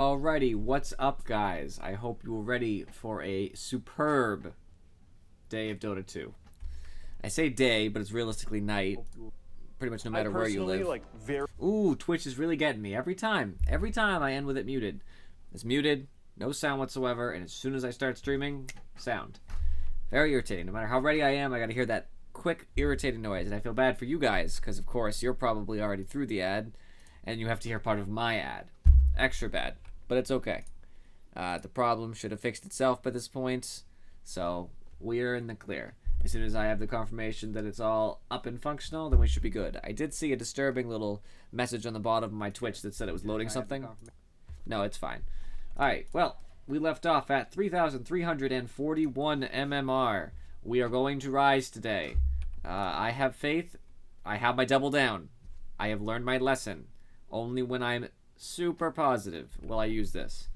Alrighty, what's up, guys? I hope you're ready for a superb day of Dota 2. I say day, but it's realistically night, pretty much no matter where you live. Ooh, Twitch is really getting me every time. Every time I end with it muted. It's muted, no sound whatsoever, and as soon as I start streaming, sound. Very irritating. No matter how ready I am, I gotta hear that quick, irritating noise, and I feel bad for you guys, because of course you're probably already through the ad, and you have to hear part of my ad. Extra bad. But it's okay. The problem should have fixed itself by this point, so we're in the clear. As soon as I have the confirmation that it's all up and functional, then we should be good. I did see a disturbing little message on the bottom of my Twitch that said it was loading something. No, it's fine. Alright, well, we left off at 3,341 MMR. We are going to rise today. I have faith. I have my double down. I have learned my lesson. Only when I'm super positive will I use this.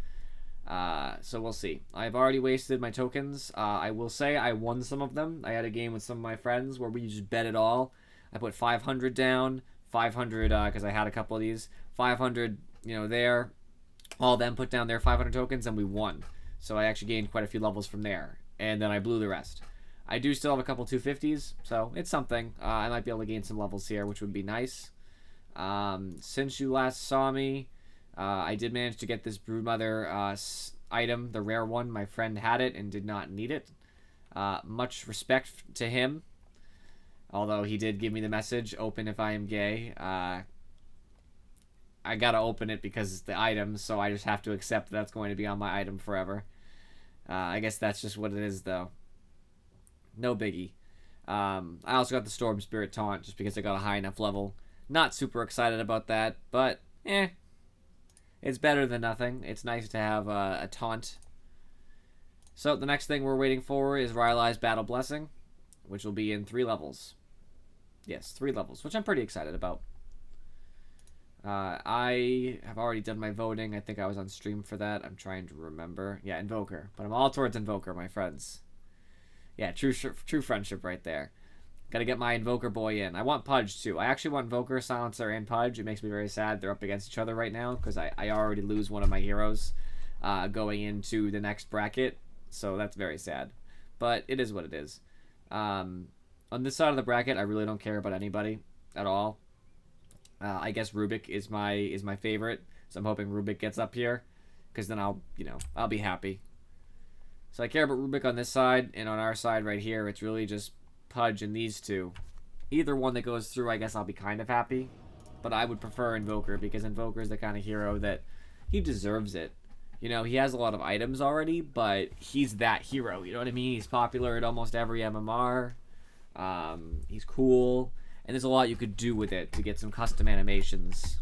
So we'll see. I've already wasted my tokens. I will say I won some of them. I had a game with some of my friends where we just bet it all. I put 500 down, 500 because I had a couple of these, 500 there. All of them put down their 500 tokens and we won. So I actually gained quite a few levels from there, and then I blew the rest. I do still have a couple 250s, so it's something. I might be able to gain some levels here, which would be nice. Since you last saw me, I did manage to get this Broodmother item, the rare one. My friend had it and did not need it. Much respect to him. Although he did give me the message, open if I am gay. I gotta open it because it's the item, so I just have to accept that's going to be on my item forever. I guess that's just what it is, though. No biggie. I also got the Storm Spirit taunt just because I got a high enough level. Not super excited about that, but it's better than nothing. It's nice to have a taunt. So the next thing we're waiting for is Rylai's Battle Blessing, which will be in 3 levels. Yes, 3 levels, which I'm pretty excited about. I have already done my voting. I think I was on stream for that. I'm trying to remember. Yeah, Invoker. But I'm all towards Invoker, my friends. Yeah, true friendship right there. Gotta get my Invoker boy in. I want Pudge, too. I actually want Invoker, Silencer, and Pudge. It makes me very sad they're up against each other right now, because I already lose one of my heroes going into the next bracket, so that's very sad. But it is what it is. On this side of the bracket, I really don't care about anybody at all. I guess Rubik is my favorite, so I'm hoping Rubik gets up here, because then I'll be happy. So I care about Rubik on this side, and on our side right here, it's really just Pudge and these two. Either one that goes through, I guess I'll be kind of happy. But I would prefer Invoker, because Invoker is the kind of hero that he deserves it. He has a lot of items already, but he's that hero. You know what I mean? He's popular at almost every MMR. He's cool. And there's a lot you could do with it to get some custom animations.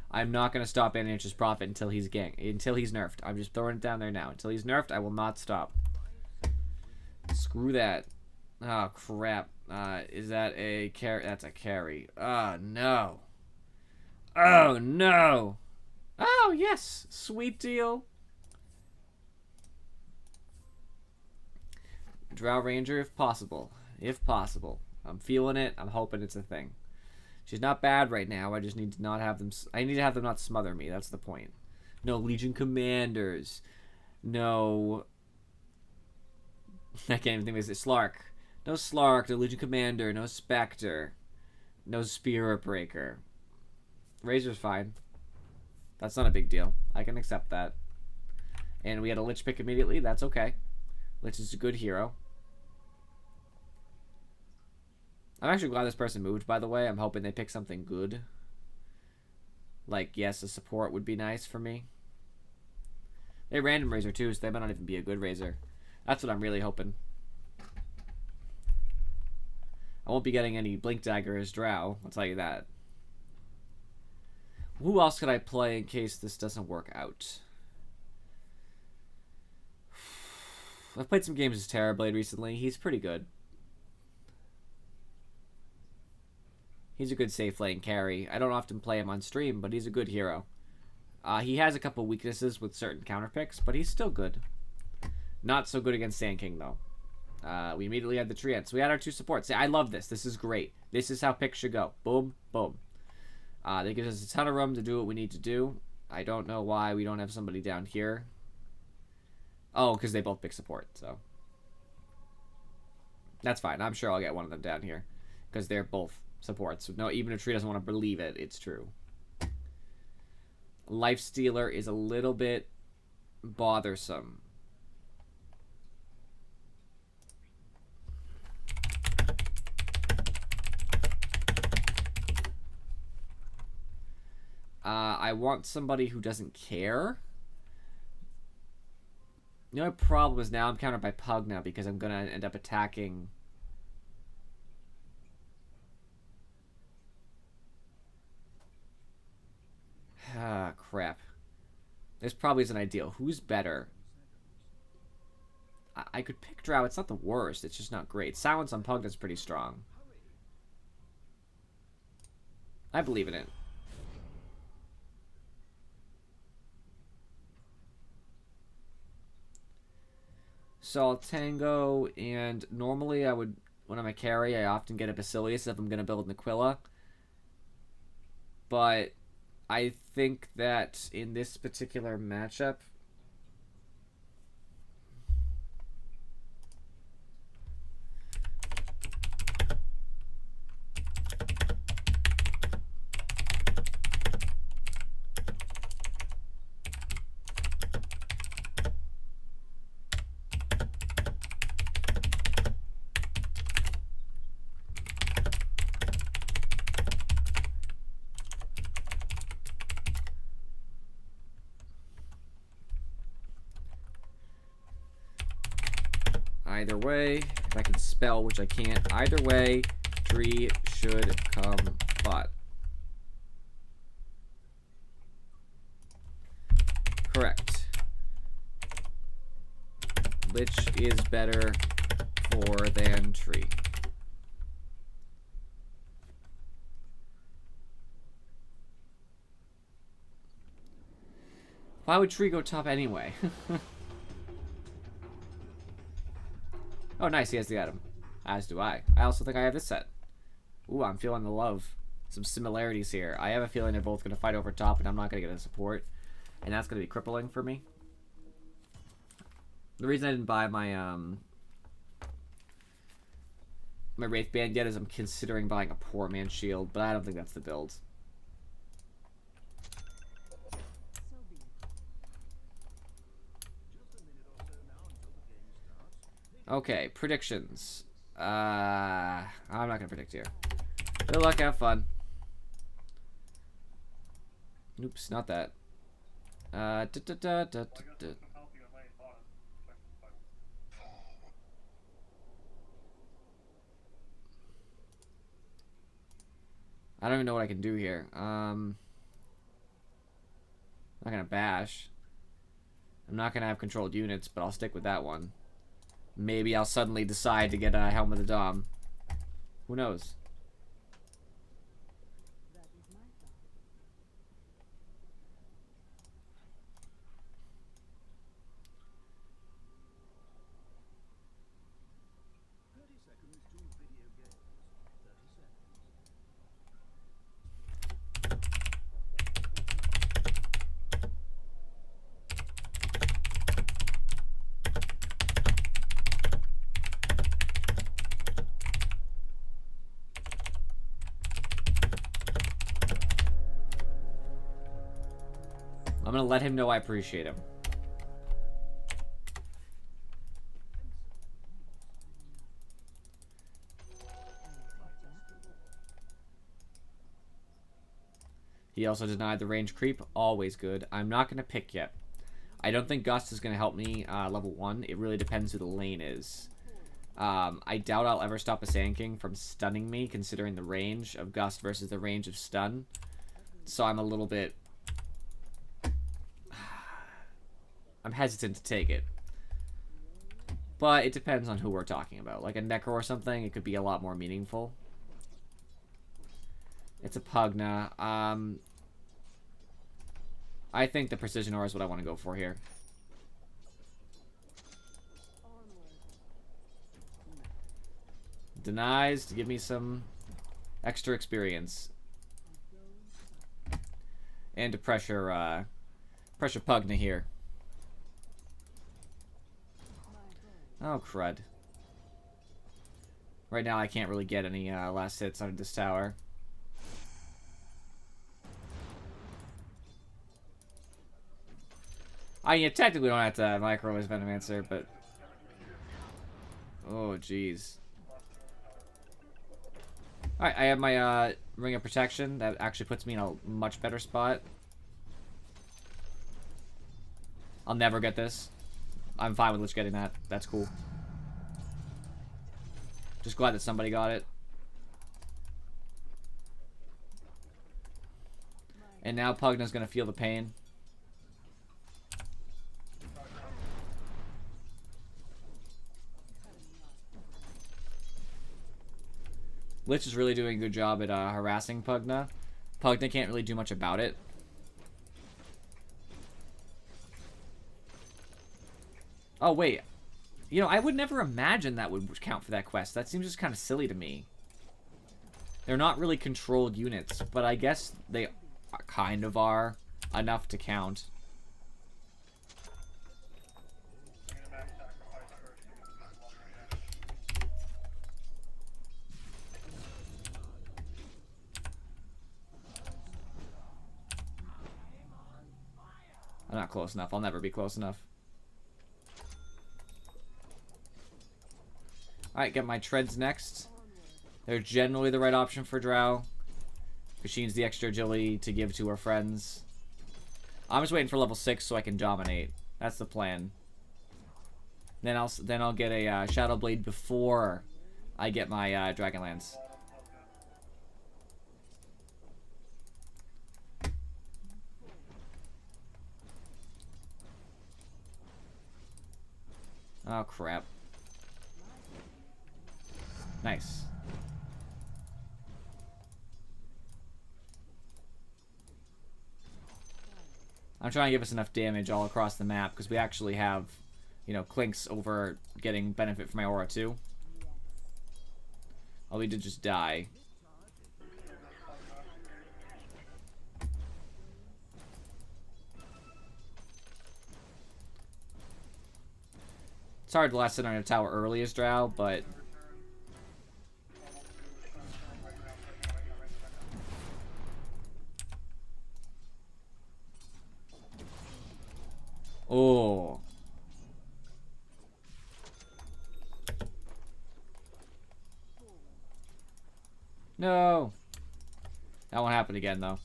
I'm not going to stop Inch's Profit until he's nerfed. I'm just throwing it down there now. Until he's nerfed, I will not stop. Screw that. Oh, crap. Is that a carry? That's a carry. Oh, no. Oh, no. Oh, yes. Sweet deal. Drow Ranger, if possible. If possible. I'm feeling it. I'm hoping it's a thing. She's not bad right now. I just need to not have them... I need to have them not smother me. That's the point. No Legion Commanders. No... I can't even think of it. Slark. No Slark, no Legion Commander, no Spectre, no Spirit Breaker. Razor's fine. That's not a big deal. I can accept that. And we had a Lich pick immediately. That's okay. Lich is a good hero. I'm actually glad this person moved, by the way. I'm hoping they pick something good. Like, yes, a support would be nice for me. They random Razor, too, so they might not even be a good Razor. That's what I'm really hoping. I won't be getting any Blink Dagger as Drow, I'll tell you that. Who else could I play in case this doesn't work out? I've played some games as Terrorblade recently. He's pretty good. He's a good safe lane carry. I don't often play him on stream, but he's a good hero. He has a couple weaknesses with certain counter picks, but he's still good. Not so good against Sand King, though. We immediately had the Treant. So we had our 2 supports. See, I love this. This is great. This is how picks should go. Boom, boom. That gives us a ton of room to do what we need to do. I don't know why we don't have somebody down here. Oh, because they both pick support, so. That's fine. I'm sure I'll get one of them down here. Because they're both supports. So no, even if Tree doesn't want to believe it, it's true. Lifestealer is a little bit bothersome. I want somebody who doesn't care. The only problem is now I'm countered by Pug now because I'm going to end up attacking... Ah, crap. This probably isn't ideal. Who's better? I could pick Drow. It's not the worst. It's just not great. Silence on Pug is pretty strong. I believe in it. So I'll Tango, and normally I would, when I'm a carry, I often get a Basilius if I'm going to build an Aquila. But I think that in this particular matchup, either way, if I can spell, which I can't, either way, Tree should come bot. Correct. Lich is better for than Tree. Why would Tree go top anyway? Oh, nice. He has the item. As do I. I also think I have this set. Ooh, I'm feeling the love. Some similarities here. I have a feeling they're both going to fight over top, and I'm not going to get a support. And that's going to be crippling for me. The reason I didn't buy my my Wraith Band yet is I'm considering buying a Poor Man's Shield, but I don't think that's the build. Okay, predictions. I'm not gonna predict here. Good luck, have fun. Oops, not that. I don't even know what I can do here. I'm not gonna bash. I'm not gonna have controlled units, but I'll stick with that one. Maybe I'll suddenly decide to get a Helm of the Dom. Who knows? I'm gonna let him know I appreciate him. He also denied the range creep. Always good. I'm not gonna pick yet. I don't think Gust is gonna help me level 1. It really depends who the lane is. I doubt I'll ever stop a Sand King from stunning me, considering the range of Gust versus the range of stun. So I'm a little bit... I'm hesitant to take it. But it depends on who we're talking about. Like a Necro or something, it could be a lot more meaningful. It's a Pugna. I think the Precision Aura is what I want to go for here. Denies to give me some extra experience. And to pressure Pressure Pugna here. Oh, crud. Right now I can't really get any last hits on this tower. I mean, technically don't have to micro his Venomancer, but... Oh, jeez. Alright, I have my Ring of Protection. That actually puts me in a much better spot. I'll never get this. I'm fine with Lich getting that. That's cool. Just glad that somebody got it. And now Pugna's gonna feel the pain. Lich is really doing a good job at harassing Pugna. Pugna can't really do much about it. Oh, wait. You know, I would never imagine that would count for that quest. That seems just kind of silly to me. They're not really controlled units, but I guess they kind of are enough to count. I'm not close enough. I'll never be close enough. Alright, get my treads next. They're generally the right option for Drow. Machines the extra agility to give to her friends. I'm just waiting for level 6 so I can dominate. That's the plan. Then I'll get a Shadow Blade before I get my Dragonlance. Oh, crap. Nice. I'm trying to give us enough damage all across the map because we actually have, you know, clinks over getting benefit from my aura too. Oh, we did just die. It's hard to last hit on a tower early as Drow, but... Oh. No. That won't happen again, though.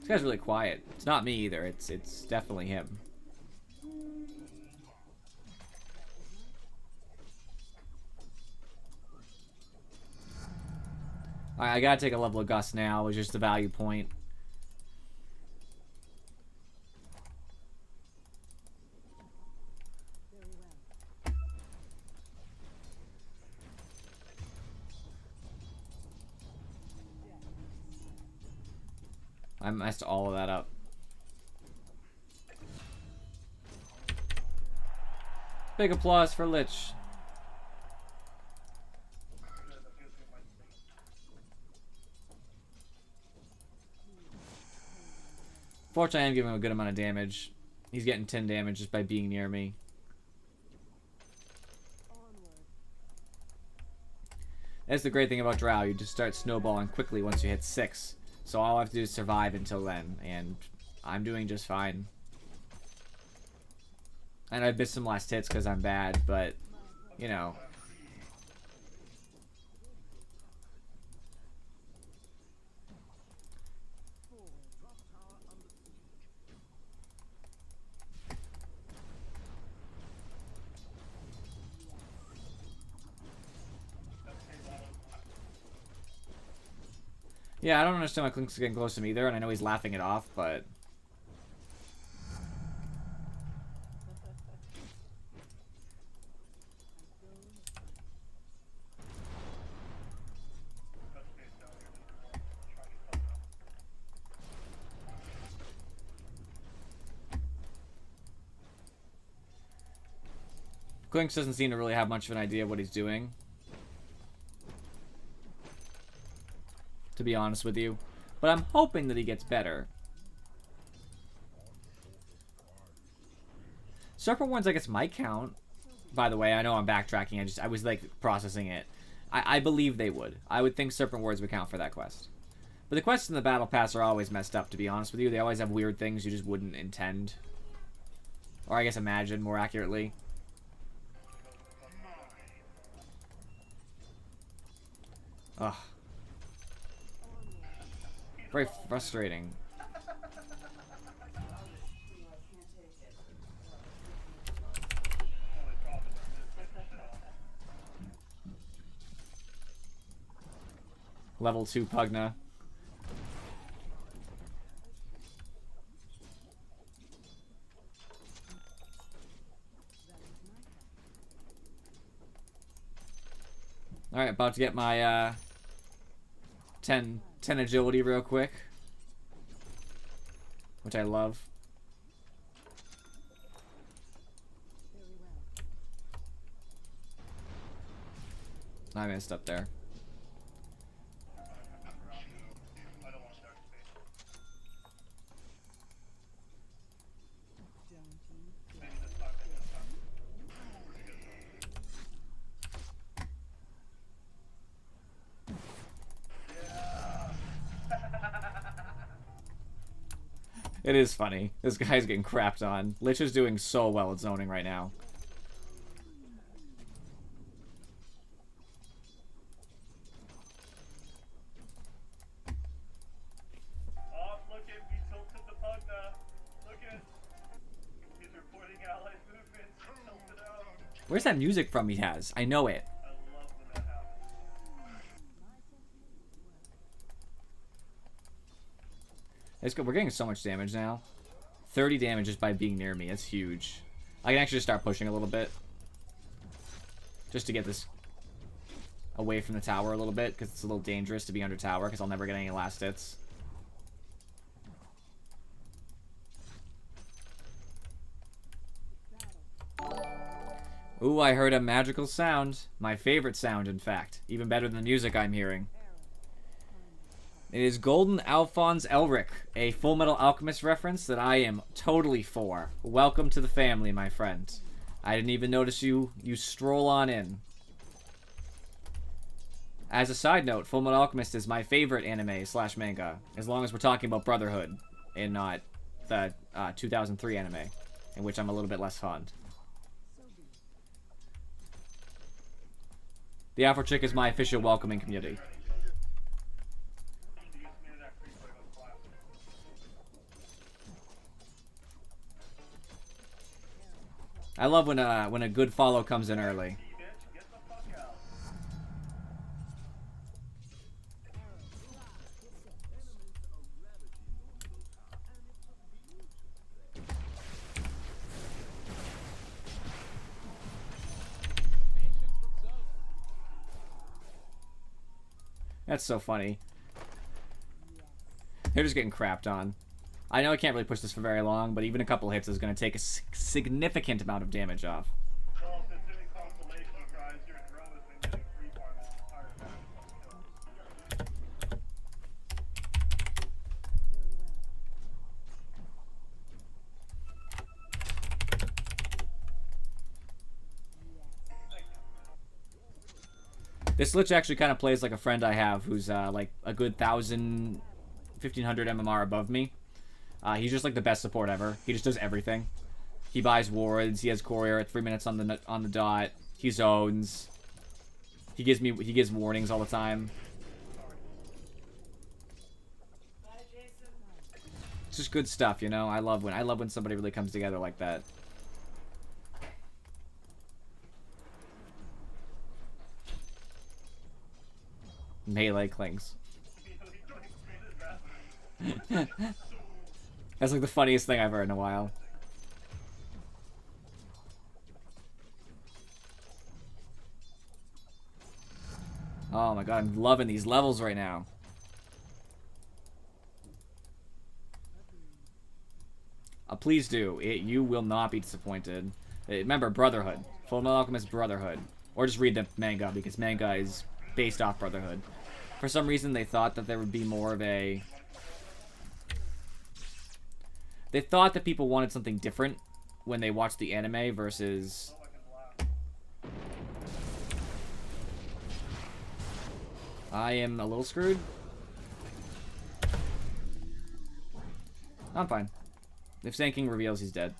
This guy's really quiet. It's not me either. It's definitely him. Alright, I gotta take a level of Gust now, which is just the value point. I messed all of that up. Big applause for Lich. Fortunately, I am giving him a good amount of damage. He's getting 10 damage just by being near me. That's the great thing about Drow. You just start snowballing quickly once you hit 6. So all I have to do is survive until then. And I'm doing just fine. And I missed some last hits because I'm bad, but, you know... Yeah, I don't understand why Klink's getting close to me either, and I know he's laughing it off, but... Clinks doesn't seem to really have much of an idea of what he's doing, to be honest with you. But I'm hoping that he gets better. Serpent Warns, I guess, might count. By the way, I know I'm backtracking. I was like processing it. I believe they would. I would think Serpent Wards would count for that quest. But the quests in the Battle Pass are always messed up, to be honest with you. They always have weird things you just wouldn't intend. Or I guess imagine, more accurately. Ugh. Very frustrating. Level 2 Pugna. Alright, about to get my 10 agility real quick. Which I love. I messed up there. It is funny. This guy's getting crapped on. Lich is doing so well at zoning right now. Oh, look at me tilted the Pugna. Look at he's reporting allied movements. Tilted out. Where's that music from he has? I know it. I love when that happens. We're getting so much damage now. 30 damage just by being near me. That's huge. I can actually just start pushing a little bit. Just to get this away from the tower a little bit, because it's a little dangerous to be under tower, because I'll never get any last hits. Ooh, I heard a magical sound. My favorite sound, in fact. Even better than the music I'm hearing. It is Golden Alphonse Elric, a Full Metal Alchemist reference that I am totally for. Welcome to the family, my friend. I didn't even notice you stroll on in. As a side note, Full Metal Alchemist is my favorite anime / manga, as long as we're talking about Brotherhood, and not the 2003 anime, in which I'm a little bit less fond. The Afro Chick is my official welcoming community. I love when a good follow comes in early. That's so funny. They're just getting crapped on. I know I can't really push this for very long, but even a couple hits is going to take a significant amount of damage off. Well, if it's any consolation, guys, you're in row with me getting free farm this entire match. This Lich actually kind of plays like a friend I have who's like a good 1,000, 1,500 MMR above me. He's just like the best support ever. He just does everything. He buys wards. He has courier at 3 minutes on the dot. He zones. He gives warnings all the time. It's just good stuff, you know. I love when somebody really comes together like that. Melee clings. That's like the funniest thing I've heard in a while. Oh my god, I'm loving these levels right now. Please do. You will not be disappointed. Remember, Brotherhood. Full Metal Alchemist Brotherhood. Or just read the manga, because manga is based off Brotherhood. For some reason, they thought that there would be more of a... They thought that people wanted something different when they watched the anime versus... I am a little screwed. I'm fine. If Sand King reveals, he's dead.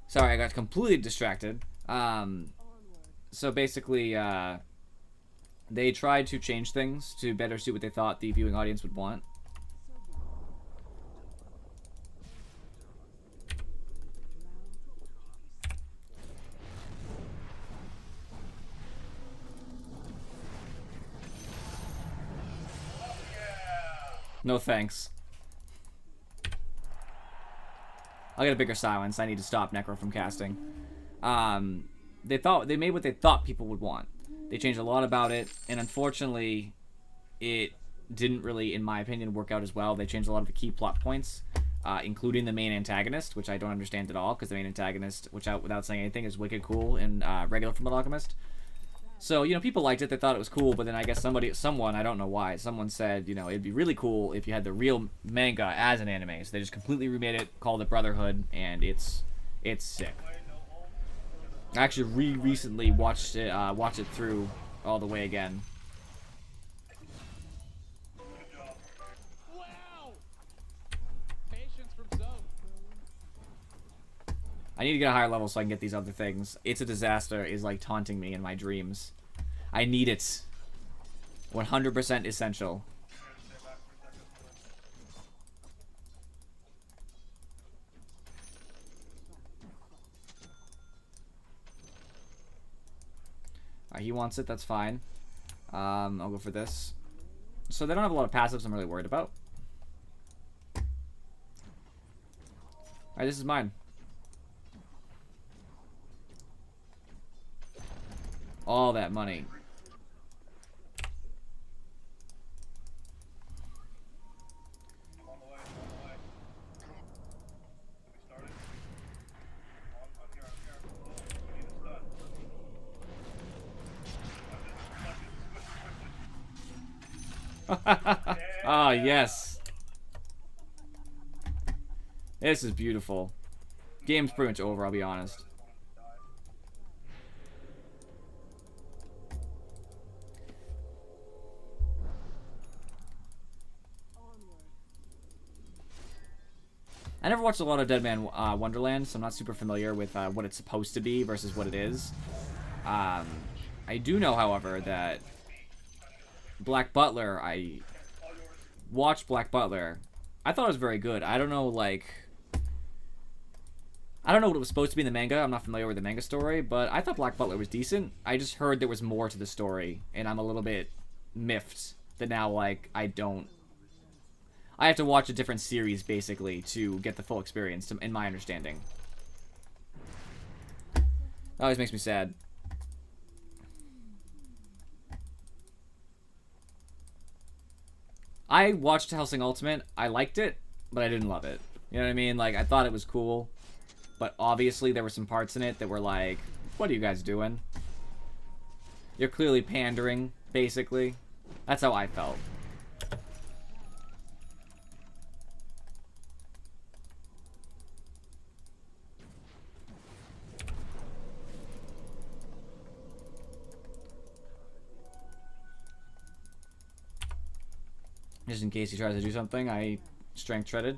Sorry, I got completely distracted. So basically, they tried to change things to better suit what they thought the viewing audience would want. No thanks. I'll get a bigger silence. I need to stop Necro from casting. They made what they thought people would want. They changed a lot about it, and unfortunately, it didn't really, in my opinion, work out as well. They changed a lot of the key plot points, including the main antagonist, which I don't understand at all, because the main antagonist, without saying anything, is wicked cool in regular Fullmetal Alchemist. So, you know, people liked it, they thought it was cool, but then I guess someone, I don't know why, someone said, you know, it'd be really cool if you had the real manga as an anime. So they just completely remade it, called it Brotherhood, and it's sick. I actually recently watched it through all the way again. Wow! Patience from Zoe. I need to get a higher level so I can get these other things. It's a Disaster is like taunting me in my dreams. I need it. 100% essential. Alright, he wants it, that's fine. I'll go for this. So they don't have a lot of passives I'm really worried about. Alright, this is mine. All that money. Oh, yes. This is beautiful. Game's pretty much over, I'll be honest. I never watched a lot of Dead Man Wonderland, so I'm not super familiar with what it's supposed to be versus what it is. I do know, however, that Black Butler, I watched Black Butler. I thought it was very good. I don't know, like... I don't know what it was supposed to be in the manga. I'm not familiar with the manga story, but I thought Black Butler was decent. I just heard there was more to the story, and I'm a little bit miffed that now, like, I have to watch a different series, basically, to get the full experience, in my understanding. That always makes me sad. I watched Hellsing Ultimate. I liked it, but I didn't love it. You know what I mean? Like, I thought it was cool, but obviously there were some parts in it that were like, what are you guys doing? You're clearly pandering, basically. That's how I felt. Just in case he tries to do something, I strength shredded.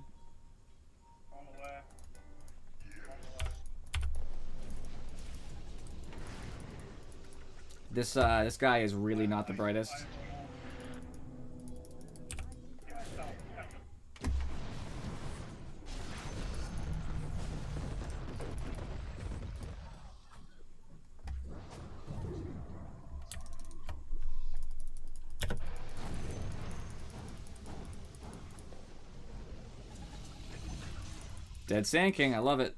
This guy is really not the brightest. Dead Sand King, I love it.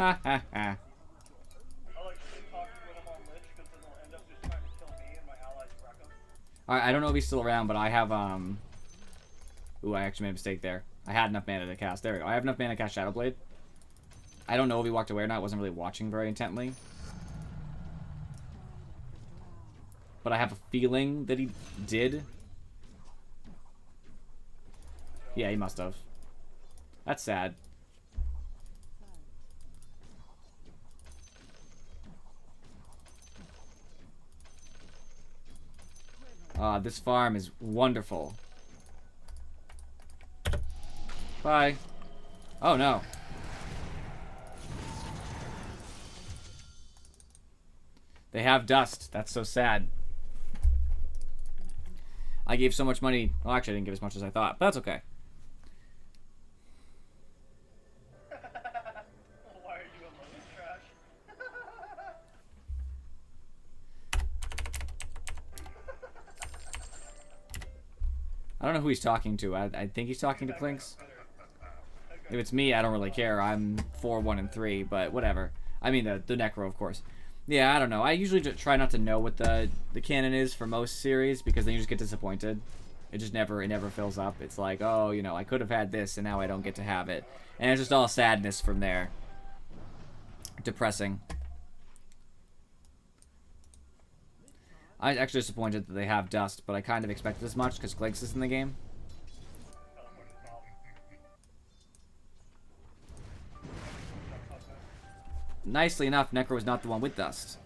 Ha ha ha. I like shit talking when I'm on Lich because then they'll end up just trying to kill me and my allies wreck them. Alright, I don't know if he's still around, but I have, Ooh, I actually made a mistake there. I had enough mana to cast. There we go. I have enough mana to cast Shadowblade. I don't know if he walked away or not. I wasn't really watching very intently. But I have a feeling that he did. Yeah, he must have. That's sad. This farm is wonderful. Bye. Oh, no. They have dust. That's so sad. I gave so much money. Well, actually, I didn't give as much as I thought, but that's okay. Why are you alone, trash? I don't know who he's talking to. I think he's talking to Clinks. If it's me, I don't really care. I'm 4, 1, and 3, but whatever. I mean, the Necro, of course. Yeah, I don't know. I usually just try not to know what the canon is for most series, because then you just get disappointed. It never fills up. It's like, oh, you know, I could have had this, and now I don't get to have it. And it's just all sadness from there. Depressing. I'm actually disappointed that they have dust, but I kind of expected as much, because Clinks is in the game. Nicely enough, Necro is not the one with dust.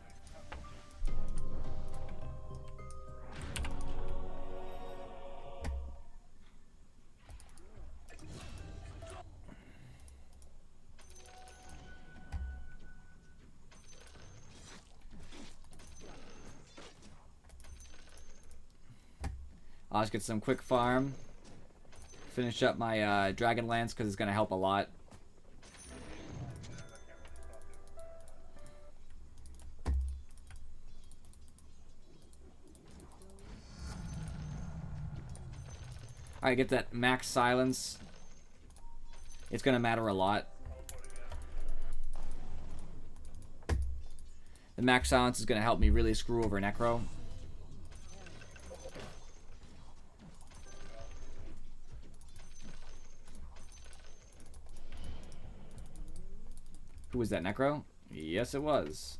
I'll just get some quick farm. Finish up my Dragon Lance because it's going to help a lot. Alright, get that max silence. It's going to matter a lot. The max silence is going to help me really screw over Necro. Who was that, Necro? Yes, it was.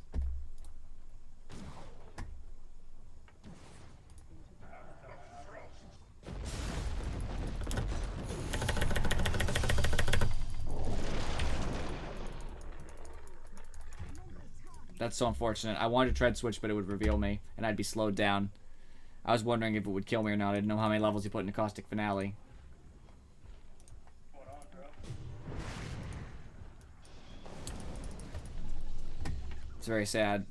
That's so unfortunate. I wanted to tread switch, but it would reveal me, and I'd be slowed down. I was wondering if it would kill me or not. I didn't know how many levels you put in a Caustic Finale. It's very sad.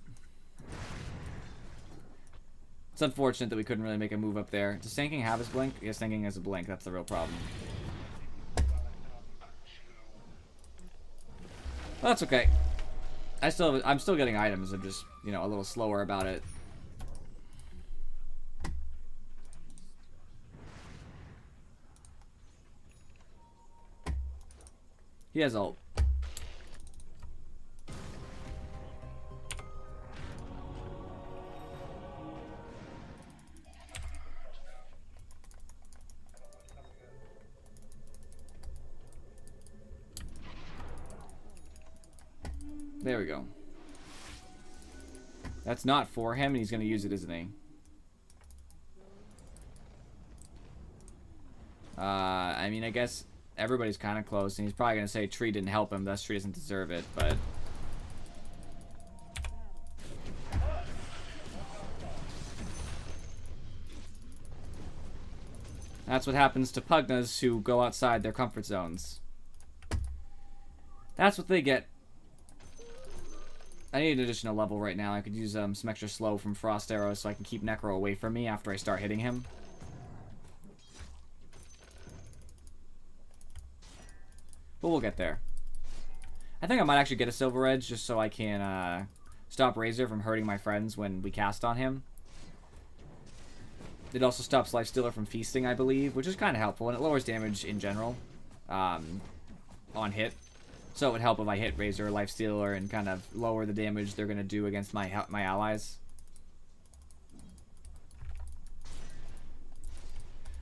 It's unfortunate that we couldn't really make a move up there. Does Stinking have his blink? Yes, Stinking has a blink. That's the real problem. Well, that's okay. I'm still getting items. I'm just, you know, a little slower about it. He has ult. There we go. That's not for him, and he's going to use it, isn't he? I mean, I guess everybody's kind of close, and he's probably going to say Tree didn't help him, thus Tree doesn't deserve it, but... That's what happens to Pugnas who go outside their comfort zones. That's what they get. I need an additional level right now. I could use some extra slow from Frost Arrows so I can keep Necro away from me after I start hitting him. But we'll get there. I think I might actually get a Silver Edge just so I can stop Razor from hurting my friends when we cast on him. It also stops Lifestealer from feasting, I believe, which is kind of helpful, and it lowers damage in general on hit. So it would help if I hit Razor or Lifestealer and kind of lower the damage they're going to do against my allies.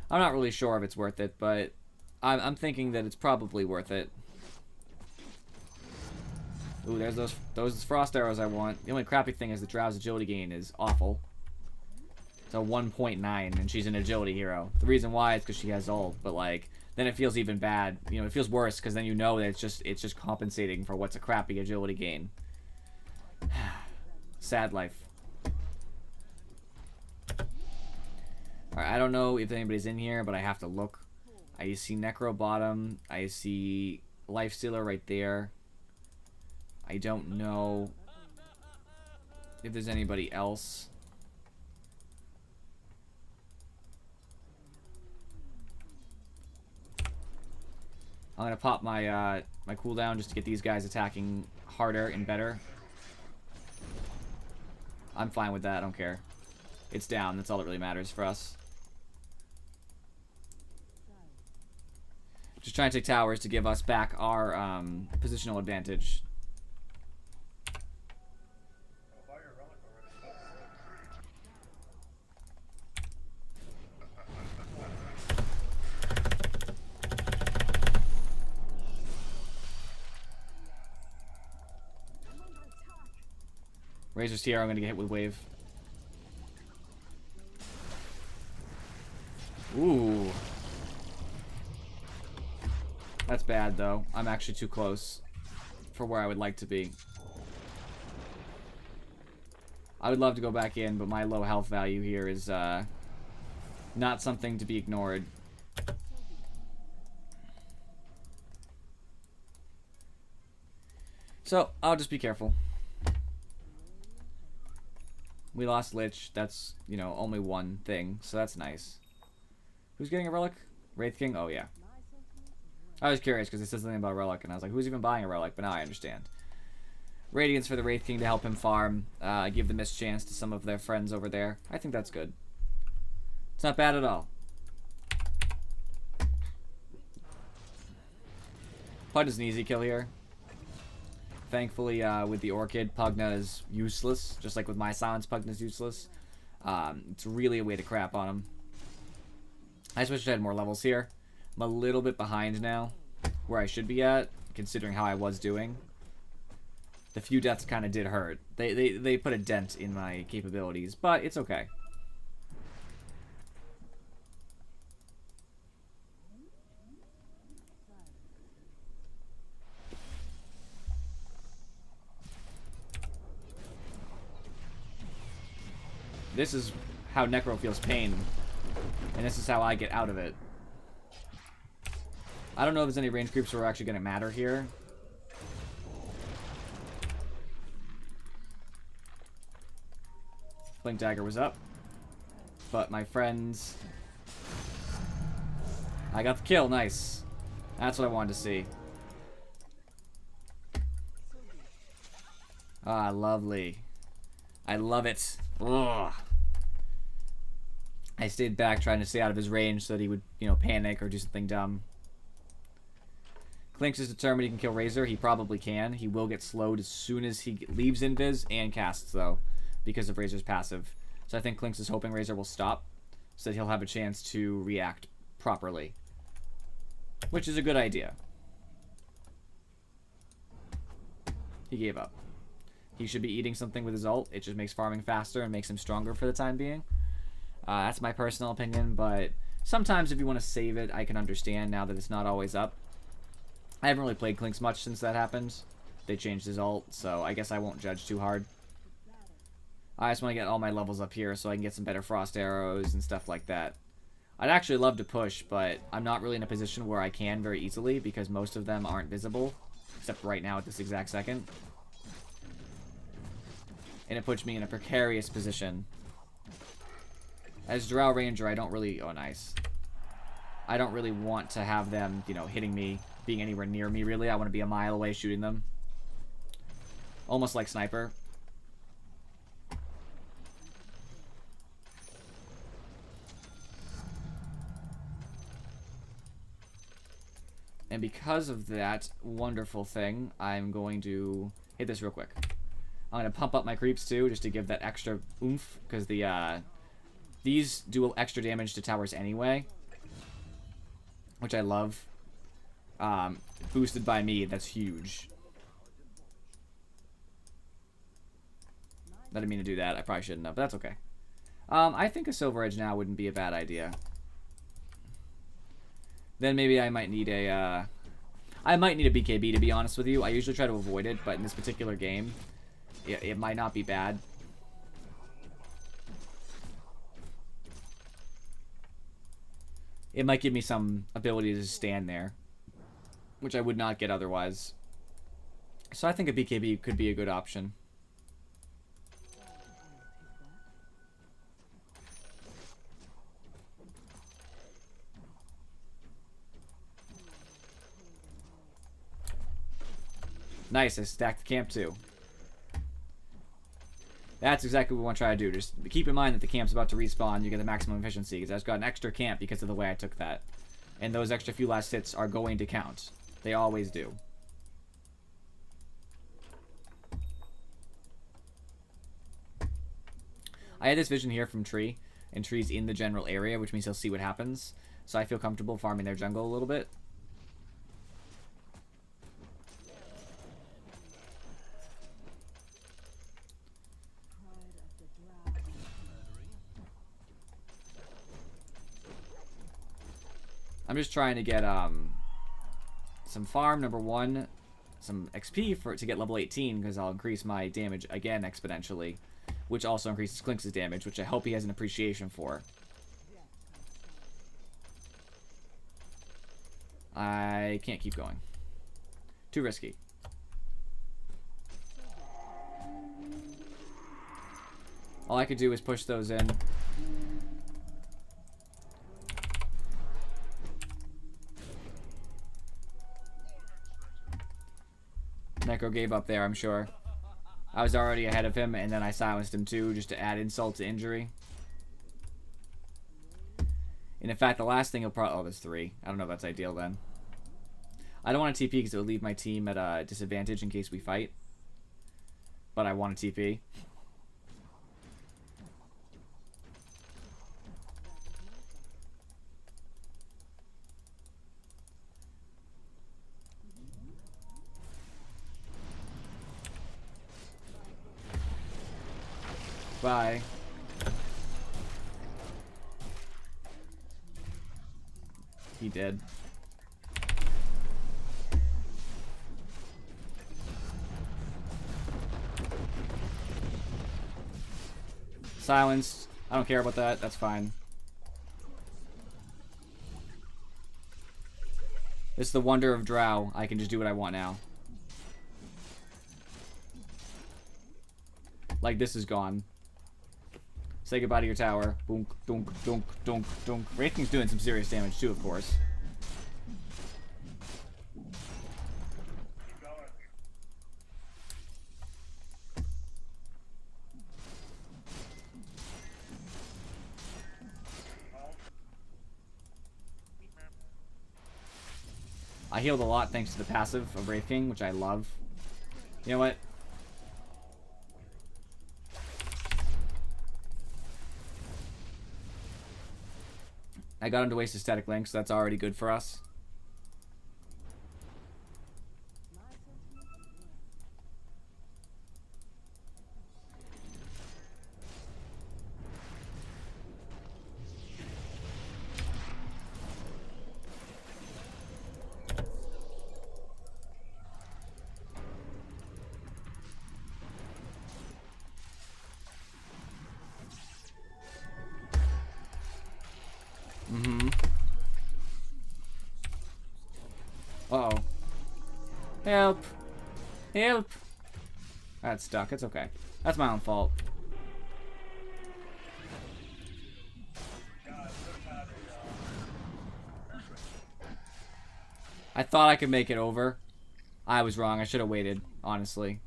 I'm not really sure if it's worth it, but I'm thinking that it's probably worth it. Ooh, there's those frost arrows I want. The only crappy thing is the Drow's agility gain is awful. It's a 1.9, and she's an agility hero. The reason why is because she has ult, but like then it feels even bad. You know, it feels worse because then you know that it's just compensating for what's a crappy agility gain. Sad life. Alright, I don't know if anybody's in here, but I have to look. I see Necro bottom. I see Lifestealer right there. I don't know if there's anybody else. I'm gonna pop my my cooldown just to get these guys attacking harder and better. I'm fine with that. I don't care. It's down. That's all that really matters for us. Just trying to take towers to give us back our positional advantage. Razor's here. I'm going to get hit with wave. Ooh. That's bad, though. I'm actually too close for where I would like to be. I would love to go back in, but my low health value here is not something to be ignored. So, I'll just be careful. We lost Lich. That's, you know, only one thing, so that's nice. Who's getting a relic? Wraith King? Oh, yeah. I was curious because it said something about a relic, and I was like, who's even buying a relic? But now I understand. Radiance for the Wraith King to help him farm, give the mischance to some of their friends over there. I think that's good. It's not bad at all. Pud is an easy kill here. Thankfully, with the Orchid, Pugna is useless. Just like with my Silence, Pugna is useless. It's really a way to crap on him. I just wish I had more levels here. I'm a little bit behind now, where I should be at, considering how I was doing. The few deaths kind of did hurt. They put a dent in my capabilities, but it's okay. This is how Necro feels pain, and this is how I get out of it. I don't know if there's any range creeps that are actually going to matter here. Blink Dagger was up, but my friends... I got the kill, nice. That's what I wanted to see. Ah, lovely. I love it. Ugh. I stayed back trying to stay out of his range so that he would, you know, panic or do something dumb. Clinks is determined he can kill Razor. He probably can. He will get slowed as soon as he leaves Invis and casts, though, because of Razor's passive. So I think Clinks is hoping Razor will stop so that he'll have a chance to react properly, which is a good idea. He gave up. He should be eating something with his ult. It just makes farming faster and makes him stronger for the time being. That's my personal opinion, but sometimes if you want to save it, I can understand now that it's not always up. I haven't really played Clinks much since that happened. They changed his ult, so I guess I won't judge too hard. I just want to get all my levels up here so I can get some better frost arrows and stuff like that. I'd actually love to push, but I'm not really in a position where I can very easily because most of them aren't visible, except right now at this exact second. And it puts me in a precarious position. As Drow Ranger, I don't really... Oh, nice. I don't really want to have them, you know, hitting me, being anywhere near me, really. I want to be a mile away shooting them. Almost like Sniper. And because of that wonderful thing, I'm going to hit this real quick. I'm going to pump up my creeps too, just to give that extra oomph, because these do extra damage to towers anyway, which I love. Boosted by me, that's huge. I didn't mean to do that. I probably shouldn't have, but that's okay. I think a Silver Edge now wouldn't be a bad idea. Then maybe I might need a BKB, to be honest with you. I usually try to avoid it, but in this particular game, it might not be bad. It might give me some ability to stand there, which I would not get otherwise. So I think a BKB could be a good option. Nice, I stacked the camp too. That's exactly what we want to try to do. Just keep in mind that the camp's about to respawn. You get the maximum efficiency, because I just got an extra camp because of the way I took that. And those extra few last hits are going to count. They always do. I had this vision here from Tree, and Tree's in the general area, which means he'll see what happens. So I feel comfortable farming their jungle a little bit. I'm just trying to get some farm, number one, some XP to get level 18, because I'll increase my damage again exponentially, which also increases Clinks' damage, which I hope he has an appreciation for. I can't keep going. Too risky. All I could do is push those in. Necro gave up there, I'm sure. I was already ahead of him, and then I silenced him too, just to add insult to injury. And in fact, the last thing he'll probably... Oh, there's 3. I don't know if that's ideal then. I don't want to TP because it would leave my team at a disadvantage in case we fight. But I want to TP. Bye. He did. Silenced. I don't care about that. That's fine. It's the wonder of Drow. I can just do what I want now. Like, this is gone. Say goodbye to your tower. Boonk, dunk, dunk, dunk, dunk. Wraith King's doing some serious damage too, of course. I healed a lot thanks to the passive of Wraith King, which I love. You know what? I got him to waste a static link, so that's already good for us. Uh-oh. Help! Help! That's stuck. It's okay. That's my own fault. I thought I could make it over. I was wrong. I should have waited, honestly.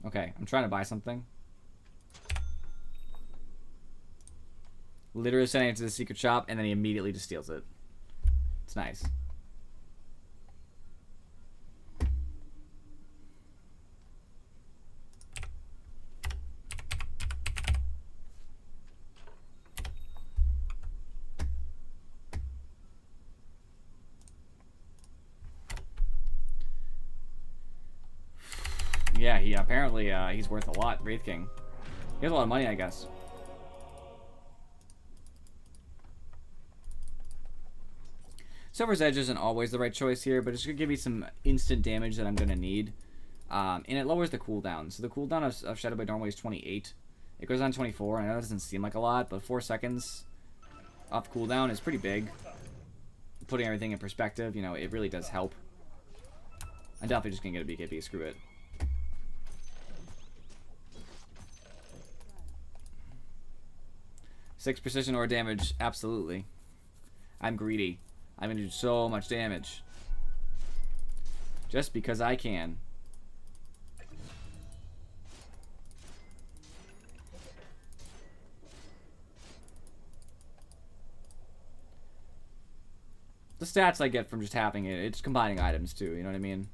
Okay, I'm trying to buy something. Literally sending it to the secret shop, and then he immediately just steals it. It's nice. Yeah, he apparently he's worth a lot, Wraith King. He has a lot of money, I guess. Silver's Edge isn't always the right choice here, but it's going to give me some instant damage that I'm going to need. And it lowers the cooldown. So the cooldown of Shadow Blade normally is 28. It goes on 24. I know that doesn't seem like a lot, but 4 seconds off cooldown is pretty big. Putting everything in perspective, you know, it really does help. I'm definitely just going to get a BKB. Screw it. Six precision or damage, absolutely. I'm greedy. I'm gonna do so much damage. Just because I can. The stats I get from just tapping it, it's combining items too, you know what I mean?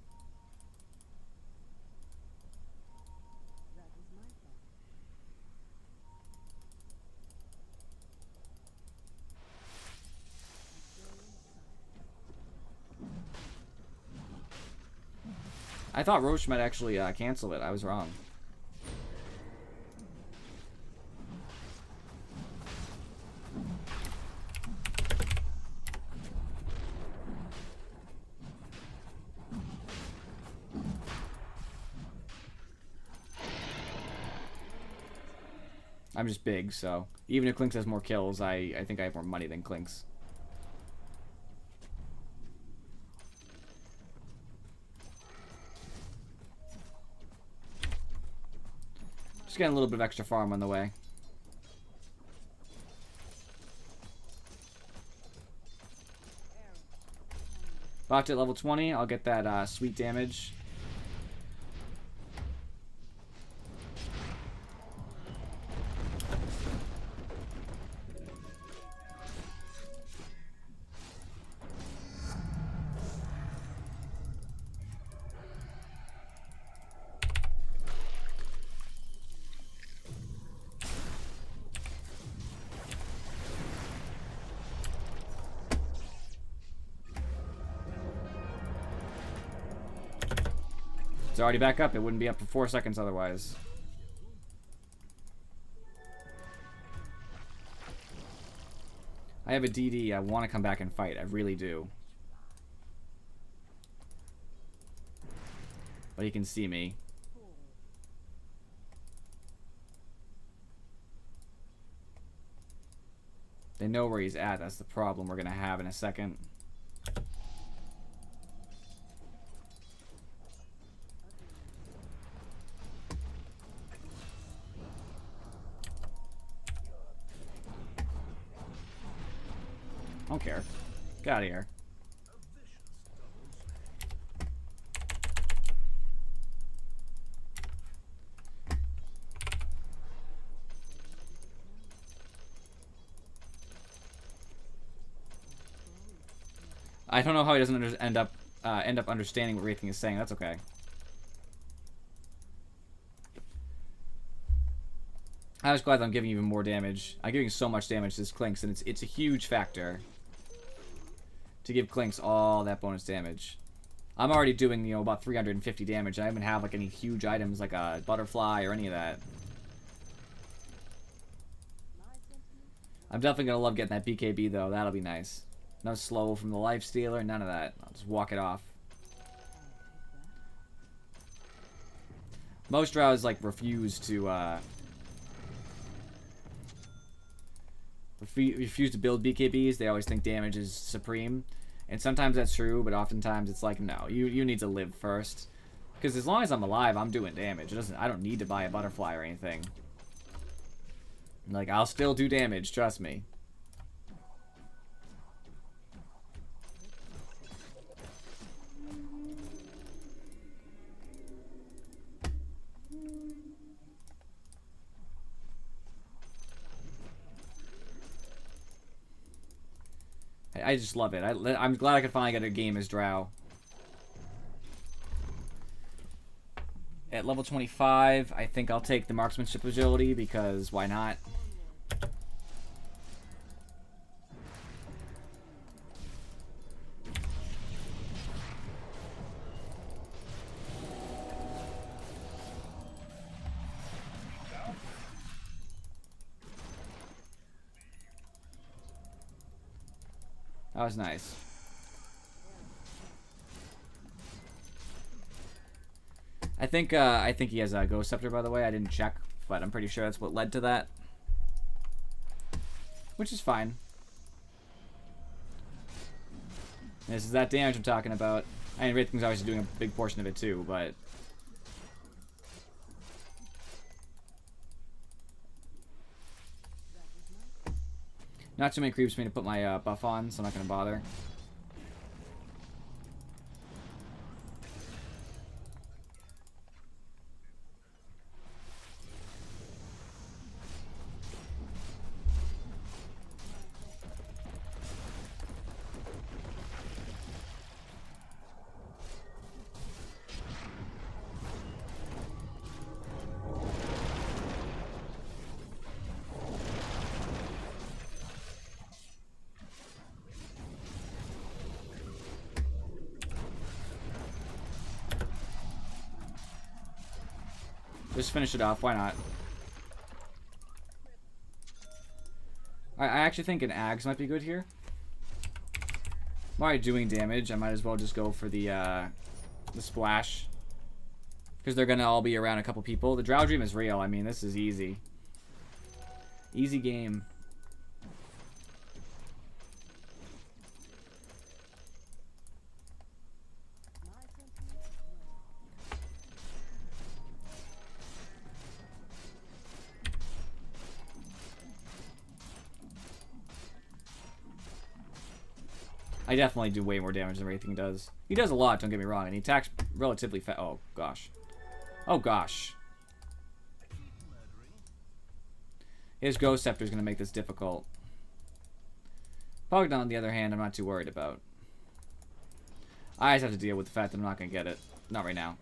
I thought Roche might actually cancel it. I was wrong. I'm just big, so even if Clinks has more kills, I think I have more money than Clinks. Just getting a little bit of extra farm on the way. Botch at level 20, I'll get that sweet damage. It's already back up. It wouldn't be up for 4 seconds otherwise. I have a DD. I want to come back and fight. I really do. But he can see me. They know where he's at. That's the problem we're going to have in a second. Don't care. Get out of here. I don't know how he doesn't end up understanding what Wraithing is saying. That's okay. I was glad that I'm giving even more damage. I'm giving so much damage to this Clinks, and it's a huge factor to give Clinks all that bonus damage. I'm already doing, you know, about 350 damage. I don't even have like any huge items like a butterfly or any of that. I'm definitely gonna love getting that BKB though. That'll be nice. No slow from the life stealer, none of that. I'll just walk it off. Most drows like refuse to refuse to build BKBs. They always think damage is supreme, and sometimes that's true, but oftentimes it's like, no, you need to live first, because as long as I'm alive, I'm doing damage. I don't need to buy a butterfly or anything. Like, I'll still do damage, trust me. I just love it. I'm glad I could finally get a game as Drow. At level 25, I think I'll take the marksmanship agility because why not? That was nice. I think he has a Ghost Scepter, by the way. I didn't check, but I'm pretty sure that's what led to that. Which is fine. This is that damage I'm talking about. I mean, Wraithking's obviously doing a big portion of it too, but... Not too many creeps for me to put my buff on, so I'm not going to bother. Just finish it off, why not? I actually think an Axe might be good here. While doing damage, I might as well just go for the splash. Because they're gonna all be around a couple people. The Drow Dream is real, I mean, this is easy. Easy game. I definitely do way more damage than Wraithking does. He does a lot, don't get me wrong, and he attacks relatively fast. Oh, gosh. Oh, gosh. His Ghost Scepter is going to make this difficult. Pogdon, on the other hand, I'm not too worried about. I just have to deal with the fact that I'm not going to get it. Not right now.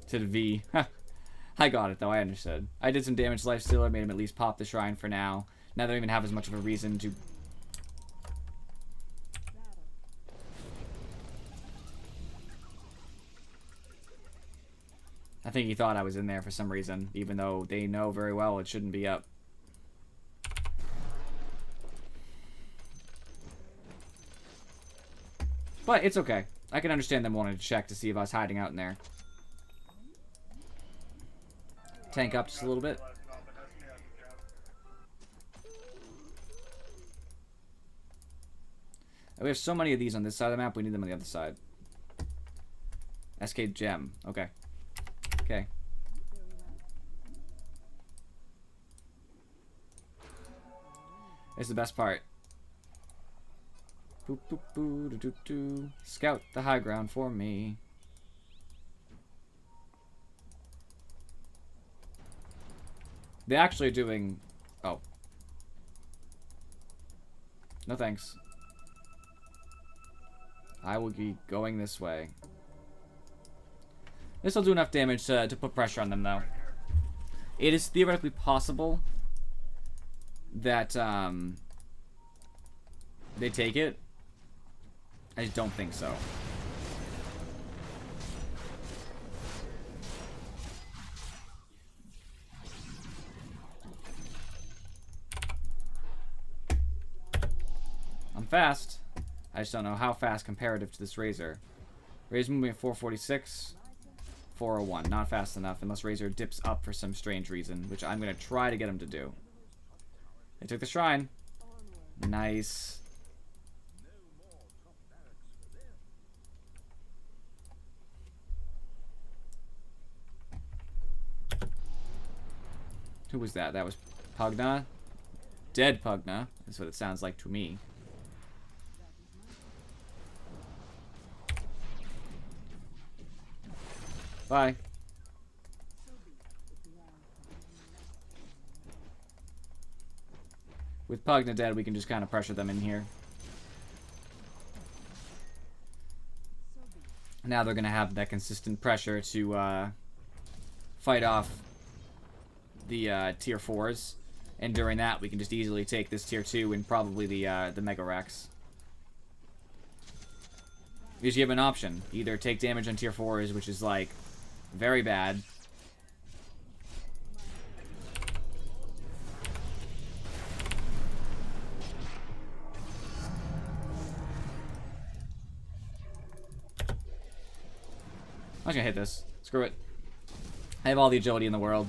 To the V. I got it, though. I understood. I did some damage to Lifestealer, made him at least pop the shrine for now. Now they don't even have as much of a reason to... I think he thought I was in there for some reason, even though they know very well it shouldn't be up. But it's okay. I can understand them wanting to check to see if I was hiding out in there. Tank up just a little bit. We have so many of these on this side of the map, we need them on the other side. SK Gem. Okay. Okay. It's the best part. Boop, boop, boo, doo, doo, doo. Scout the high ground for me. They actually are doing... Oh. No thanks. I will be going this way. This will do enough damage to put pressure on them, though. It is theoretically possible that they take it. I just don't think so. I'm fast. I just don't know how fast comparative to this Razor. Razor moving at 446. 401. Not fast enough unless Razor dips up for some strange reason, which I'm going to try to get him to do. They took the shrine. Nice. Who was that? That was Pugna. Dead Pugna. That's what it sounds like to me. Bye. With Pugna dead, we can just kind of pressure them in here. Now they're going to have that consistent pressure to fight off the tier 4s. And during that, we can just easily take this tier 2 and probably the Mega Rex. Because you have an option. Either take damage on tier 4s, which is, like, very bad. I'm just gonna hit this. Screw it. I have all the agility in the world.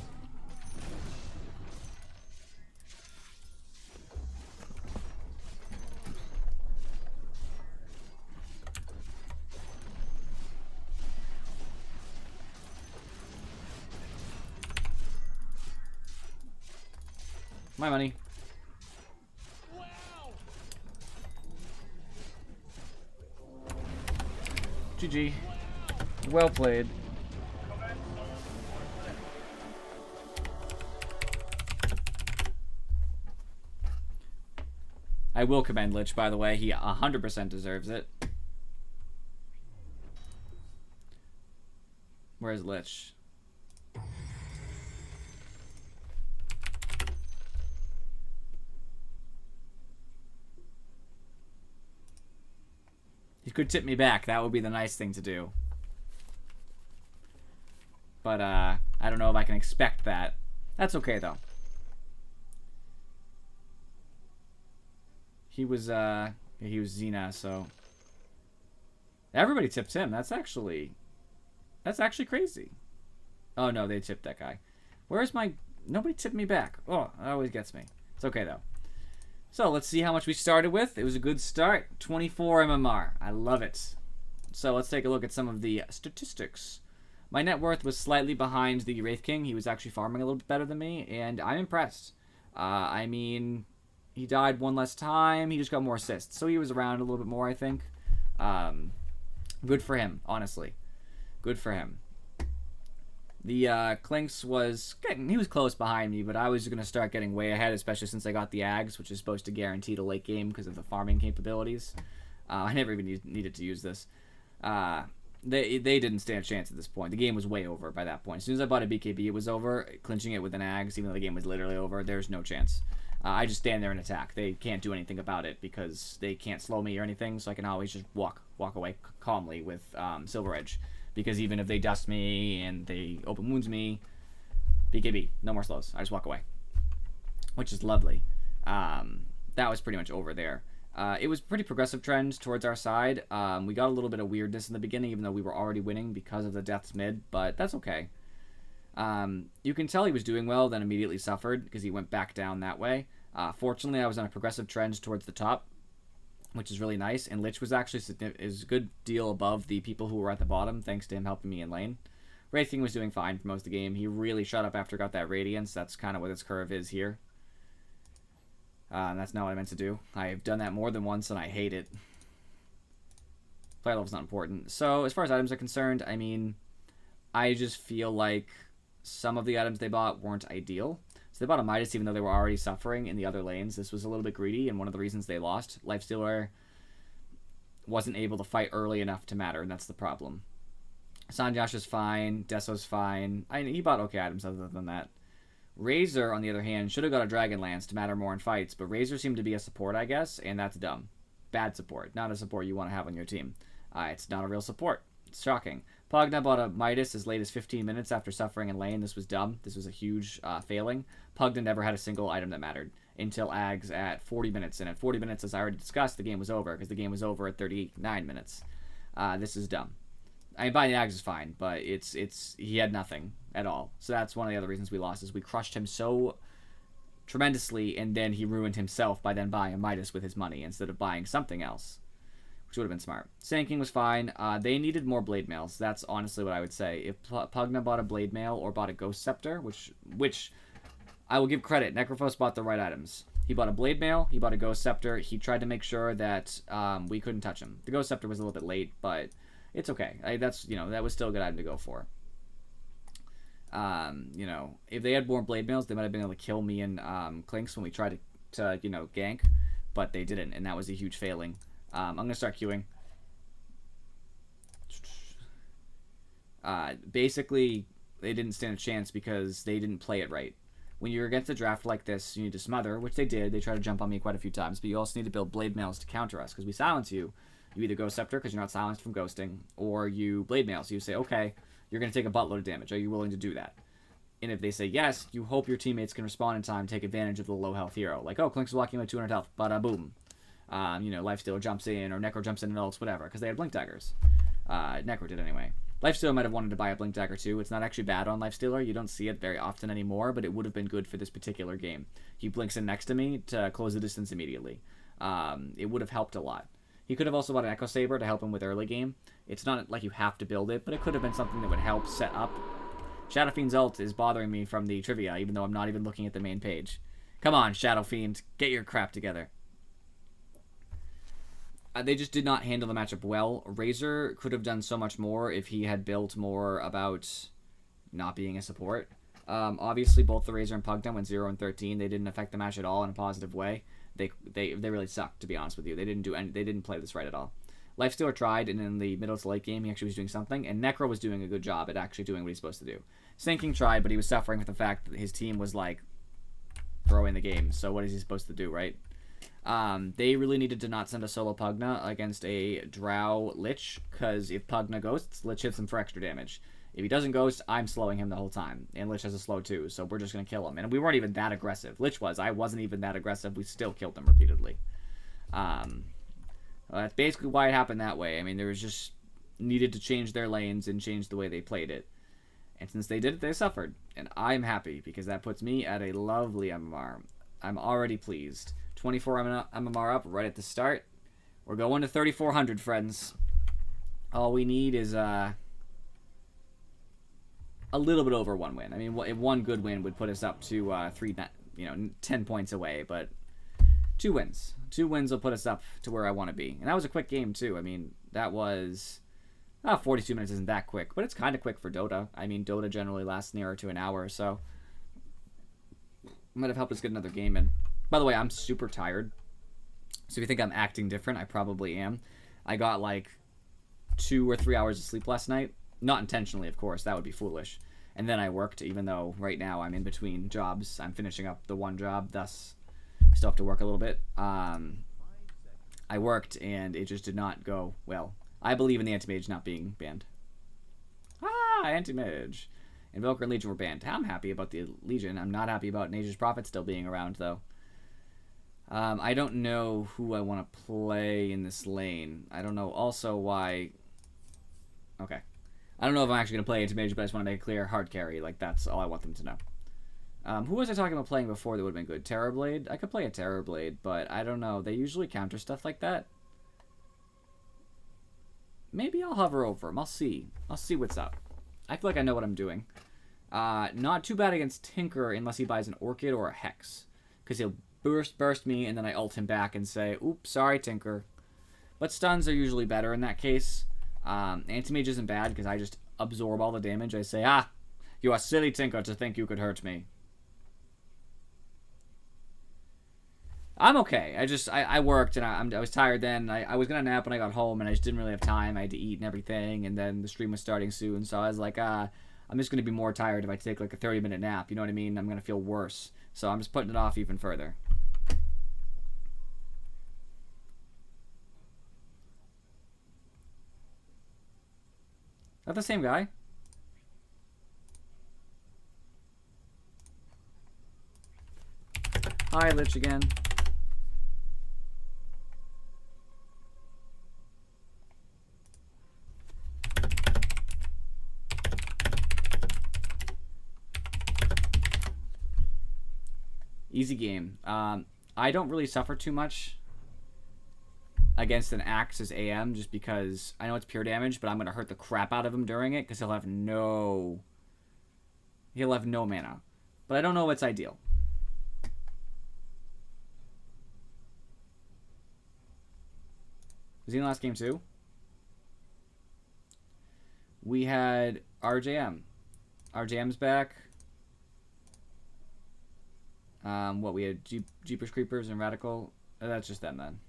My money. Wow. GG. Well played. I will commend Lich, by the way. He 100% deserves it. Where's Lich? He could tip me back. That would be the nice thing to do. But, I don't know if I can expect that. That's okay, though. He was Xena, so... Everybody tipped him. That's actually crazy. Oh, no, they tipped that guy. Where's my... Nobody tipped me back. Oh, that always gets me. It's okay, though. So, let's see how much we started with. It was a good start. 24 MMR. I love it. So, let's take a look at some of the statistics. My net worth was slightly behind the Wraith King. He was actually farming a little bit better than me, and I'm impressed. I mean, he died one less time. He just got more assists, so he was around a little bit more, I think. Good for him, honestly. Good for him. The Clinks was getting... He was close behind me, but I was going to start getting way ahead, especially since I got the Ags, which is supposed to guarantee the late game because of the farming capabilities. I never even needed to use this. They didn't stand a chance at this point. The game was way over by that point. As soon as I bought a BKB, it was over. Clinching it with an Ags, even though the game was literally over, there's no chance. I just stand there and attack. They can't do anything about it because they can't slow me or anything, so I can always just walk away calmly with Silver Edge. Because even if they dust me and they open wounds me, BKB, no more slows. I just walk away, which is lovely. That was pretty much over there. It was pretty progressive trend towards our side. We got a little bit of weirdness in the beginning, even though we were already winning because of the deaths mid, but that's okay. You can tell he was doing well, then immediately suffered because he went back down that way. Fortunately, I was on a progressive trend towards the top, which is really nice, and Lich was actually is a good deal above the people who were at the bottom, thanks to him helping me in lane. Wraith King was doing fine for most of the game. He really shut up after got that Radiance. That's kind of what his curve is here. That's not what I meant to do. I've done that more than once, and I hate it. Player level's not important. So, as far as items are concerned, I mean, I just feel like some of the items they bought weren't ideal. So they bought a Midas even though they were already suffering in the other lanes. This was a little bit greedy, and one of the reasons they lost. Lifestealer wasn't able to fight early enough to matter, and that's the problem. Sanjash is fine. Deso's fine. He bought okay items other than that. Razor, on the other hand, should have got a Dragon Lance to matter more in fights, but Razor seemed to be a support, I guess, and that's dumb. Bad support. Not a support you want to have on your team. It's not a real support. It's shocking. Pugna bought a Midas as late as 15 minutes after suffering in lane. This was dumb. This was a huge failing. Pugna never had a single item that mattered until Ags at 40 minutes. And at 40 minutes, as I already discussed, the game was over because the game was over at 39 minutes. This is dumb. I mean, buying the Ags is fine, but he had nothing at all. So that's one of the other reasons we lost is we crushed him so tremendously, and then he ruined himself by then buying a Midas with his money instead of buying something else, which would have been smart. Sand King was fine. They needed more Blade Mails. That's honestly what I would say. If Pugna bought a Blade Mail or bought a Ghost Scepter, which I will give credit. Necrophos bought the right items. He bought a Blade Mail. He bought a Ghost Scepter. He tried to make sure that we couldn't touch him. The Ghost Scepter was a little bit late, but it's okay. That was still a good item to go for. If they had more Blade Mails, they might have been able to kill me and Clinks when we tried to gank, but they didn't, and that was a huge failing. I'm going to start queuing. Basically, they didn't stand a chance because they didn't play it right. When you're against a draft like this, you need to smother, which they did. They tried to jump on me quite a few times, but you also need to build Blade Mails to counter us, because we silence you. You either Ghost Scepter, because you're not silenced from ghosting, or you Blade Mail, so you say, okay, you're going to take a buttload of damage. Are you willing to do that? And if they say yes, you hope your teammates can respond in time, take advantage of the low health hero. Like, oh, Clink's walking with 200 health, bada boom. Lifestealer jumps in, or Necro jumps in and ults, whatever, because they had Blink Daggers. Necro did anyway. Lifestealer might have wanted to buy a Blink Dagger too. It's not actually bad on Lifestealer. You don't see it very often anymore, but it would have been good for this particular game. He blinks in next to me to close the distance immediately. It would have helped a lot. He could have also bought an Echo Saber to help him with early game. It's not like you have to build it, but it could have been something that would help set up. Shadow Fiend's ult is bothering me from the trivia, even though I'm not even looking at the main page. Come on, Shadow Fiend, get your crap together. They just did not handle the matchup well. Razor could have done so much more if he had built more about not being a support. Obviously, both the Razor and Pugdom went 0 and 13. They didn't affect the match at all in a positive way. They really sucked, to be honest with you. They didn't play this right at all. Lifestealer tried, and in the middle to late game, he actually was doing something, and Necro was doing a good job at actually doing what he's supposed to do. Sinking tried, but he was suffering with the fact that his team was, like, throwing the game. So what is he supposed to do, right? They really needed to not send a solo Pugna against a Drow Lich, because if Pugna ghosts, Lich hits him for extra damage. If he doesn't ghost, I'm slowing him the whole time. And Lich has a slow too, so we're just going to kill him. And we weren't even that aggressive. Lich was. I wasn't even that aggressive. We still killed him repeatedly. That's basically why it happened that way. I mean, there was just needed to change their lanes and change the way they played it. And since they did it, they suffered. And I'm happy, because that puts me at a lovely MMR. I'm already pleased. 24 MMR up right at the start. We're going to 3,400, friends. All we need is a little bit over one win. I mean, one good win would put us up to 10 points away, but 2 wins. 2 wins will put us up to where I want to be. And that was a quick game, too. I mean, that was... 42 minutes isn't that quick, but it's kind of quick for Dota. I mean, Dota generally lasts nearer to an hour, so... Might have helped us get another game in. By the way, I'm super tired. So if you think I'm acting different, I probably am. I got like 2 or 3 hours of sleep last night. Not intentionally, of course. That would be foolish. And then I worked, even though right now I'm in between jobs. I'm finishing up the one job, thus I still have to work a little bit. I worked, and it just did not go well. I believe in the Anti-Mage not being banned. Anti-Mage. Invoker and Legion were banned. I'm happy about the Legion. I'm not happy about Nature's Prophet still being around, though. I don't know who I want to play in this lane. I don't know also why... Okay. I don't know if I'm actually going to play Anti-Mage, but I just want to make it clear. Hard carry. Like, that's all I want them to know. Who was I talking about playing before that would have been good? Terrorblade? I could play a Terrorblade, but I don't know. They usually counter stuff like that. Maybe I'll hover over him. I'll see. I'll see what's up. I feel like I know what I'm doing. Not too bad against Tinker unless he buys an Orchid or a Hex. Because he'll burst me, and then I ult him back and say, oops, sorry, Tinker. But stuns are usually better in that case. Anti-Mage isn't bad because I just absorb all the damage. I say, you are silly, Tinker, to think you could hurt me. I'm okay. I worked, and I was tired then. I was going to nap when I got home, and I just didn't really have time. I had to eat and everything, and then the stream was starting soon, so I was like, I'm just going to be more tired if I take like a 30-minute nap. You know what I mean? I'm going to feel worse. So I'm just putting it off even further. Is that the same guy? Hi, Lich again. Easy game. I don't really suffer too much against an Axe as AM just because I know it's pure damage, but I'm going to hurt the crap out of him during it because he'll have no mana. But I don't know if it's ideal. Was he in the last game too? We had RJM. RJM's back. What, we had Jeepers Creepers and Radical? That's just them then.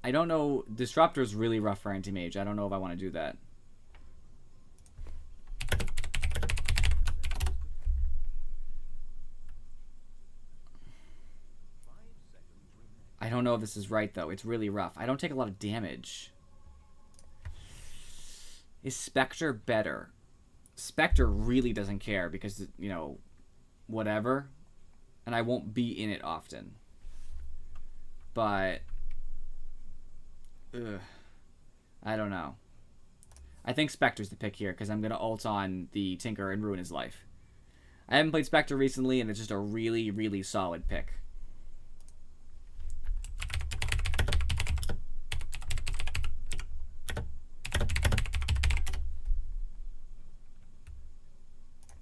I don't know. Disruptor's really rough for anti-mage. I don't know if I want to do that. I don't know if this is right, though. It's really rough. I don't take a lot of damage. Is Spectre better? Spectre really doesn't care because, you know, whatever. And I won't be in it often. But... ugh, I don't know. I think Spectre's the pick here because I'm going to ult on the Tinker and ruin his life. I haven't played Spectre recently, and it's just a really, really solid pick.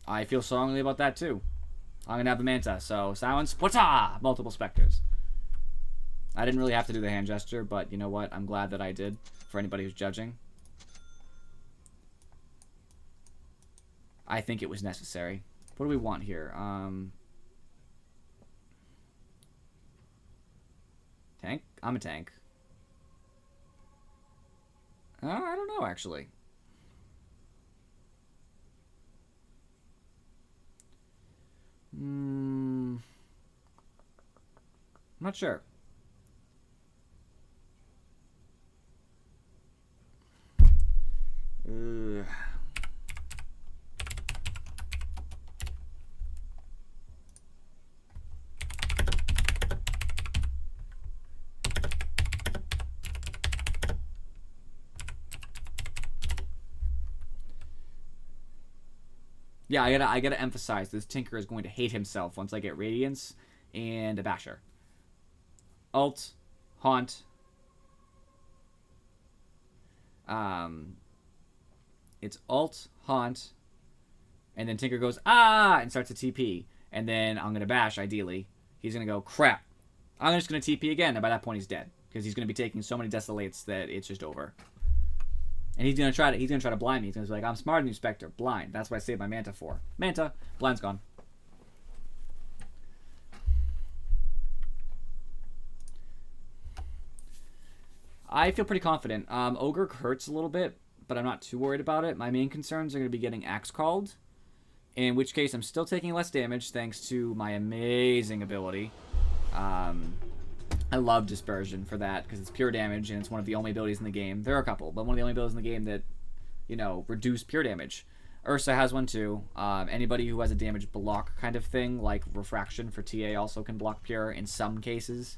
I feel strongly about that too. I'm going to have the Manta, so silence, Pwata! Multiple Spectres. I didn't really have to do the hand gesture, but you know what? I'm glad that I did, for anybody who's judging. I think it was necessary. What do we want here? Tank? I'm a tank. I don't know, actually. I'm not sure. Yeah, I gotta emphasize this Tinker is going to hate himself once I get Radiance and a Basher. Ult, Haunt. It's Ult, Haunt, and then Tinker goes, ah, and starts a TP. And then I'm gonna Bash, ideally. He's gonna go, crap. I'm just gonna TP again, and by that point he's dead. Because he's gonna be taking so many Desolates that it's just over. And he's gonna try to blind me. He's gonna be like, I'm smarter than you, Spectre. Blind. That's what I saved my Manta for. Manta. Blind's gone. I feel pretty confident. Ogre hurts a little bit, but I'm not too worried about it. My main concerns are going to be getting Axe called, in which case I'm still taking less damage thanks to my amazing ability. I love Dispersion for that because it's pure damage and it's one of the only abilities in the game. There are a couple, but one of the only abilities in the game that, you know, reduce pure damage. Ursa has one too. Anybody who has a damage block kind of thing, like Refraction for TA, also can block pure in some cases.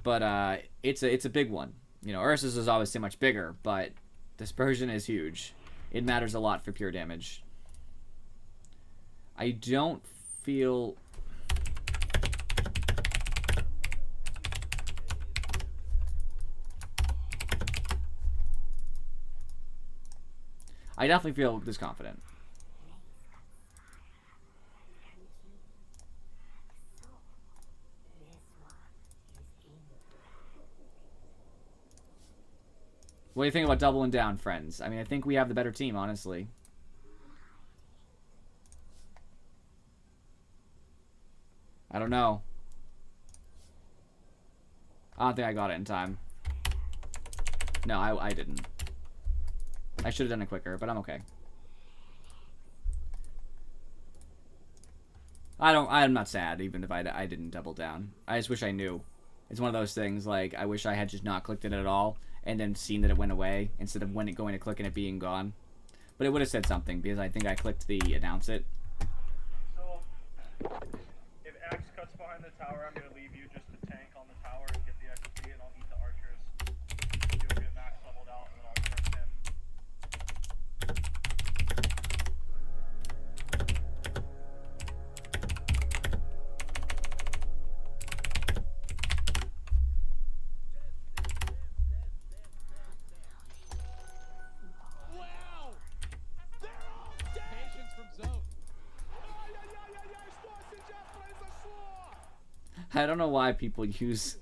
But it's a big one. You know, Ursa's is obviously much bigger, but Dispersion is huge. It matters a lot for pure damage. I don't feel... I definitely feel this confident. What do you think about doubling down, friends? I mean, I think we have the better team, honestly. I don't know. I don't think I got it in time. No, I didn't. I should have done it quicker, but I'm okay. I'm not sad, even if I didn't double down. I just wish I knew. It's one of those things, like, I wish I had just not clicked it at all, and then seen that it went away, instead of when it going to click and it being gone. But it would have said something, because I think I clicked the announce it. So, if Axe cuts behind the tower, I'm going to leave you just to tank on the tower and get the XP, and I'll eat the archers. You'll get Max leveled out, and then I'll turn him. I don't know why people use...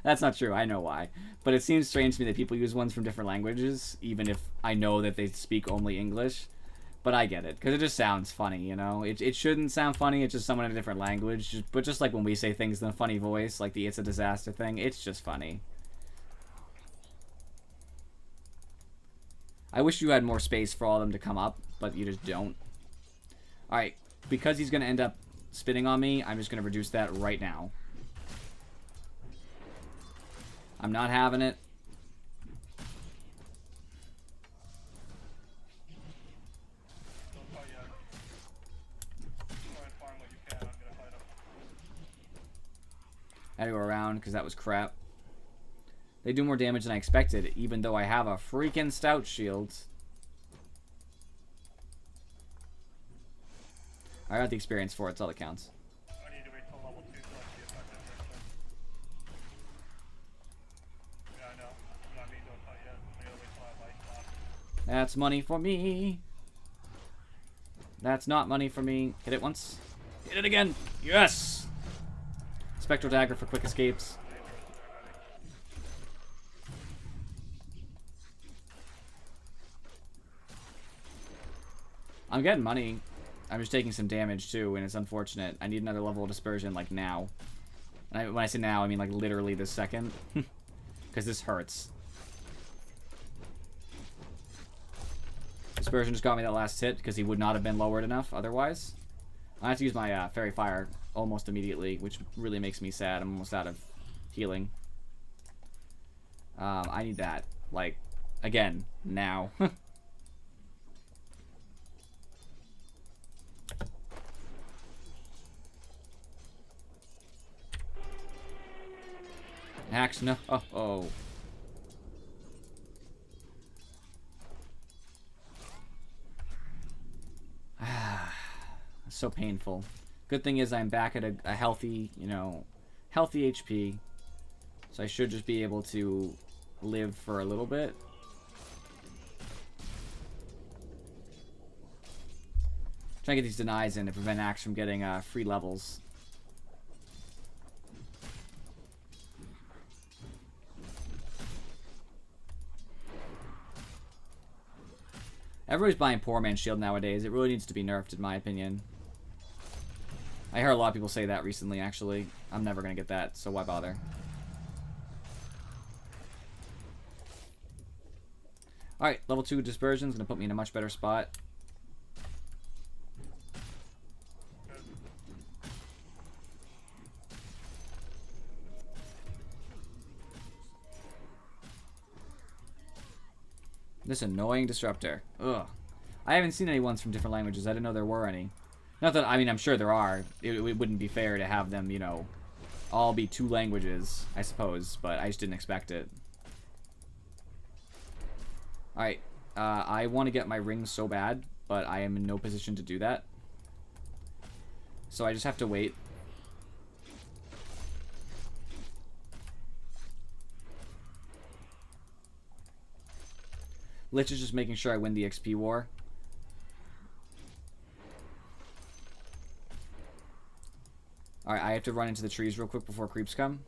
That's not true. I know why. But it seems strange to me that people use ones from different languages, even if I know that they speak only English. But I get it, because it just sounds funny, you know? It shouldn't sound funny, it's just someone in a different language. But just like when we say things in a funny voice, like the "it's a disaster" thing, it's just funny. I wish you had more space for all of them to come up, but you just don't. Alright, because he's going to end up spinning on me, I'm just going to reduce that right now. I'm not having it. Don't fight yet. Try and find what you can. I'm gonna fight him. I had to go around because that was crap. They do more damage than I expected, even though I have a freaking stout shield. I got the experience for it, it's all that counts. I need to wait till level 2 so I can be effective next time. Yeah, I know. I mean, don't fight yet. I gotta wait till I have life left. That's money for me. That's not money for me. Hit it once. Hit it again. Yes! Spectral Dagger for quick escapes. I'm getting money. I'm just taking some damage too, and it's unfortunate. I need another level of dispersion, like now. And when I say now, I mean like literally this second. Because this hurts. Dispersion just got me that last hit, because he would not have been lowered enough otherwise. I have to use my Fairy Fire almost immediately, which really makes me sad. I'm almost out of healing. I need that. Like, again, now. Axe, no. Oh. So painful. Good thing is I'm back at a healthy, you know, healthy HP. So I should just be able to live for a little bit. Trying to get these denies in to prevent Axe from getting free levels. Everybody's buying Poor Man's Shield nowadays. It really needs to be nerfed, in my opinion. I heard a lot of people say that recently, actually. I'm never going to get that, so why bother? Alright, level 2 Dispersion is going to put me in a much better spot. This annoying disruptor. Ugh. I haven't seen any ones from different languages. I didn't know there were any. Not that, I mean, I'm sure there are. It wouldn't be fair to have them, you know, all be 2 languages, I suppose. But I just didn't expect it. Alright. I want to get my rings so bad, but I am in no position to do that. So I just have to wait. Lich is just making sure I win the XP war. Alright, I have to run into the trees real quick before creeps come.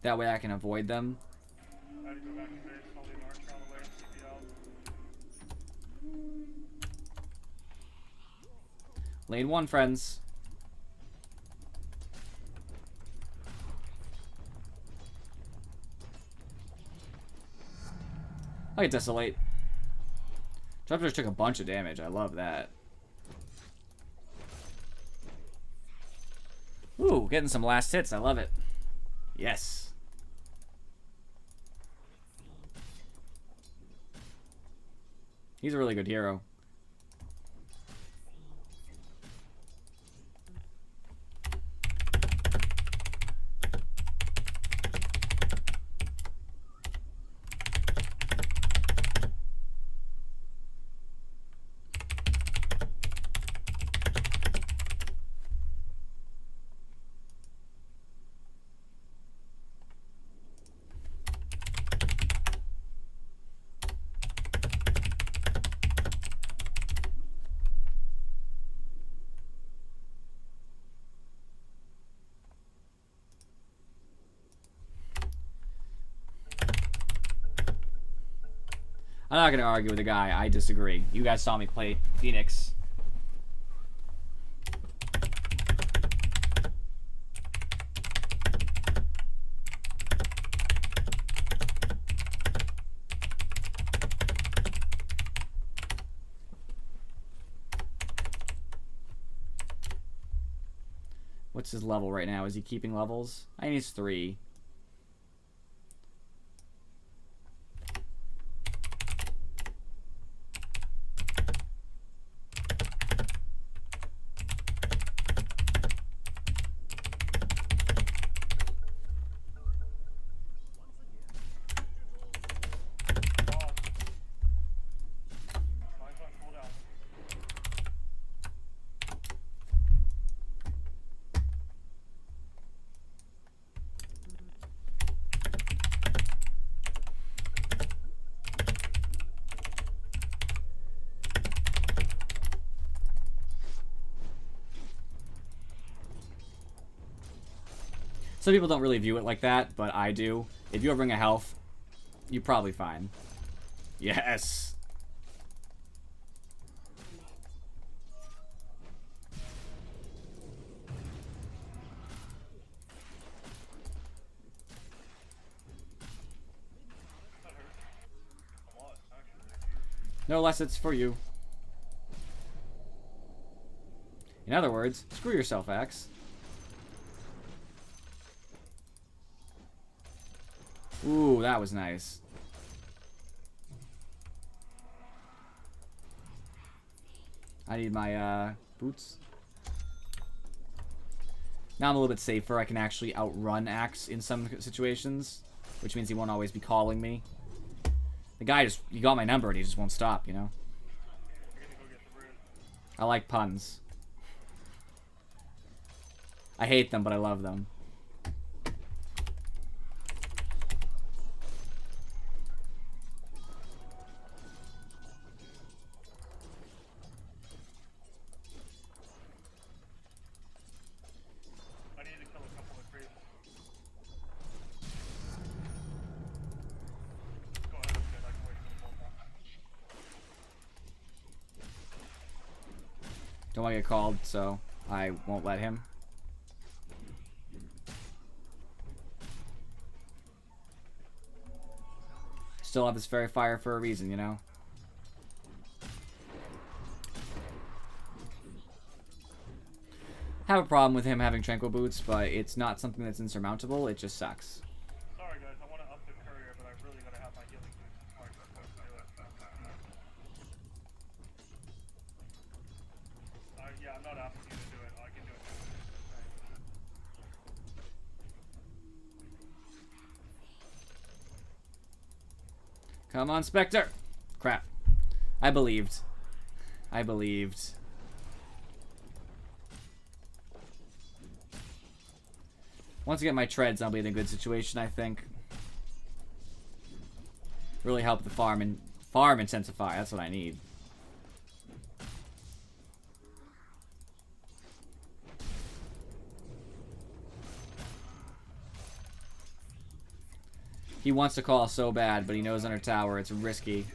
That way I can avoid them. I had to go back to base, slowly march around the way and CP out. Lane 1, friends. I get Desolate. Disruptors took a bunch of damage. I love that. Ooh, getting some last hits. I love it. Yes. He's a really good hero. I'm not gonna argue with the guy. I disagree. You guys saw me play Phoenix. What's his level right now? Is he keeping levels? I think he's 3. Mine's on cooldown. Some people don't really view it like that, but I do. If you ever bring a health, you're probably fine. Yes. That hurt. A lot, actually. No less, it's for you. In other words, screw yourself, Axe. Ooh, that was nice. I need my boots. Now I'm a little bit safer. I can actually outrun Axe in some situations, which means he won't always be calling me. The guy just, he got my number and he just won't stop, you know? We're gonna go get the rune. I like puns. I hate them, but I love them. I need to kill a couple of creeps. Go ahead, I'm good. I can wait for the bolt now. Don't want to get called, so I won't let him. Still have this fairy fire for a reason, you know? Have a problem with him having tranquil boots, but it's not something that's insurmountable. It just sucks. Sorry guys, I want to up the courier, but I really gotta have my healing boots before I can do it. Yeah, I'm not asking you to do it. I can do it. Come on, Spectre! Crap. I believed. I believed. Once I get my treads, I'll be in a good situation, I think. Really help the farm and farm intensify. That's what I need. He wants to call so bad, but he knows under tower it's risky.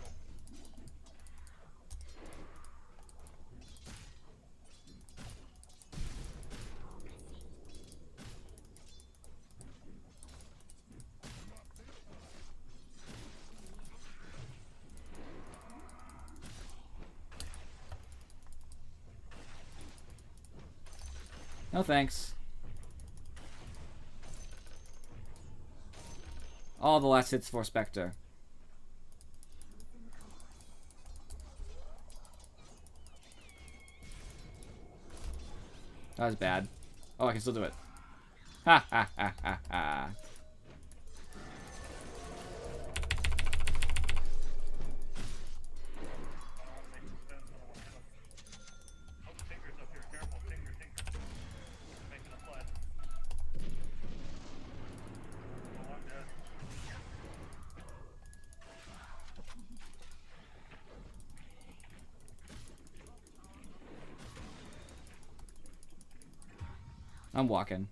No thanks. All the last hits for Spectre. That was bad. Oh, I can still do it. Ha ha ha ha ha. Tinker's up here. Careful, Tinker. Making a play. Oh, I'm dead. I'm walking.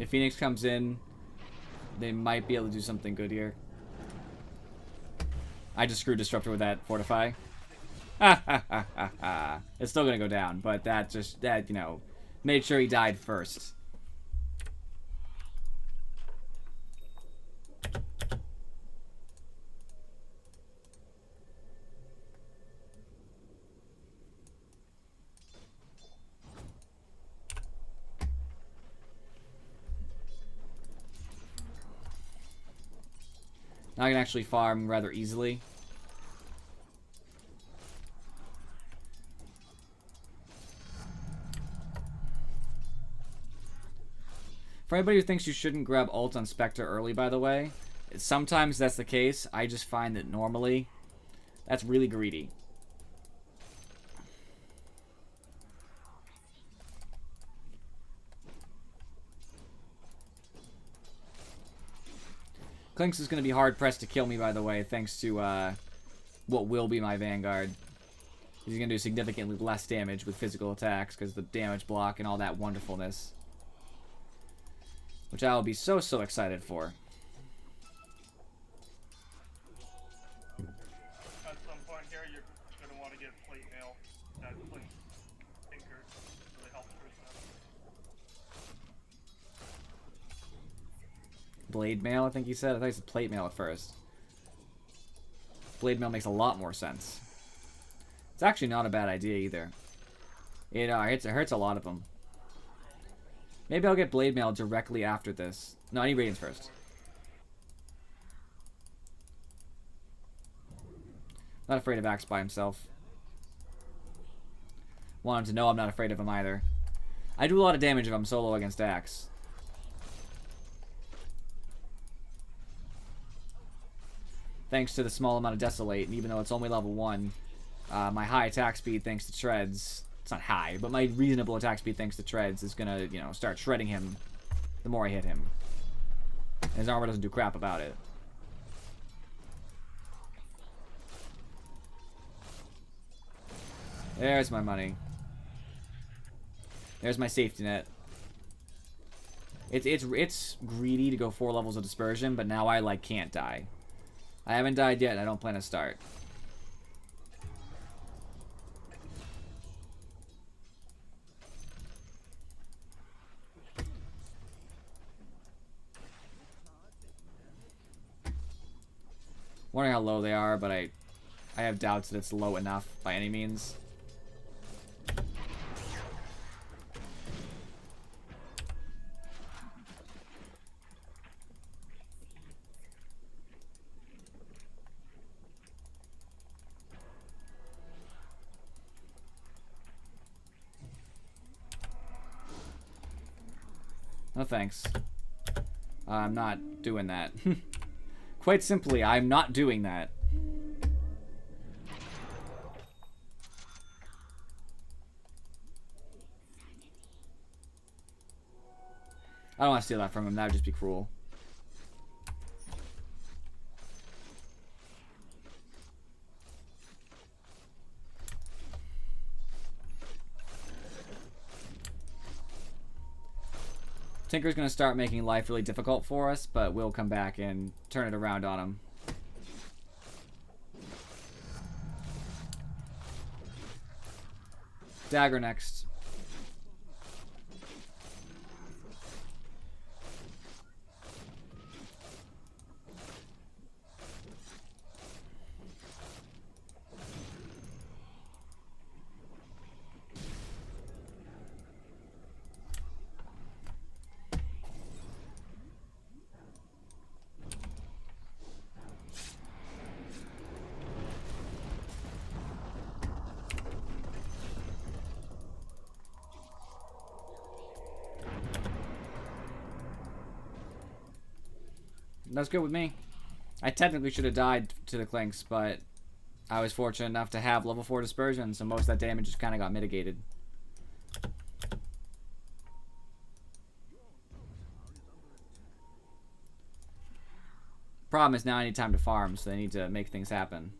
If Phoenix comes in, they might be able to do something good here. I just screwed Disruptor with that Fortify. It's still gonna go down, but that, you know, made sure he died first. Now I can actually farm rather easily. For anybody who thinks you shouldn't grab ult on Spectre early, by the way, sometimes that's the case. I just find that normally, that's really greedy. Clinks is going to be hard-pressed to kill me, by the way, thanks to what will be my Vanguard. He's going to do significantly less damage with physical attacks because the damage block and all that wonderfulness. Which I will be so, so excited for. At some point here, you're going to want to get plate mail. That plate tinker really helps boost that. Blade mail, I think he said. I thought he said plate mail at first. Blade mail makes a lot more sense. It's actually not a bad idea either. It hurts a lot of them. Maybe I'll get blade mail directly after this. No, I need radiance first. Not afraid of Axe by himself. Want him to know I'm not afraid of him either. I do a lot of damage if I'm solo against Axe. Thanks to the small amount of Desolate, and even though it's only level 1, my high attack speed thanks to Treads, it's not high, but my reasonable attack speed thanks to Treads is gonna, you know, start shredding him the more I hit him. And his armor doesn't do crap about it. There's my money. There's my safety net. It's greedy to go 4 levels of dispersion, but now I, like, can't die. I haven't died yet, and I don't plan to start. Wondering how low they are, but I have doubts that it's low enough by any means. No thanks. I'm not doing that. Quite simply, I'm not doing that. I don't want to steal that from him. That would just be cruel. Tinker's going to start making life really difficult for us, but we'll come back and turn it around on him. Dagger next. That's good with me. I technically should have died to the Clinks, but I was fortunate enough to have level 4 dispersion, so most of that damage just kind of got mitigated. Problem is now I need time to farm, so they need to make things happen.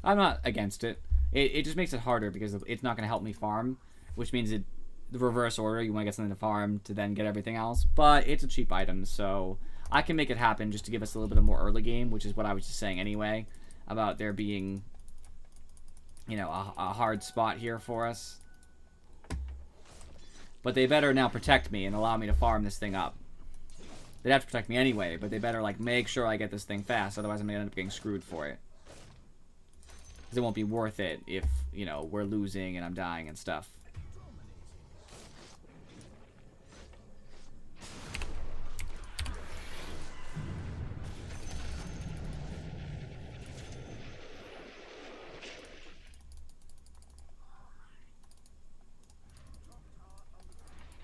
I'm not against it. It just makes it harder because it's not going to help me farm, which means the reverse order. You want to get something to farm to then get everything else. But it's a cheap item, so I can make it happen just to give us a little bit of more early game, which is what I was just saying anyway, about there being, you know, a hard spot here for us. But they better now protect me and allow me to farm this thing up. They'd have to protect me anyway, but they better, like, make sure I get this thing fast, otherwise I'm going to end up getting screwed for it. Because it won't be worth it if, you know, we're losing and I'm dying and stuff.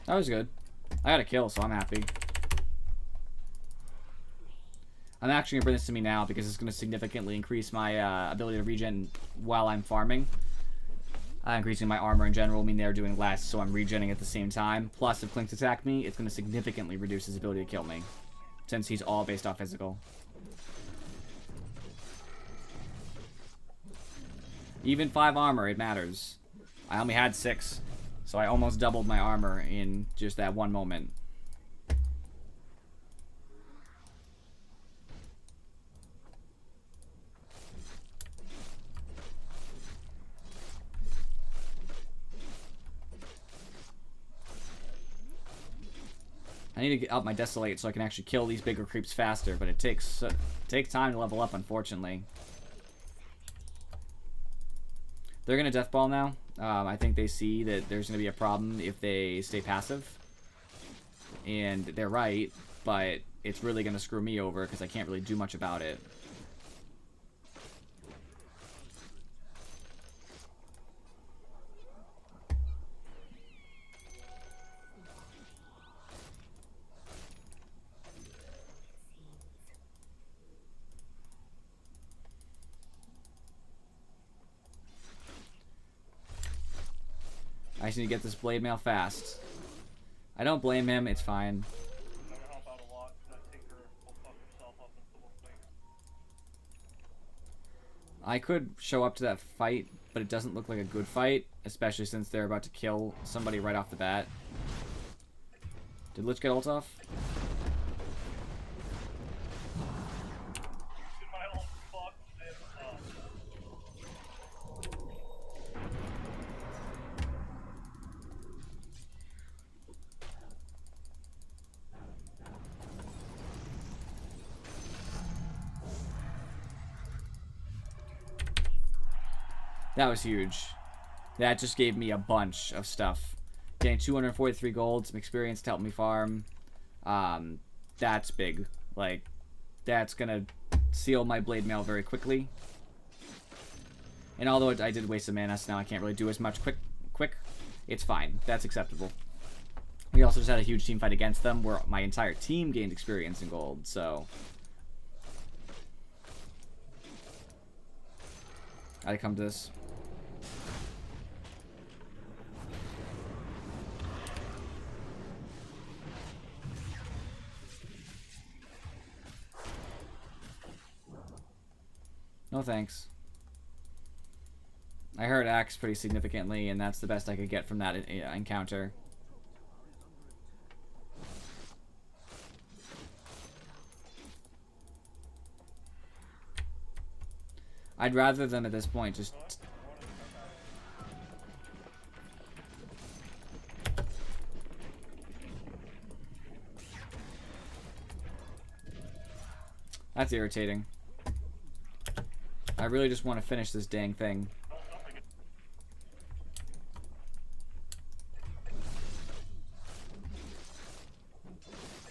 That was good. I got a kill, so I'm happy. I'm actually going to bring this to me now because it's going to significantly increase my ability to regen while I'm farming. Increasing my armor in general. I mean, they're doing less, so I'm regenning at the same time. Plus, if Clink's attack me, it's going to significantly reduce his ability to kill me, since he's all based off physical. Even 5 armor, it matters. I only had 6. So I almost doubled my armor in just that one moment. I need to get up my Desolate so I can actually kill these bigger creeps faster, but it takes time to level up, unfortunately. They're going to Deathball now. I think they see that there's going to be a problem if they stay passive. And they're right, but it's really going to screw me over because I can't really do much about it. I just need to get this blade mail fast. I don't blame him, it's fine. I could show up to that fight, but it doesn't look like a good fight, especially since they're about to kill somebody right off the bat. Did Lich get ult off? That was huge. That just gave me a bunch of stuff. Getting 243 gold, some experience to help me farm. That's big. Like, that's gonna seal my blade mail very quickly. And although I did waste some mana, so now I can't really do as much quick, it's fine. That's acceptable. We also just had a huge team fight against them where my entire team gained experience in gold, so... I had to come to this. No thanks. I heard Axe pretty significantly, and that's the best I could get from that encounter. I'd rather them at this point just... That's irritating. I really just want to finish this dang thing.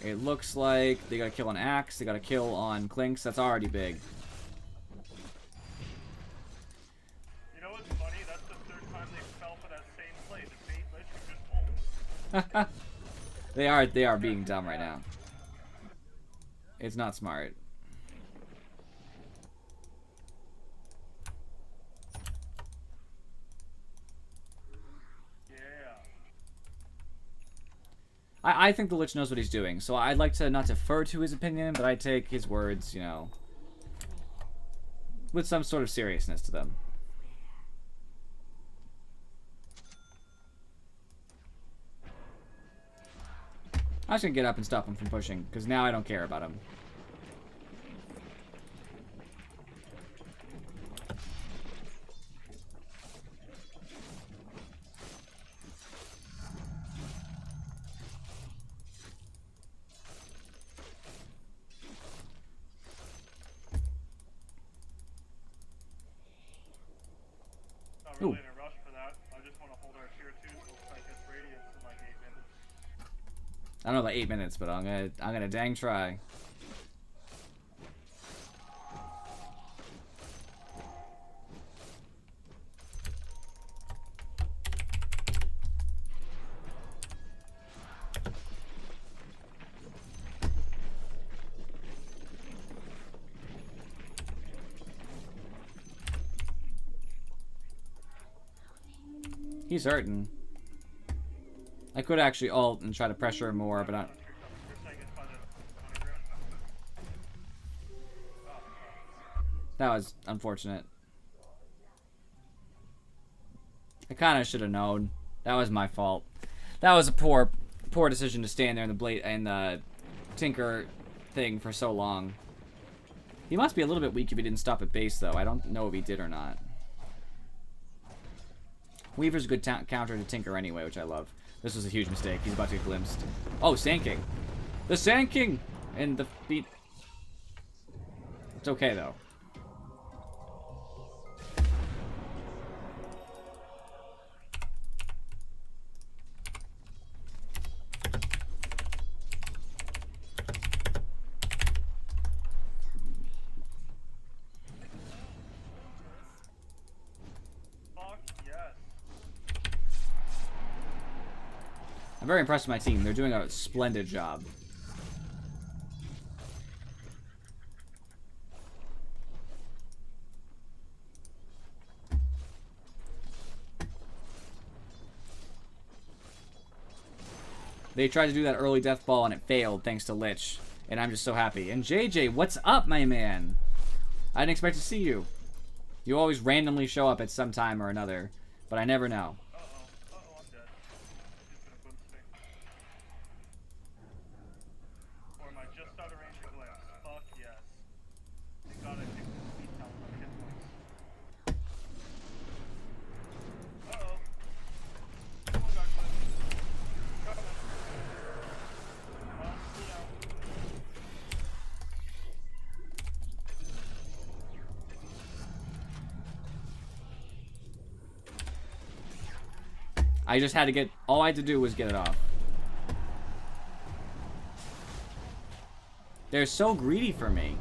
It looks like they got a kill on Axe, they got a kill on Clinks. That's already big. You know what's funny? That's the 3rd time they fell for that same play. The bait Lich just ult. They are being dumb right now. It's not smart. I think the Lich knows what he's doing, so I'd like to not defer to his opinion, but I take his words, you know, with some sort of seriousness to them. I'm just gonna get up and stop him from pushing, because now I don't care about him. Not really in a rush for that. I just want to hold our tier 2 so I get radiance in like 8 minutes. I don't know about 8 minutes, but I'm gonna dang try. He's hurting. I could actually ult and try to pressure him more, but I... That was unfortunate. I kind of should have known. That was my fault. That was a poor decision to stand there in the blade and the Tinker thing for so long. He must be a little bit weak if he didn't stop at base, though. I don't know if he did or not. Weaver's a good counter to Tinker anyway, which I love. This was a huge mistake. He's about to get glimpsed. Oh, Sand King. The Sand King! And the beat. It's okay, though. I'm very impressed with my team. They're doing a splendid job. They tried to do that early death ball and it failed thanks to Lich. And I'm just so happy. And JJ, what's up, my man? I didn't expect to see you. You always randomly show up at some time or another. But I never know. I just had to get... All I had to do was get it off. They're so greedy for me.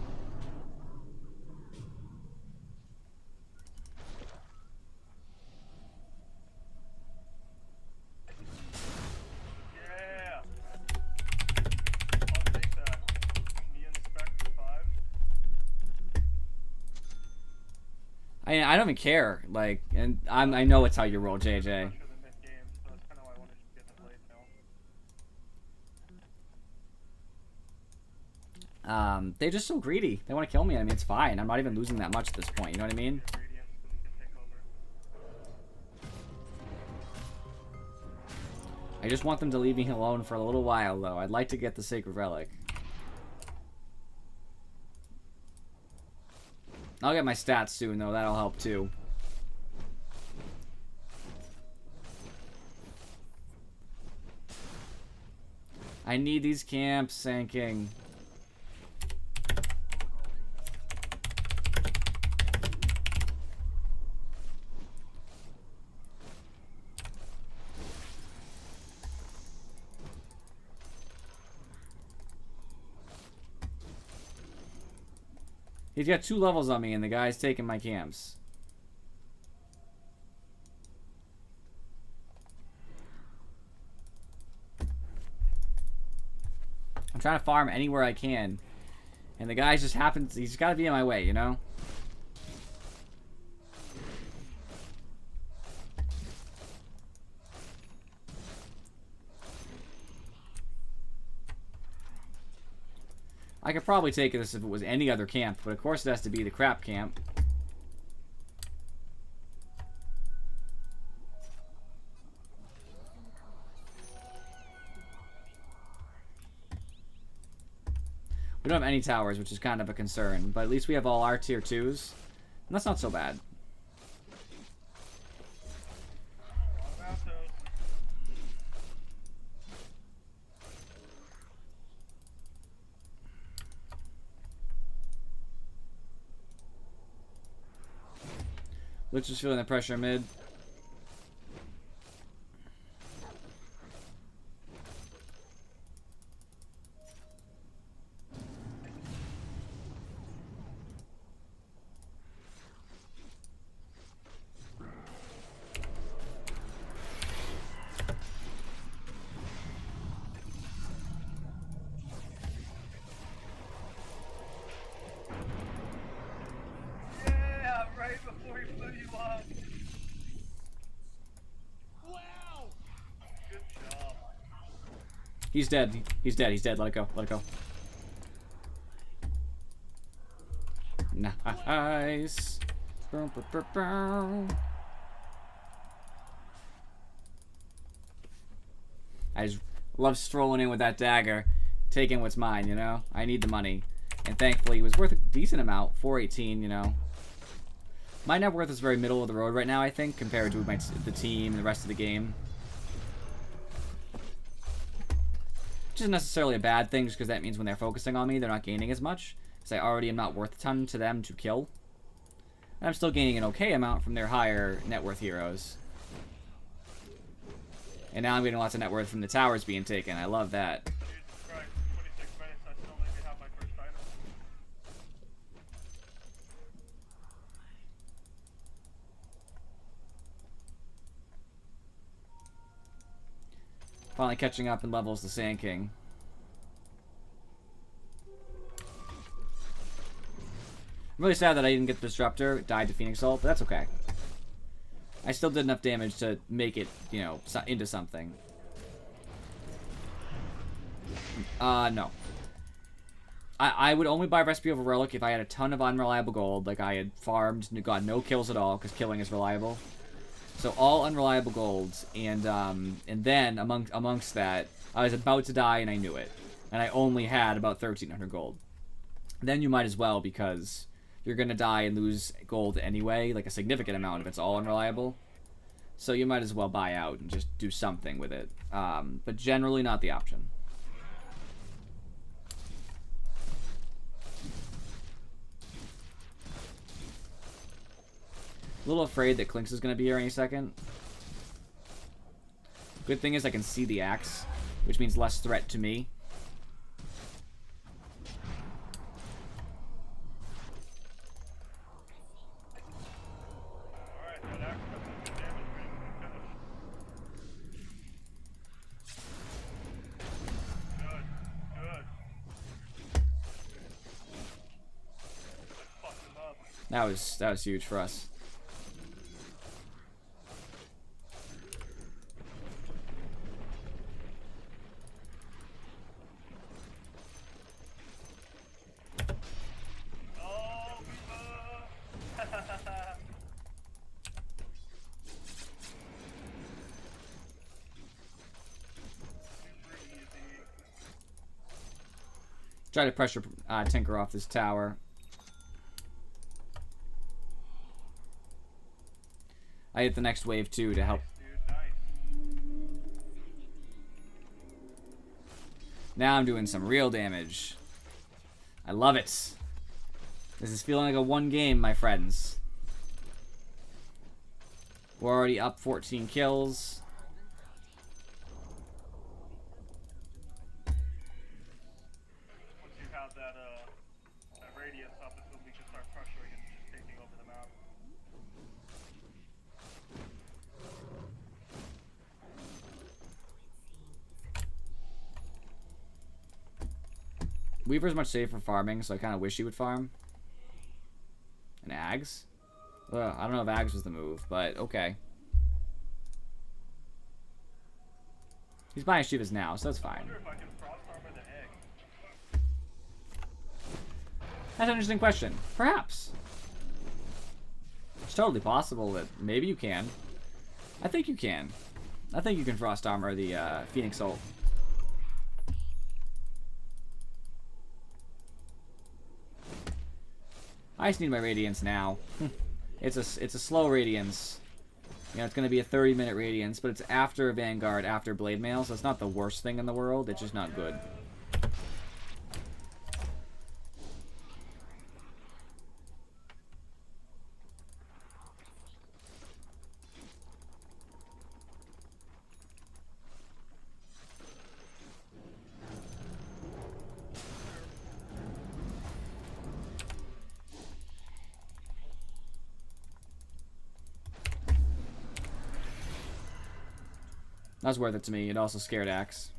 Yeah. I'll take that. Me and Spectre 5. I don't even care. Like, and I know it's how you roll, JJ. They're just so greedy. They want to kill me. I mean, it's fine. I'm not even losing that much at this point. You know what I mean? I just want them to leave me alone for a little while, though. I'd like to get the Sacred Relic. I'll get my stats soon, though. That'll help, too. I need these camps, Sand King. He's got 2 levels on me, and the guy's taking my camps. I'm trying to farm anywhere I can. And the guy just happens... He's got to be in my way, you know? I could probably take this if it was any other camp, but of course it has to be the crap camp. We don't have any towers, which is kind of a concern. But at least we have all our tier 2s. And that's not so bad. Lich is feeling the pressure mid. Yeah, right before he blew you up. Wow! Good job. He's dead. He's dead. He's dead. Let it go. Let it go. Nice. Boom, boom, boom, boom. I just love strolling in with that dagger, taking what's mine, you know? I need the money. And thankfully, it was worth a decent amount. 418, you know? My net worth is very middle of the road right now, I think, compared to the team and the rest of the game. Which isn't necessarily a bad thing, just because that means when they're focusing on me, they're not gaining as much. Because I already am not worth a ton to them to kill. And I'm still gaining an okay amount from their higher net worth heroes. And now I'm getting lots of net worth from the towers being taken. I love that. Jesus Christ, 26 minutes, I still maybe have my first item. Finally catching up in levels to Sand King. I'm really sad that I didn't get the Disruptor. It died to Phoenix Ult, but that's okay. I still did enough damage to make it, you know, into something. No. I would only buy Recipe over Relic if I had a ton of unreliable gold, like I had farmed and got no kills at all, because killing is reliable. So all unreliable golds, and then amongst that, I was about to die and I knew it. And I only had about 1,300 gold. Then you might as well, because you're going to die and lose gold anyway, like a significant amount if it's all unreliable. So you might as well buy out and just do something with it. But generally not the option. A little afraid that Clinks is going to be here any second. Good thing is I can see the axe, which means less threat to me. Alright, that axe got some good damage, man. Good. Good. Fucked him up. That was huge for us. Oh, Viva! Super easy. Try to pressure Tinker off this tower. I hit the next wave too to help. Dude, nice. Now I'm doing some real damage. I love it. This is feeling like a one game, my friends. We're already up 14 kills. Once you have that radius up, is when we can start pressuring and just taking over the map. Weaver's much safer farming, so I kind of wish he would farm. And Ags? Ugh, I don't know if Ags was the move, but okay. He's buying Shivas now, so that's I fine. wonder if I can frost armor the egg. That's an interesting question. Perhaps. It's totally possible that maybe you can. I think you can. I think you can frost armor the Phoenix Ult. I just need my Radiance now. It's a slow Radiance. You know, it's going to be a 30-minute Radiance, but it's after Vanguard, after Blade Mail, so it's not the worst thing in the world. It's just not good. That was worth it to me. It also scared Axe.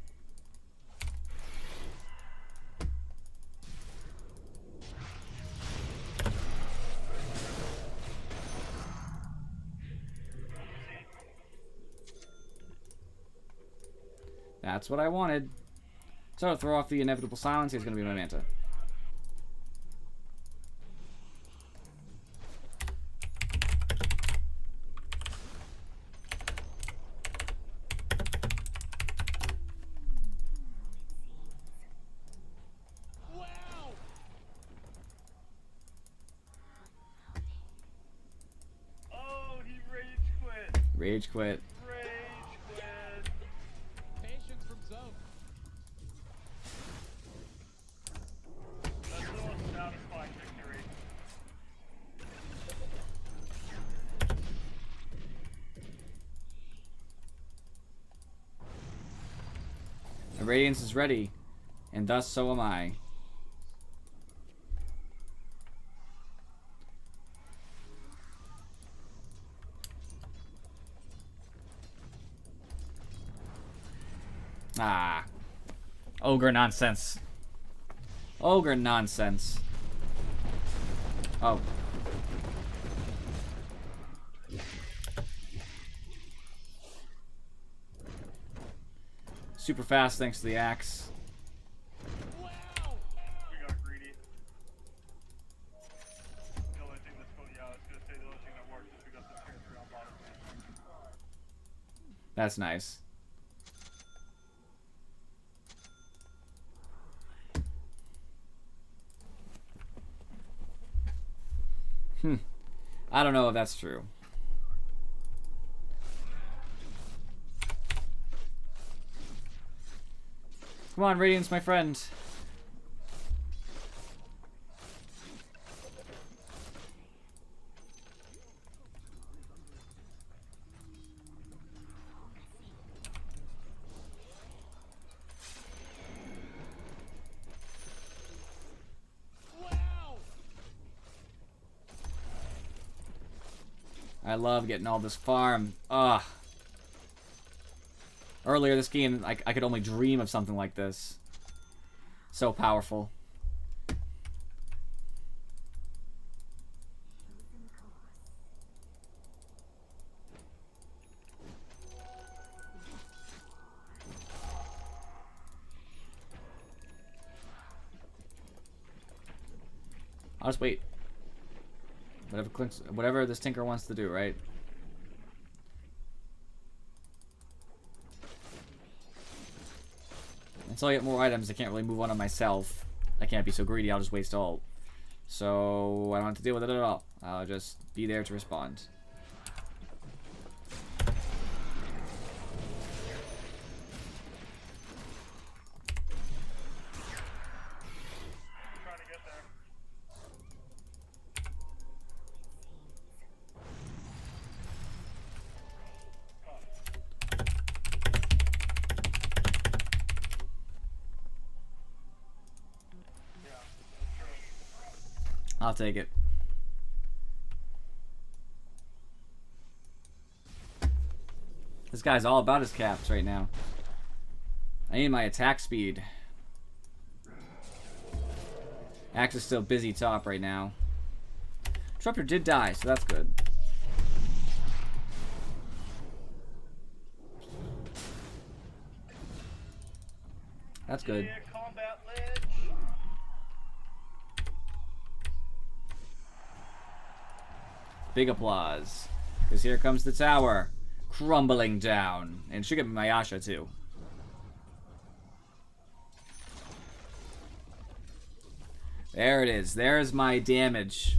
That's what I wanted. So, throw off the inevitable silence. He's going to be my Manta. Rage quit. Rage quit. Patience from zone. That's the most satisfying victory. The Radiance is ready, and thus so am I. Ah. Ogre nonsense. Ogre nonsense. Oh. Super fast thanks to the axe. We got greedy. The only thing that's going, yeah, I was gonna say the only thing that worked is we got the tier 3 on bottom lane. That's nice. I don't know if that's true. Come on, Radiance, my friend. I love getting all this farm. Ugh. Earlier this game, I could only dream of something like this. So powerful. I'll just wait. Whatever this Tinker wants to do, right? Until I get more items, I can't really move on myself. I can't be so greedy, I'll just waste ult. So, I don't have to deal with it at all. I'll just be there to respond. Trying to get there. Yeah, that's true. I'll take it. This guy's all about his caps right now. I need my attack speed. Axe is still busy top right now. Disruptor did die, so that's good. That's good. Yeah, combat ledge. Big applause. Because here comes the tower. Crumbling down. And should get my Yasha too. There it is. There's my damage.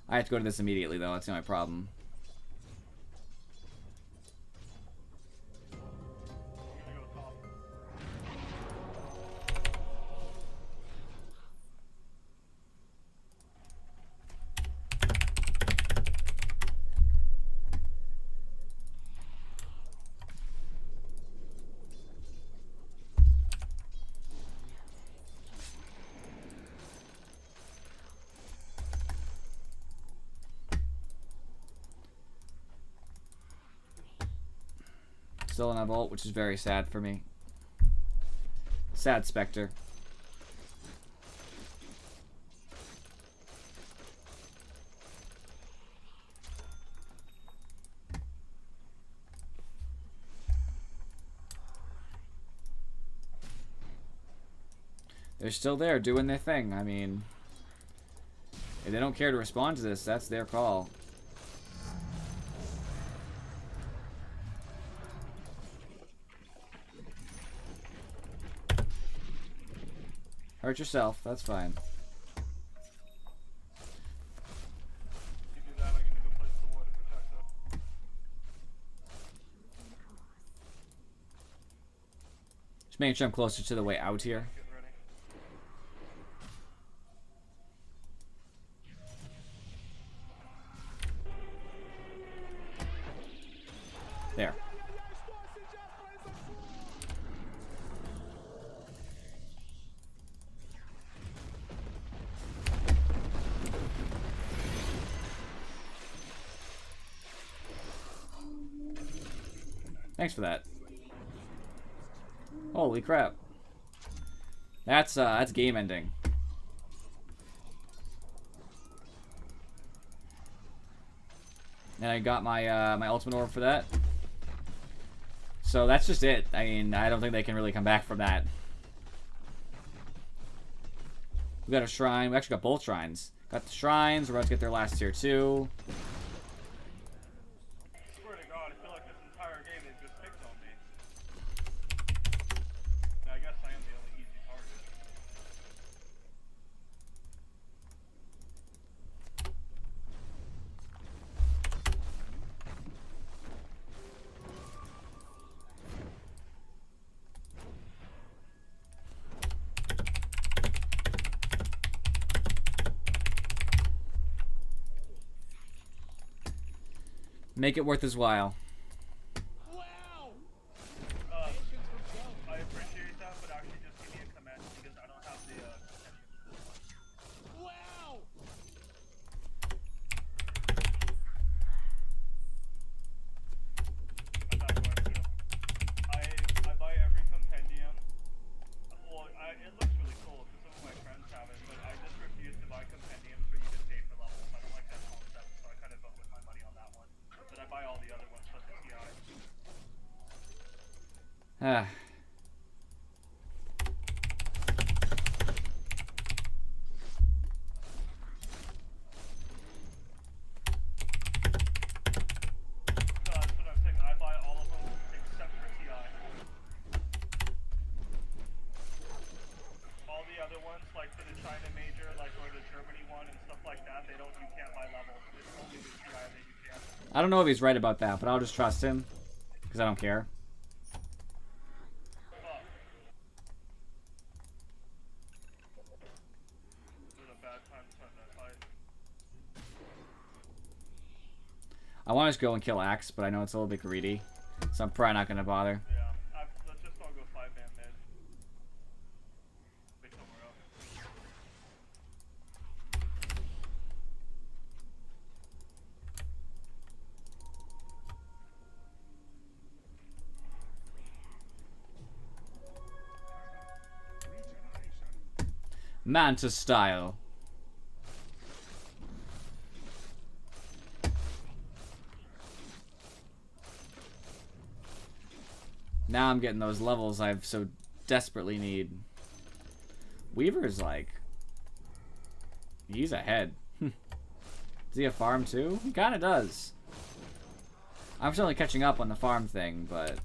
I have to go to this immediately, though. That's the only problem. I'm gonna go top. Still in a vault, which is very sad for me. Sad Spectre. They're still there doing their thing. I mean, if they don't care to respond to this, that's their call. Hurt yourself, that's fine. You do that, I can go place the ward to protect it. Just making sure I'm closer to the way out here. Get ready. There. Thanks for that. Holy crap. That's game ending. And I got my my ultimate orb for that. So that's just it. I mean, I don't think they can really come back from that. We got a shrine. We actually got both shrines. Got the shrines. We're about to get their last tier 2. Swear to God, I feel like this entire game they've just picked on me. Now, I guess I am the only easy target. Make it worth his while. Wow! Uh, Patience from Zone. I appreciate that, but actually just give me a command because I don't have the compendium. Wow! I'm not going to. I buy every compendium. Well, it looks really cool because some of my friends have it, but I just refuse to buy compendiums where you can pay for levels. I don't like that concept, so I kind of vote with my money on that one. But I buy all the other ones plus the TI. Ah. So that's what I'm saying. I buy all of them except for TI. All the other ones, like for the China Major, like or the Germany one and stuff like that, you can't buy levels. It's only the TI that you can. I don't know if he's right about that, but I'll just trust him. Because I don't care. This is a bad time to start that fight. I want to just go and kill Axe, but I know it's a little bit greedy. So I'm probably not going to bother. Yeah, let's just all go 5-man mid. Pick somewhere else. Manta style. Now I'm getting those levels I so desperately need. Weaver's like... He's ahead. Does he have farm too? He kind of does. I'm still only catching up on the farm thing, but...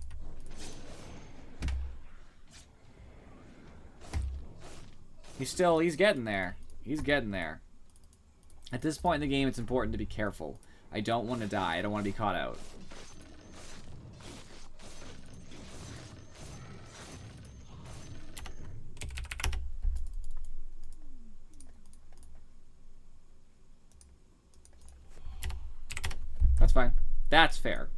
he's getting there. He's getting there. At this point in the game, it's important to be careful. I don't want to die. I don't want to be caught out. That's fine. That's fair.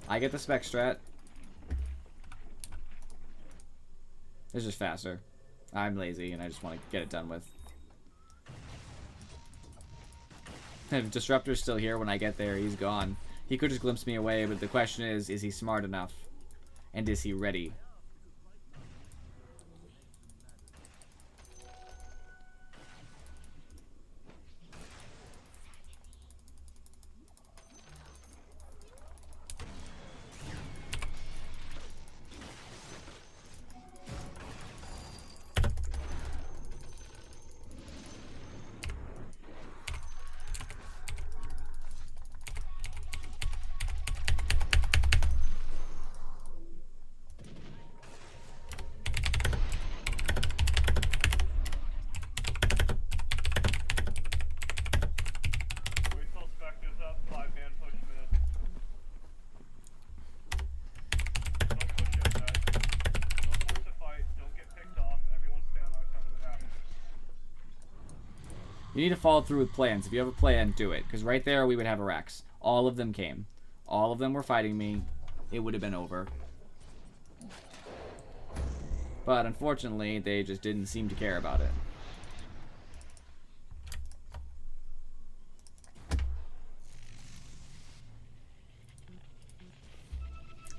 I get the spec strat. It's just faster. I'm lazy and I just want to get it done with. If Disruptor's still here when I get there, he's gone. He could just glimpse me away, but the question is he smart enough? And is he ready? Wait till Spectre's up, 5-man push mid. Don't push yet, guys. Don't force a fight, don't get picked off, everyone stay on our side of the map. You need to follow through with plans. If you have a plan, do it. Because right there, we would have a Rex. All of them came. All of them were fighting me. It would have been over. But unfortunately, they just didn't seem to care about it.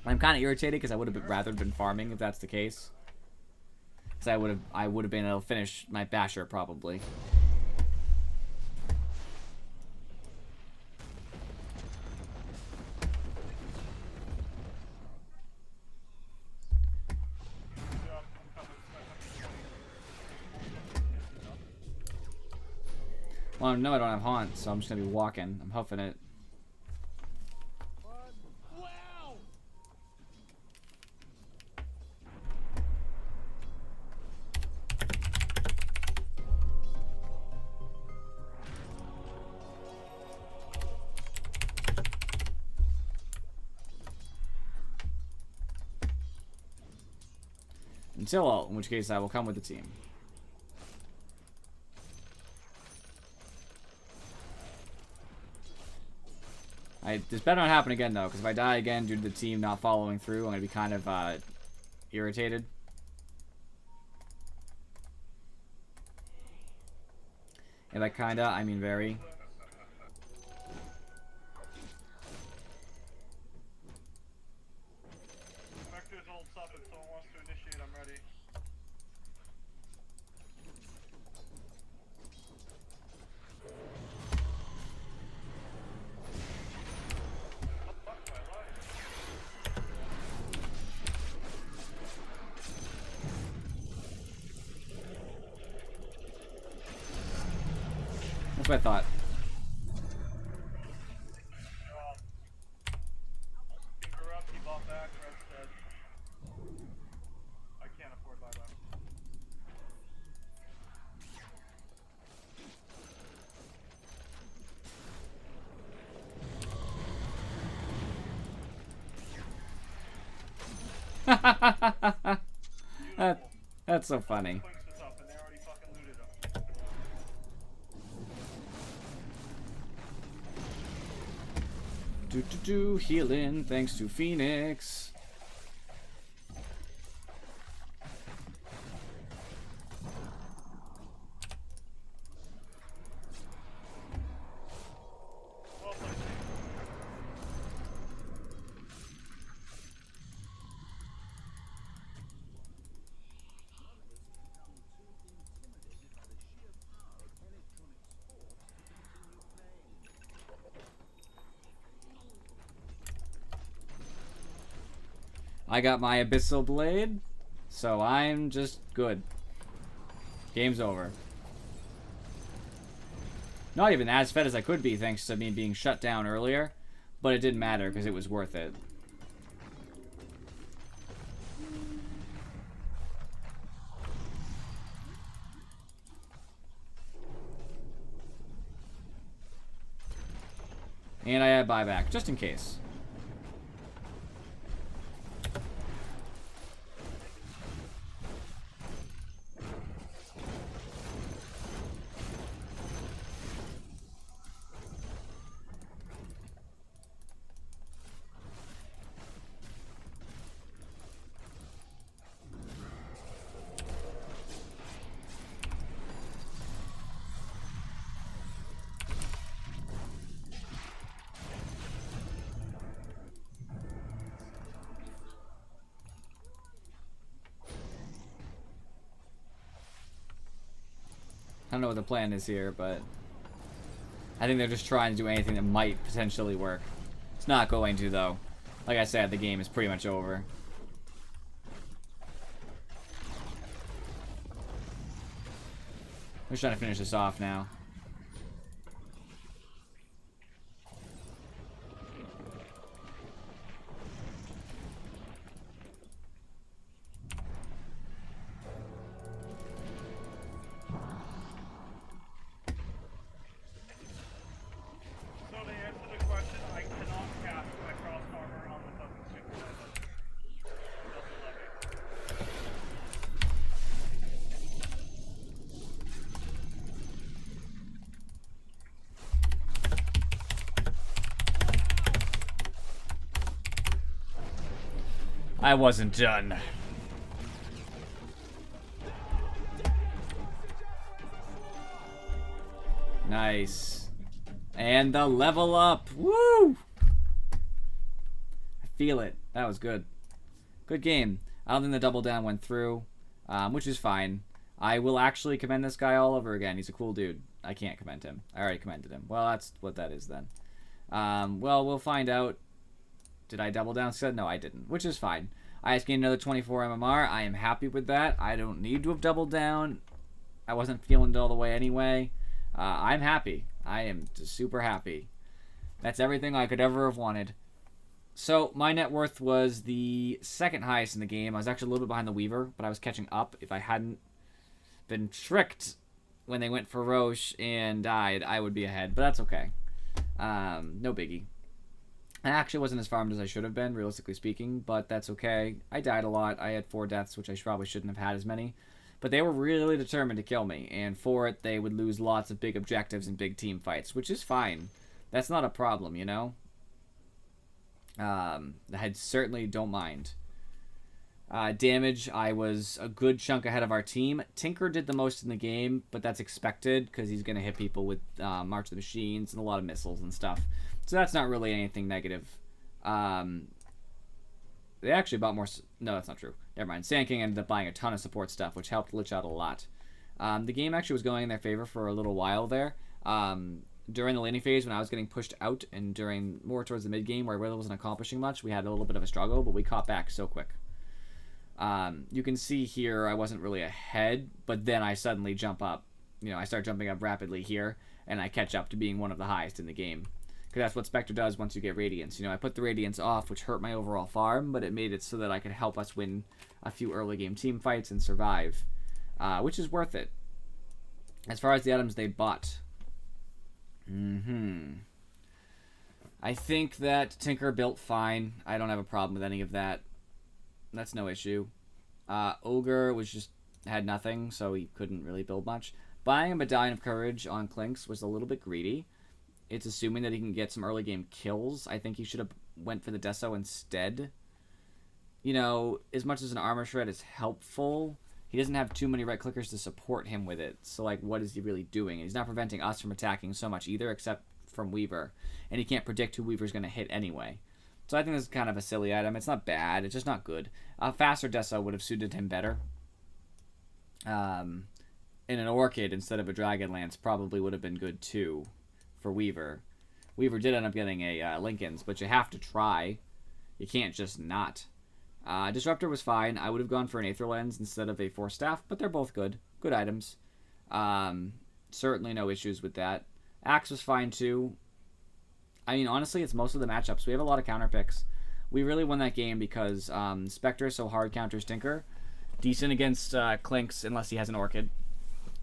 I'm kind of irritated because I would have rather been farming if that's the case. Because I would have been able to finish my basher probably. Well, no, I don't have haunt, so I'm just gonna be walking. I'm huffing it. Wow! Until ult, in which case I will come with the team. This better not happen again, though, because if I die again due to the team not following through, I'm going to be kind of irritated. And by kinda, I mean very. Spectre's ult's up, if someone wants to initiate, I'm ready. That's what I thought. Tinker up, he bought back, Red's dead. I can't afford buyback. That's so funny. Clinks is up, and they already fucking looted him. Healing thanks to Phoenix. Well played, team. I got my Abyssal Blade, so I'm just good. Game's over. Not even as fed as I could be thanks to me being shut down earlier, but it didn't matter because it was worth it. And I had buyback, just in case. I don't know what the plan is here, but I think they're just trying to do anything that might potentially work. It's not going to, though. Like I said, the game is pretty much over. We're just trying to finish this off now. So to answer the question, I cannot cast my cross armor on the fucking supervisor. Doesn't let me. I wasn't done. Nice. And the level up. Woo! I feel it. That was good. Good game. I don't think the double down went through, which is fine. I will actually commend this guy all over again. He's a cool dude. I can't commend him. I already commended him. Well, that's what that is then. Well, we'll find out. Did I double down? No, I didn't, which is fine. I just gained another 24 MMR. I am happy with that. I don't need to have doubled down. I wasn't feeling it all the way anyway. I'm happy. I am just super happy. That's everything I could ever have wanted. So, my net worth was the second highest in the game. I was actually a little bit behind the Weaver, but I was catching up. If I hadn't been tricked when they went for Roche and died, I would be ahead. But that's okay. No biggie. I actually wasn't as farmed as I should have been, realistically speaking, but that's okay. I died a lot. I had 4 deaths, which I probably shouldn't have had as many. But they were really determined to kill me, and for it, they would lose lots of big objectives and big team fights, which is fine. That's not a problem, you know? I certainly don't mind. Damage, I was a good chunk ahead of our team. Tinker did the most in the game, but that's expected, because he's going to hit people with March of the Machines and a lot of missiles and stuff. So that's not really anything negative. They actually bought more... No, that's not true. Never mind. Sand King ended up buying a ton of support stuff, which helped Lich out a lot. The game actually was going in their favor for a little while there. During the laning phase, when I was getting pushed out, and during more towards the mid-game, where I really wasn't accomplishing much, we had a little bit of a struggle, but we caught back so quick. You can see here I wasn't really ahead, but then I suddenly jump up. You know, I start jumping up rapidly here, and I catch up to being one of the highest in the game. Because that's what Spectre does once you get Radiance. You know, I put the Radiance off, which hurt my overall farm, but it made it so that I could help us win a few early game team fights and survive, which is worth it. As far as the items they bought, I think that Tinker built fine. I don't have a problem with any of that. That's no issue. Ogre was just had nothing, so he couldn't really build much. Buying a Medallion of Courage on Clinks was a little bit greedy. It's assuming that he can get some early game kills. I think he should have went for the Deso instead. You know, as much as an armor shred is helpful, he doesn't have too many right clickers to support him with it. So, like, what is he really doing? He's not preventing us from attacking so much either, except from Weaver. And he can't predict who Weaver's going to hit anyway. So I think this is kind of a silly item. It's not bad. It's just not good. A faster Deso would have suited him better. In an Orchid instead of a Dragonlance probably would have been good too for Weaver. Weaver did end up getting a Lincoln's, but you have to try. You can't just not. Disruptor was fine. I would have gone for an Aether Lens instead of a Force Staff, but they're both good. Good items. Certainly no issues with that. Axe was fine too. I mean, honestly, it's most of the matchups. We have a lot of counter picks. We really won that game because Spectre so hard counters Tinker. Decent against Clinks unless he has an Orchid.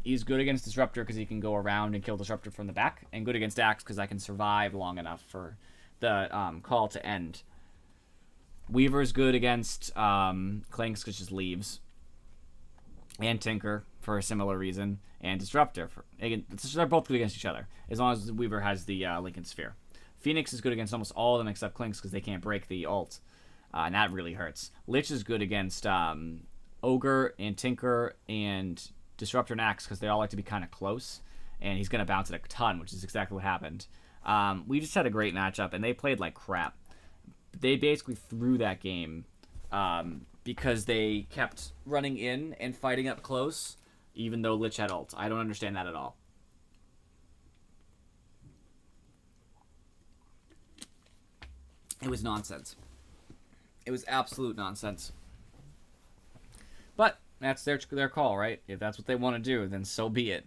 He's good against Disruptor because he can go around and kill Disruptor from the back, and good against Axe because I can survive long enough for the call to end. Weaver's good against Clinks because just leaves. And Tinker for a similar reason. And Disruptor. They're both good against each other, as long as Weaver has the Lincoln Sphere. Phoenix is good against almost all of them except Clinks because they can't break the ult. And that really hurts. Lich is good against Ogre and Tinker and Disruptor and Axe because they all like to be kind of close. And he's going to bounce it a ton, which is exactly what happened. We just had a great matchup, and they played like crap. They basically threw that game because they kept running in and fighting up close, even though Lich had ult. I don't understand that at all. It was nonsense. It was absolute nonsense. But that's their call, right? If that's what they want to do, then so be it.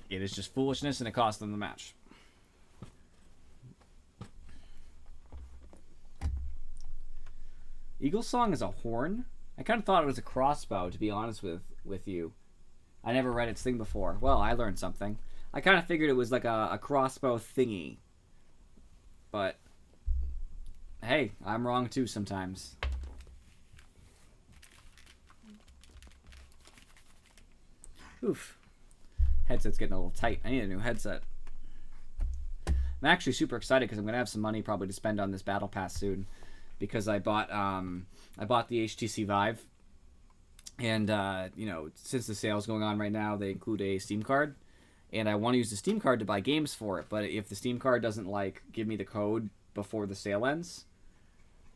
It is just foolishness, and it cost them the match. Eagle Song is a horn? I kind of thought it was a crossbow, to be honest with you. I never read its thing before. Well, I learned something. I kind of figured it was like a crossbow thingy. But, hey, I'm wrong too sometimes. Oof. Headset's getting a little tight. I need a new headset. I'm actually super excited because I'm going to have some money probably to spend on this Battle Pass soon. Because I bought the HTC Vive. And, you know, since the sale's going on right now, they include a Steam card. And I want to use the Steam card to buy games for it. But if the Steam card doesn't, like, give me the code before the sale ends,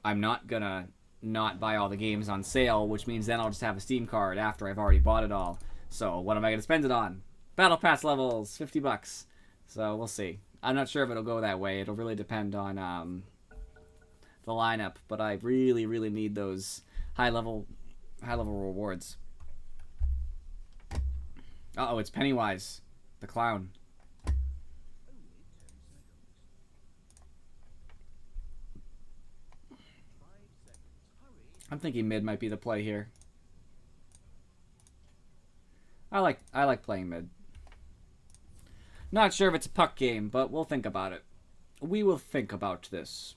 I'm not going to not buy all the games on sale, which means then I'll just have a Steam card after I've already bought it all. So what am I going to spend it on? Battle Pass levels, $50. So we'll see. I'm not sure if it'll go that way. It'll really depend on the lineup, but I really, really need those high-level rewards. Uh-oh, it's Pennywise, the clown. I'm thinking mid might be the play here. I like playing mid. Not sure if it's a puck game, but we'll think about it. We will think about this.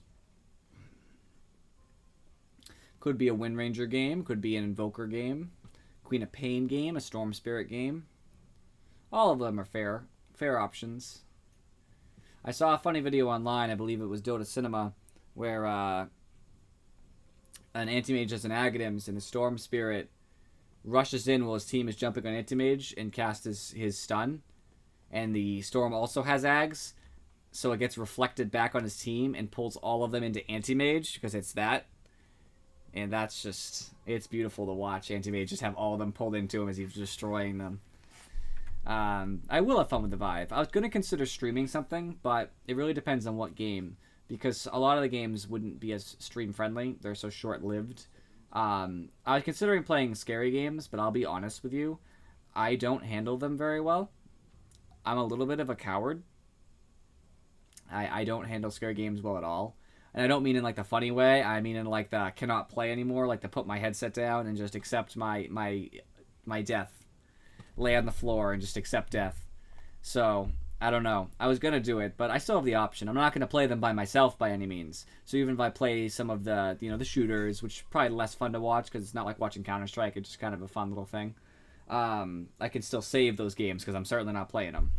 Could be a Wind Ranger game. Could be an Invoker game. Queen of Pain game. A Storm Spirit game. All of them are fair. Fair options. I saw a funny video online. I believe it was Dota Cinema. Where an Anti-Mage has an Aghanim's and the Storm Spirit rushes in while his team is jumping on Anti-Mage and casts his stun. And the Storm also has Ags. So it gets reflected back on his team and pulls all of them into Anti-Mage because it's that. And that's just, it's beautiful to watch Anti-Mage just have all of them pulled into him as he's destroying them. I will have fun with the Vive. I was going to consider streaming something, but it really depends on what game. Because a lot of the games wouldn't be as stream-friendly. They're so short-lived. I was considering playing scary games, but I'll be honest with you. I don't handle them very well. I'm a little bit of a coward. I don't handle scary games well at all. And I don't mean in like the funny way. I mean in like the cannot play anymore, like to put my headset down and just accept my death. Lay on the floor and just accept death. So, I don't know. I was going to do it, but I still have the option. I'm not going to play them by myself by any means. So even if I play some of the, you know, the shooters, which is probably less fun to watch because it's not like watching Counter-Strike. It's just kind of a fun little thing. I can still save those games because I'm certainly not playing them.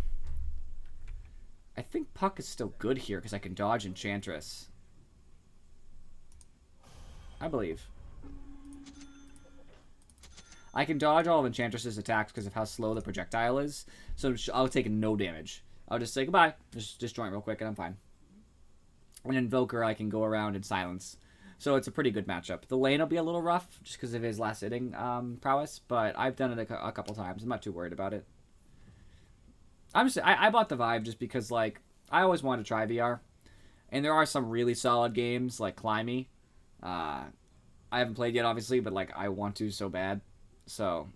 I think Puck is still good here because I can dodge Enchantress. I believe. I can dodge all of Enchantress's attacks because of how slow the projectile is. So I'll take no damage. I'll just say goodbye. Just disjoint real quick and I'm fine. An Invoker I can go around and silence. So it's a pretty good matchup. The lane will be a little rough just because of his last hitting prowess. But I've done it a couple times. I'm not too worried about it. I bought the Vive just because like I always wanted to try VR. And there are some really solid games like Climby. I haven't played yet, obviously, but like I want to so bad. So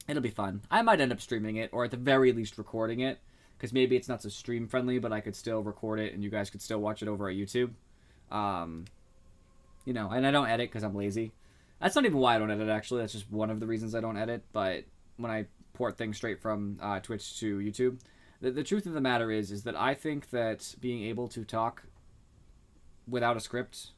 it'll be fun. I might end up streaming it, or at the very least recording it, because maybe it's not so stream friendly, but I could still record it, and you guys could still watch it over at YouTube. You know, and I don't edit because I'm lazy. That's not even why I don't edit, actually. That's just one of the reasons I don't edit. But when I port things straight from Twitch to YouTube. The truth of the matter is that I think that being able to talk without a script,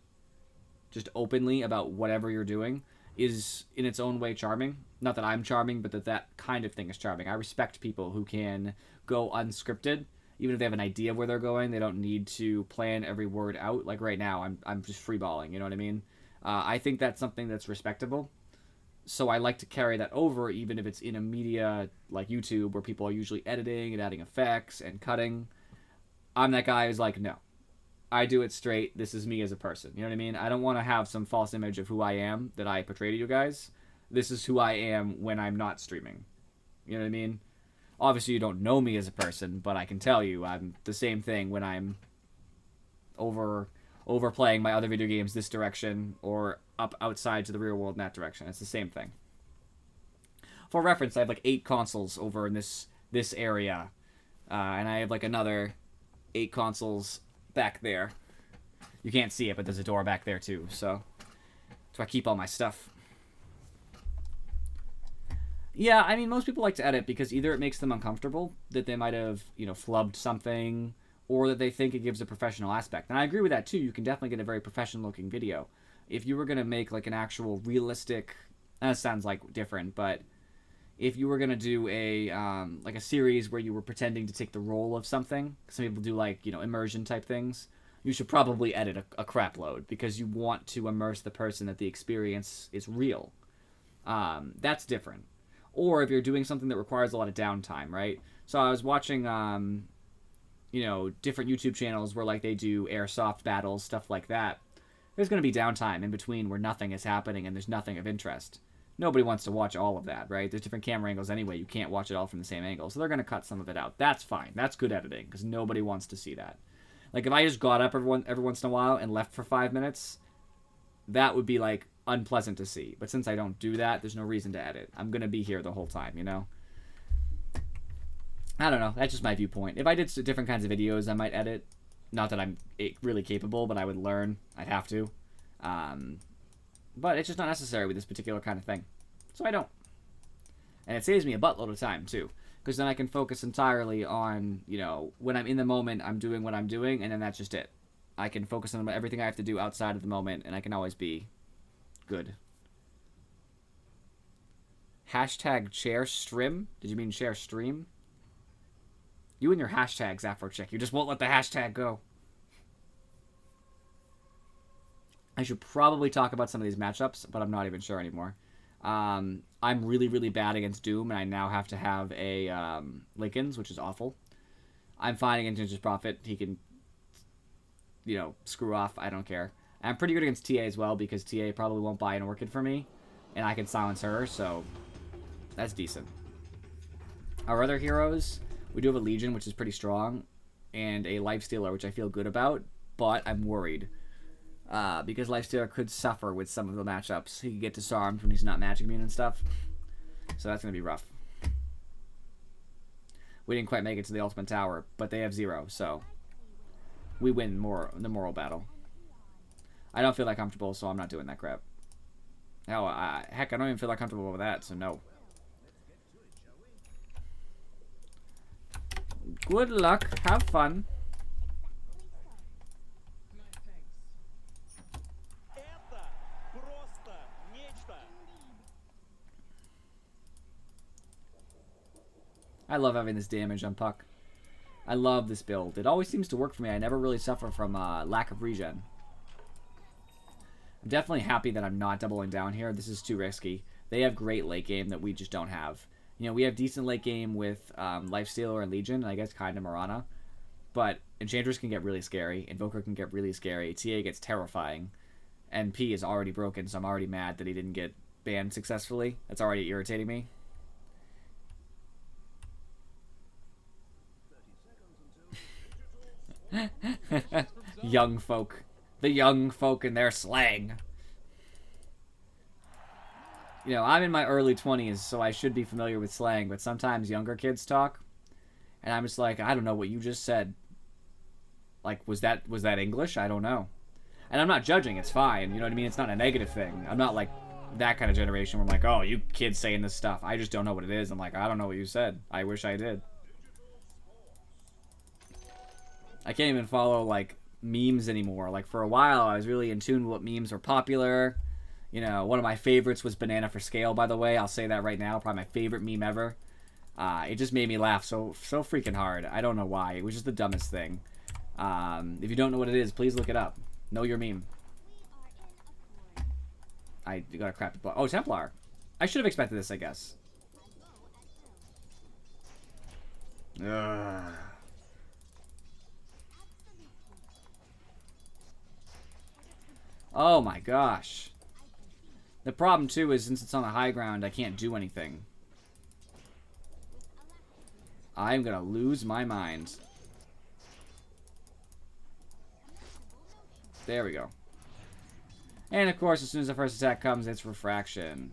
just openly about whatever you're doing, is in its own way charming. Not that I'm charming, but that kind of thing is charming. I respect people who can go unscripted, even if they have an idea of where they're going. They don't need to plan every word out. Like right now, I'm just freeballing. You know what I mean? I think that's something that's respectable. So I like to carry that over, even if it's in a media like YouTube, where people are usually editing and adding effects and cutting. I'm that guy who's like, no, I do it straight. This is me as a person. You know what I mean? I don't want to have some false image of who I am that I portray to you guys. This is who I am when I'm not streaming. You know what I mean? Obviously, you don't know me as a person, but I can tell you I'm the same thing when I'm overplaying my other video games this direction or up outside to the real world in that direction. It's the same thing. For reference, I have like 8 consoles over in this area, and I have like another 8 consoles back there. You can't see it, but there's a door back there too, so that's where I keep all my stuff. Yeah, I mean, most people like to edit because either it makes them uncomfortable, that they might have, flubbed something, or that they think it gives a professional aspect. And I agree with that too. You can definitely get a very professional looking video. If you were going to make like an actual realistic, that sounds like different, but if you were going to do a like a series where you were pretending to take the role of something, some people do like, immersion type things, you should probably edit a crap load because you want to immerse the person that the experience is real. That's different. Or if you're doing something that requires a lot of downtime, right? So I was watching, different YouTube channels where like they do airsoft battles, stuff like that. There's going to be downtime in between where nothing is happening and there's nothing of interest. Nobody wants to watch all of that, right? There's different camera angles anyway. You can't watch it all from the same angle. So they're going to cut some of it out. That's fine. That's good editing because nobody wants to see that. Like if I just got up every once in a while and left for 5 minutes, that would be like unpleasant to see. But since I don't do that, there's no reason to edit. I'm going to be here the whole time, I don't know. That's just my viewpoint. If I did different kinds of videos, I might edit. Not that I'm really capable, but I would learn. I'd have to. But it's just not necessary with this particular kind of thing. So I don't. And it saves me a buttload of time, too. Because then I can focus entirely on, when I'm in the moment, I'm doing what I'm doing, and then that's just it. I can focus on everything I have to do outside of the moment, and I can always be good. Hashtag share stream? Did you mean share stream? You and your hashtags, Afrochick. You just won't let the hashtag go. I should probably talk about some of these matchups, but I'm not even sure anymore. I'm really, really bad against Doom, and I now have to have a Lincoln's, which is awful. I'm fine against Ninja's Prophet. He can, screw off. I don't care. I'm pretty good against TA as well, because TA probably won't buy an Orchid for me, and I can silence her, so that's decent. Our other heroes, we do have a Legion, which is pretty strong, and a Lifestealer, which I feel good about, but I'm worried. Because Lifestealer could suffer with some of the matchups. He could get disarmed when he's not magic immune and stuff. So that's going to be rough. We didn't quite make it to the Ultimate Tower, but they have 0, so we win the moral battle. I don't feel that comfortable, so I'm not doing that crap. Hell, heck, I don't even feel that comfortable with that, so no. Good luck. Have fun. I love having this damage on Puck. I love this build. It always seems to work for me. I never really suffer from lack of regen. I'm definitely happy that I'm not doubling down here. This is too risky. They have great late game that we just don't have. We have decent late game with Lifestealer and Legion, and I guess kind of Mirana. But Enchantress can get really scary. Invoker can get really scary. TA gets terrifying. And P is already broken, so I'm already mad that he didn't get banned successfully. That's already irritating me. Young folk. The young folk and their slang. I'm in my early 20s, so I should be familiar with slang, but sometimes younger kids talk, and I'm just like, I don't know what you just said. Like, was that English? I don't know. And I'm not judging, it's fine, you know what I mean? It's not a negative thing. I'm not, like, that kind of generation where I'm like, oh, you kids saying this stuff. I just don't know what it is. I'm like, I don't know what you said. I wish I did. I can't even follow, like, memes anymore. Like, for a while, I was really in tune with what memes were popular. You know, one of my favorites was Banana for Scale, by the way. I'll say that right now. Probably my favorite meme ever. It just made me laugh so freaking hard. I don't know why. It was just the dumbest thing. If you don't know what it is, please look it up. Know your meme. I got a crappy block. Oh, Templar. I should have expected this, I guess. Ugh. Oh my gosh. The problem, too, is since it's on the high ground, I can't do anything. I'm gonna lose my mind. There we go. And, of course, as soon as the first attack comes, it's Refraction.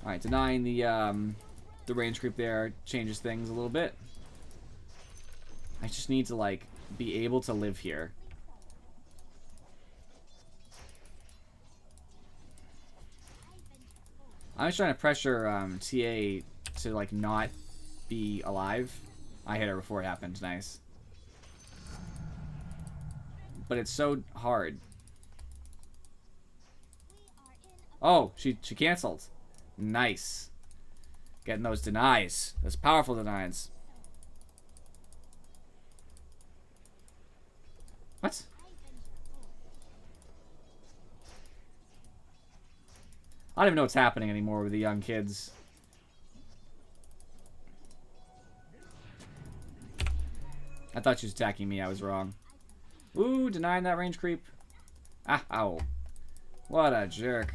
Alright, denying the range creep there changes things a little bit. I just need to, like, be able to live here. I was trying to pressure TA to, like, not be alive. I hit her before it happened. Nice. But it's so hard. Oh, she canceled. Nice. Getting those denies. Those powerful denies. What? I don't even know what's happening anymore with the young kids. I thought she was attacking me. I was wrong. Ooh, denying that range creep. Ah, ow. What a jerk.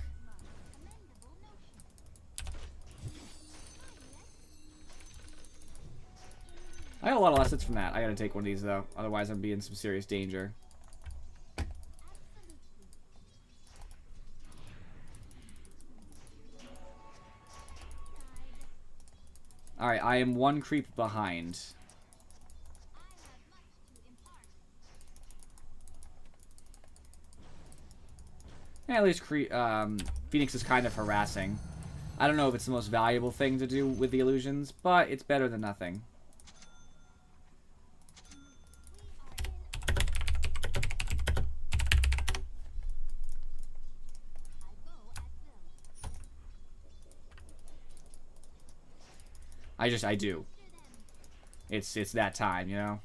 I got a lot of lessons from that. I gotta take one of these, though. Otherwise, I'm be in some serious danger. Alright, I am one creep behind. Yeah, at least Phoenix is kind of harassing. I don't know if it's the most valuable thing to do with the illusions, but it's better than nothing. I do. It's that time, you know?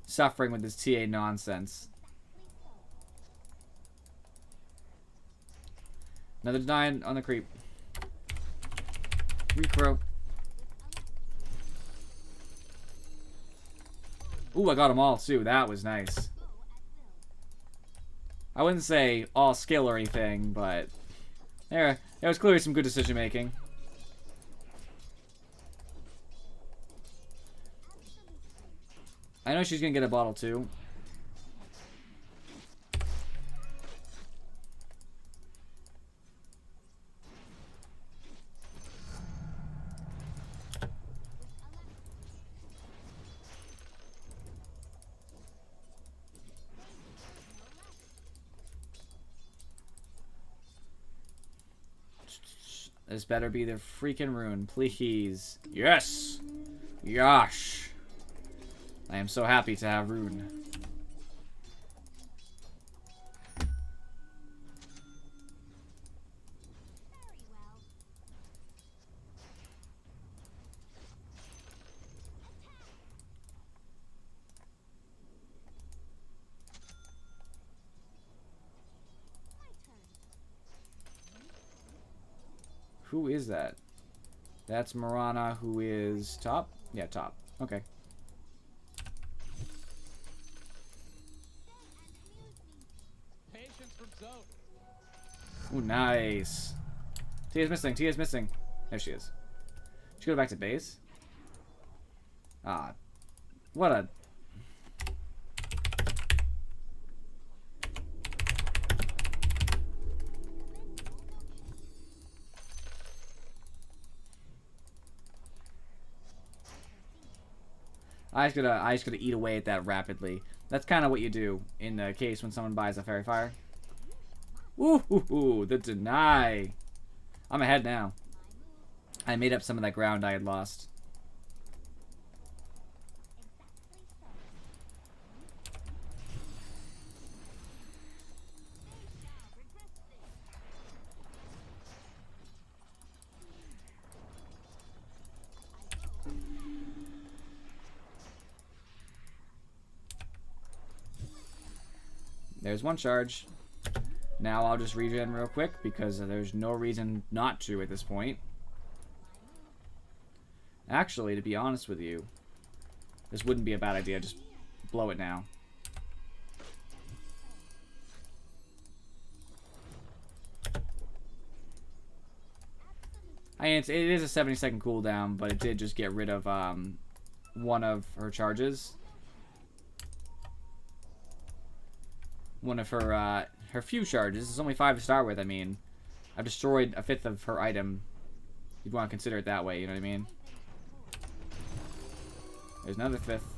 Suffering with this TA nonsense. Another deny on the creep. Recrow. Ooh, I got them all, too. That was nice. I wouldn't say all skill or anything, but there was clearly some good decision-making. I know she's gonna get a bottle too. This better be the freaking rune, please. Yes! Yosh! I am so happy to have rune. Who is that? That's Marana, who is top? Yeah, top. Okay. Ooh, nice. Tia's missing. Tia's missing. There she is. She go back to base? Ah. What a... I just gotta eat away at that rapidly. That's kind of what you do in the case when someone buys a fairy fire. Woo-hoo-hoo, the deny. I'm ahead now. I made up some of that ground I had lost. There's one charge. Now I'll just regen real quick because there's no reason not to at this point. Actually, to be honest with you, this wouldn't be a bad idea. Just blow it now. I mean, it is a 70-second cooldown, but it did just get rid of one of her charges. One of her few charges. It's only 5 to start with, I mean. I've destroyed a fifth of her item. You'd want to consider it that way, you know what I mean? There's another fifth.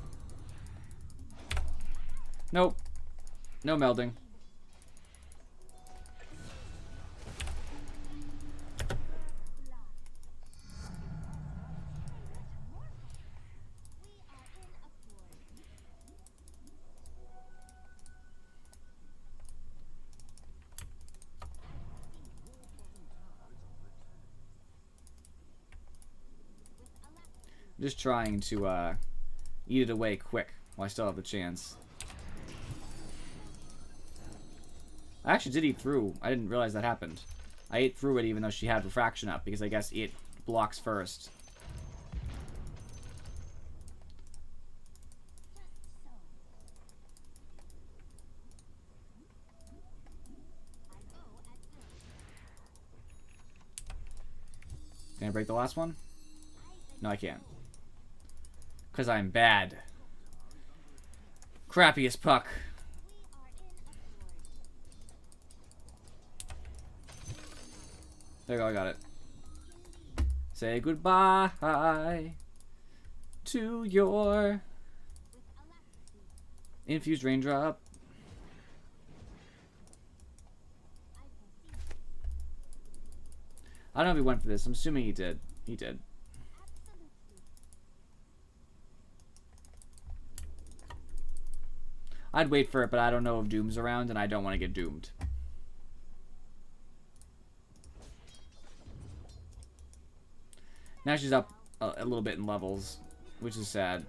Nope. No melding. Just trying to eat it away quick while I still have the chance. I actually did eat through. I didn't realize that happened. I ate through it even though she had refraction up because I guess it blocks first. Can I break the last one? No, I can't. Because I'm bad. Crappiest puck. There you go, I got it. Say goodbye to your infused raindrop. I don't know if he went for this. I'm assuming he did. He did. I'd wait for it, but I don't know if Doom's around, and I don't want to get doomed. Now she's up a little bit in levels, which is sad.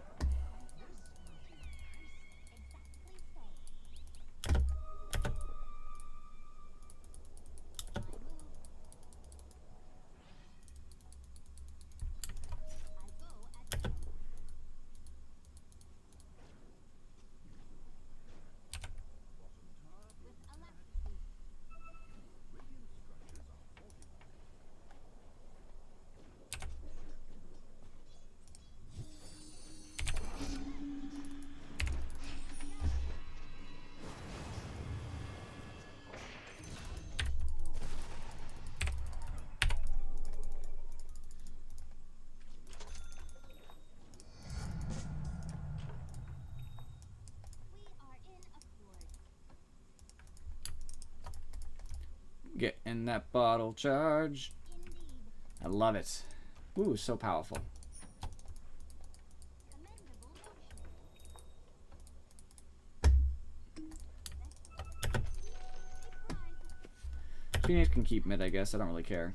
Getting that bottle charged. I love it. Ooh, so powerful. Phoenix can keep mid, I guess. I don't really care.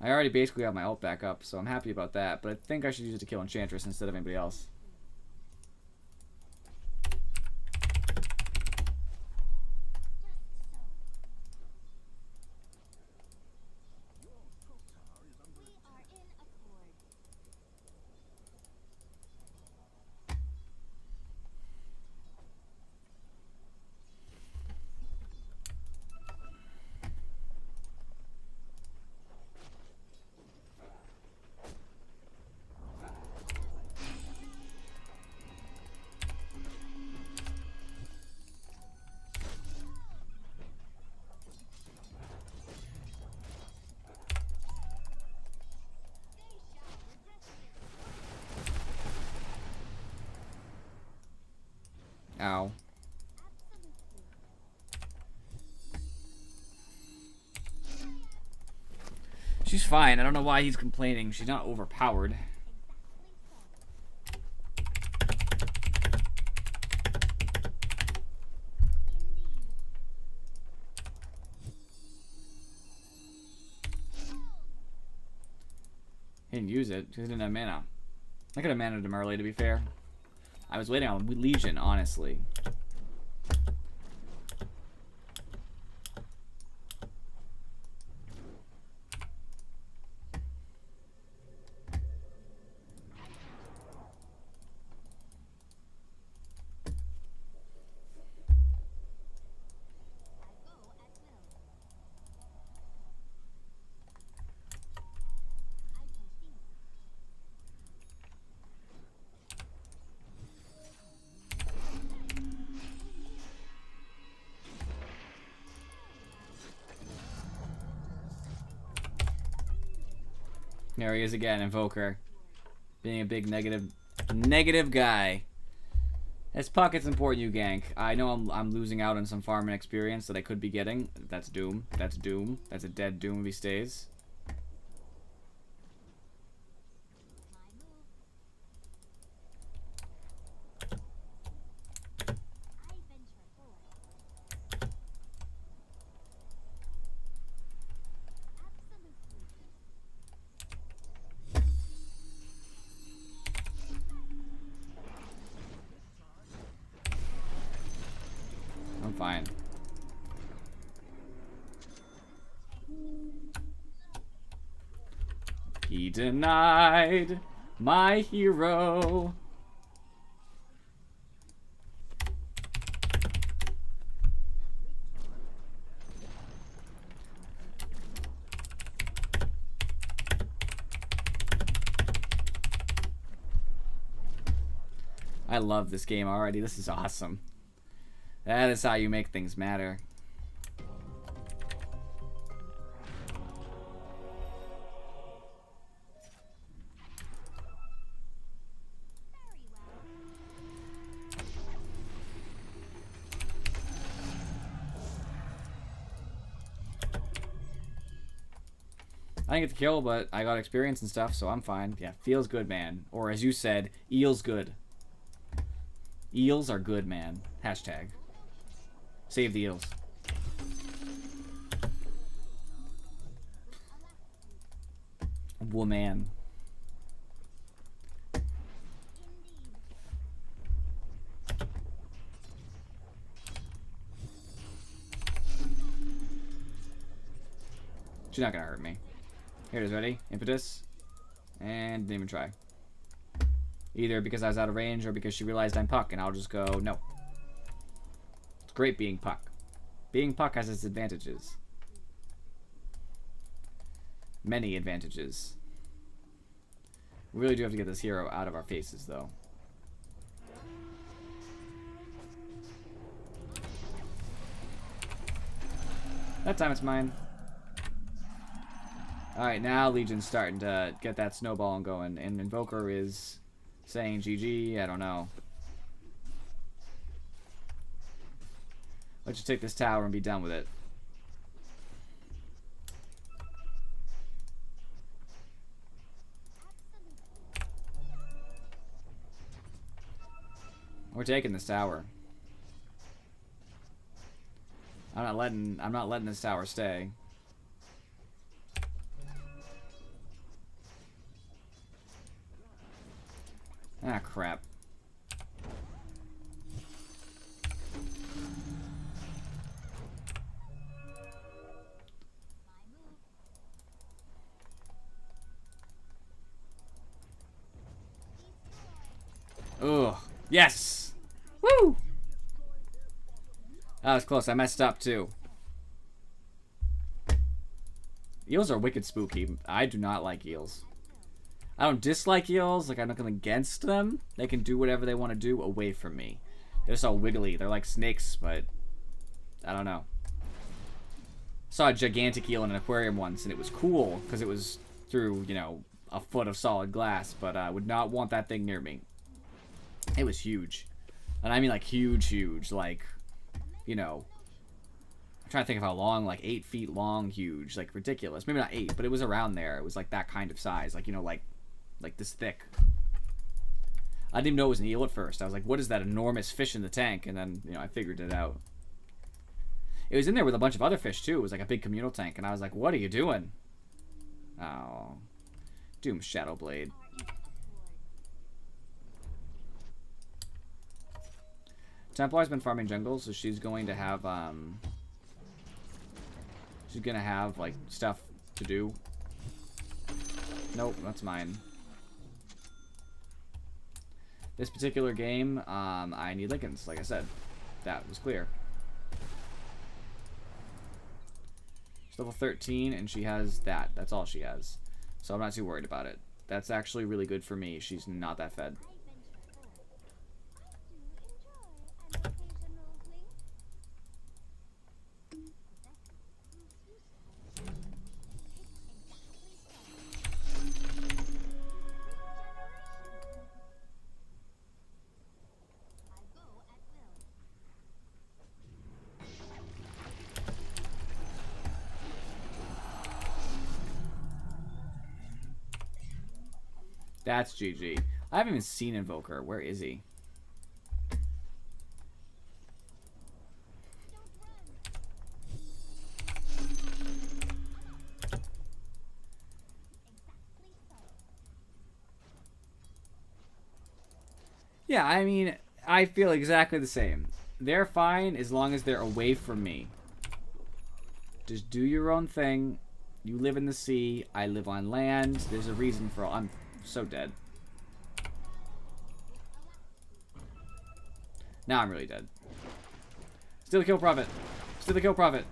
I already basically got my ult back up, so I'm happy about that, but I think I should use it to kill Enchantress instead of anybody else. Ow. She's fine. I don't know why he's complaining. She's not overpowered. He didn't use it because he didn't have mana. I could have managed him early, to be fair. I was waiting on Legion, honestly. There he is again, Invoker. Being a big negative guy. As Puck, it's important you gank. I know I'm losing out on some farming experience that I could be getting. That's Doom. That's Doom. That's a dead Doom if he stays. I'm fine. He denied my hero. I love this game already. This is awesome. That is how you make things matter. I didn't get the kill, but I got experience and stuff, so I'm fine. Yeah, feels good, man. Or as you said, eels good. Eels are good, man. Hashtag. Save the eels. Woman. She's not gonna hurt me. Here it is, ready? Impetus. And didn't even try. Either because I was out of range or because she realized I'm Puck, and I'll just go, no. It's great being Puck. Being Puck has its advantages. Many advantages. We really do have to get this hero out of our faces, though. That time it's mine. Alright, now Legion's starting to get that snowball going, and Invoker is saying GG, I don't know. Let's just take this tower and be done with it. We're taking this tower. I'm not letting this tower stay. Ah, crap. Ugh. Yes! Woo! That was close. I messed up, too. Eels are wicked spooky. I do not like eels. I don't dislike eels. Like, I'm not against them. They can do whatever they want to do away from me. They're just all wiggly. They're like snakes, but I don't know. Saw a gigantic eel in an aquarium once, and it was cool because it was through, you know, a foot of solid glass, but I would not want that thing near me. It was huge. And I mean like huge, like, you know, I'm trying to think of how long, like 8 feet long, huge, like ridiculous. Maybe not 8, but it was around there. It was like that kind of size, like, you know, like this thick. I didn't even know it was an eel at first. I was like, what is that enormous fish in the tank? And then, you know, I figured it out. It was in there with a bunch of other fish too. It was like a big communal tank, and I was like, what are you doing? Oh, Doom Shadowblade. Templar's been farming jungle, so she's going to have like stuff to do. Nope, that's mine. This particular game, I need Lincolns, like I said. That was clear. She's level 13, and she has that. That's all she has. So I'm not too worried about it. That's actually really good for me. She's not that fed. That's GG. I haven't even seen Invoker. Where is he? Yeah, I mean, I feel exactly the same. They're fine as long as they're away from me. Just do your own thing. You live in the sea. I live on land. There's a reason for all. I'm so dead. Now I'm really dead. Still the kill profit. Still the kill profit.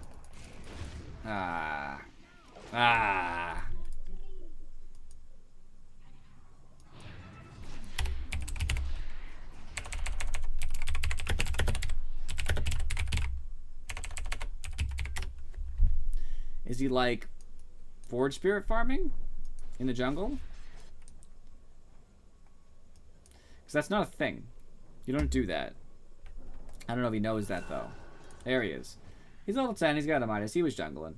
Ah. Ah. Is he like Forge Spirit farming in the jungle? Because that's not a thing. You don't do that. I don't know if he knows that though. There he is. He's level 10. He's got a Midas. He was jungling.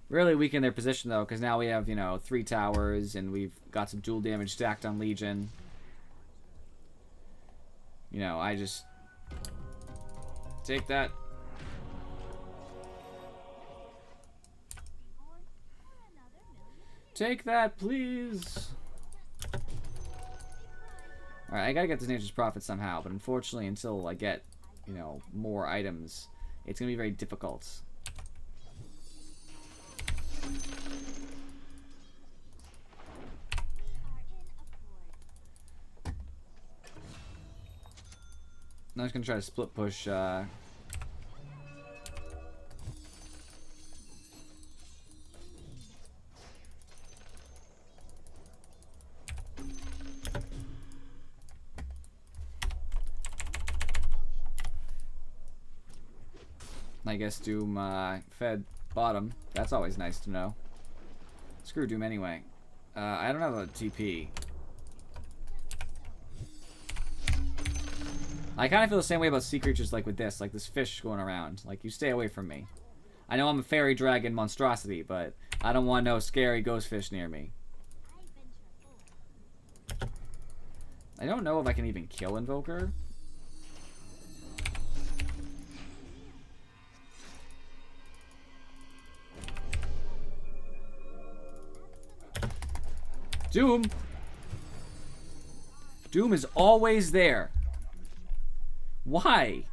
Really weaken their position though, because now we have, you know, 3 towers and we've got some dual damage stacked on Legion. You know, I just take that. Take that, please. Alright, I gotta get this Nature's Prophet somehow, but unfortunately, until I get, you know, more items, it's gonna be very difficult. I'm just gonna try to split push, I guess Doom fed bottom. That's always nice to know. Screw Doom anyway. I don't have a TP. I kind of feel the same way about sea creatures like with this. Like this fish going around. Like, you stay away from me. I know I'm a fairy dragon monstrosity, but I don't want no scary ghost fish near me. I don't know if I can even kill Invoker. Doom! Doom is always there. Why?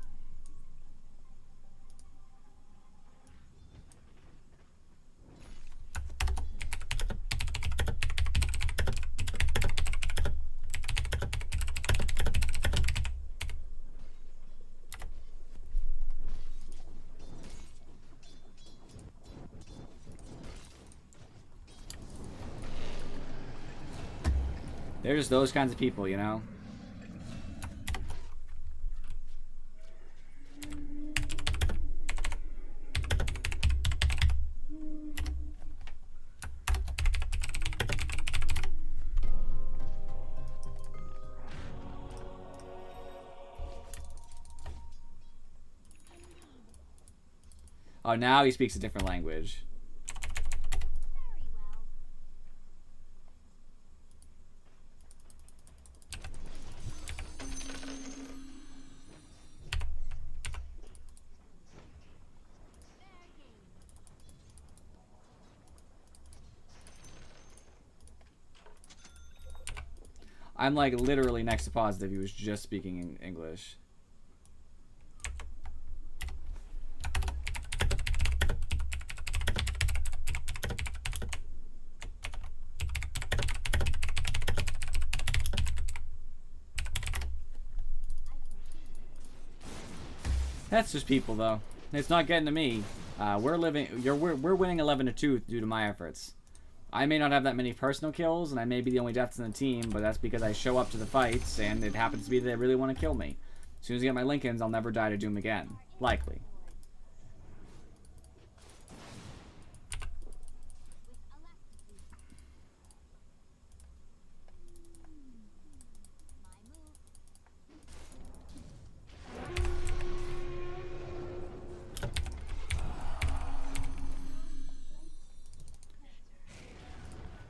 They're just those kinds of people, you know? Oh, now he speaks a different language. I'm like literally next to positive he was just speaking in English. That's just people though. It's not getting to me. We're winning 11-2 due to my efforts. I may not have that many personal kills, and I may be the only deaths in the team, but that's because I show up to the fights, and it happens to be that they really want to kill me. As soon as I get my Lincolns, I'll never die to Doom again. Likely.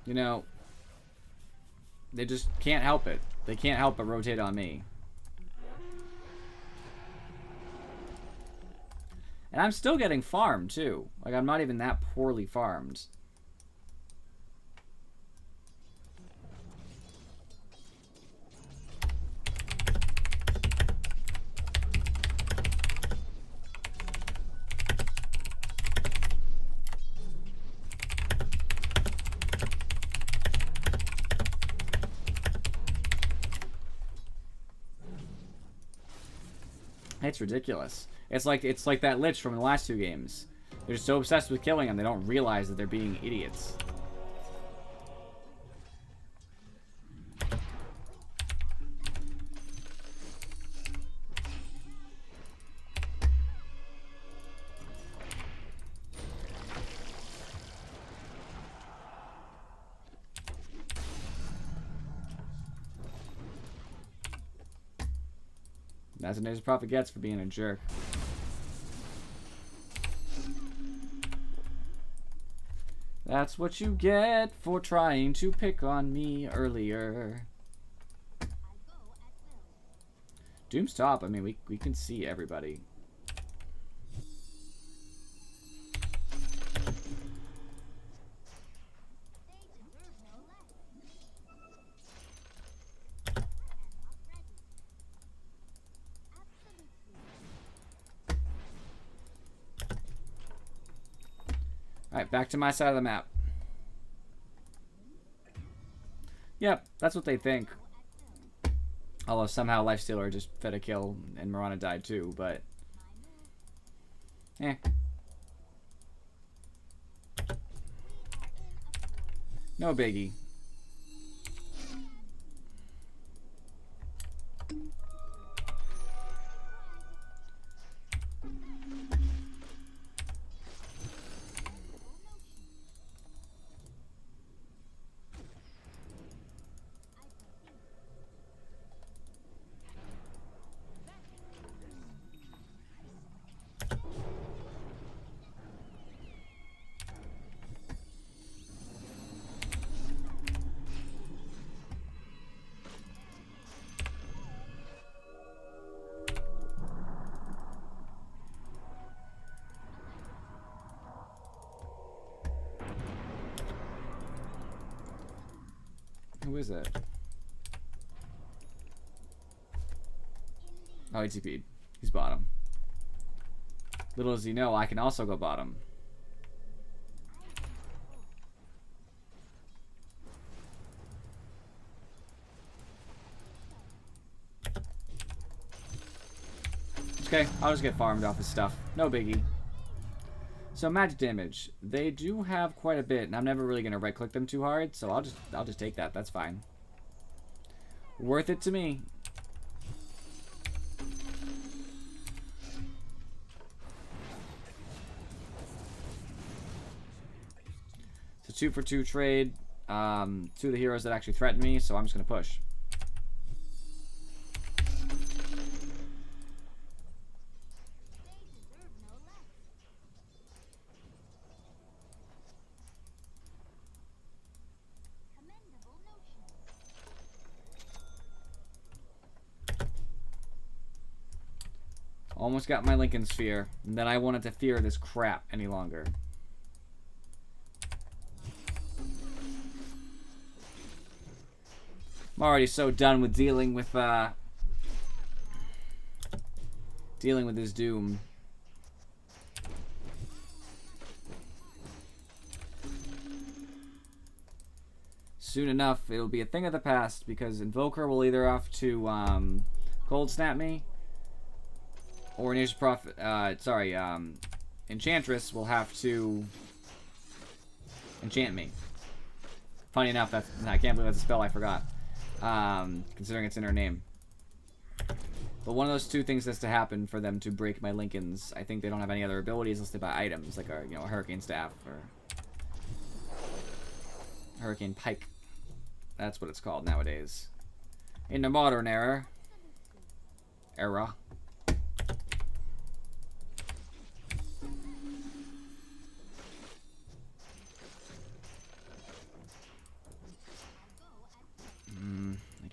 You know, they just can't help it. They can't help but rotate on me. And I'm still getting farmed, too. Like, I'm not even that poorly farmed. It's ridiculous. It's like that Lich from the last 2 games. They're so obsessed with killing him, they don't realize that they're being idiots. That's what Nature Prophet gets for being a jerk. That's what you get for trying to pick on me earlier. Doom's top. I mean, we can see everybody. Alright, back to my side of the map. Yep, that's what they think. Although somehow Lifestealer just fed a kill and Mirana died too, but... eh. No biggie. Who is it? Oh, he TP'd. He's bottom. Little does he know, I can also go bottom. Okay, I'll just get farmed off his stuff. No biggie. So magic damage, they do have quite a bit, and I'm never really gonna right click them too hard, so I'll just take that. That's fine. Worth it to me. It's a 2-for-2 trade. 2 of the heroes that actually threaten me, so I'm just gonna push. Almost got my Lincoln Sphere. And then I wanted to fear this crap any longer. I'm already so done with dealing with this doom. Soon enough, it'll be a thing of the past because Invoker will either have to cold snap me, or Nature's Prophet. Enchantress will have to enchant me. Funny enough, I can't believe that's a spell I forgot. Considering it's in her name. But one of those two things has to happen for them to break my Lincolns. I think they don't have any other abilities unless they buy items, like a Hurricane Staff or Hurricane Pike. That's what it's called nowadays. In the modern era. I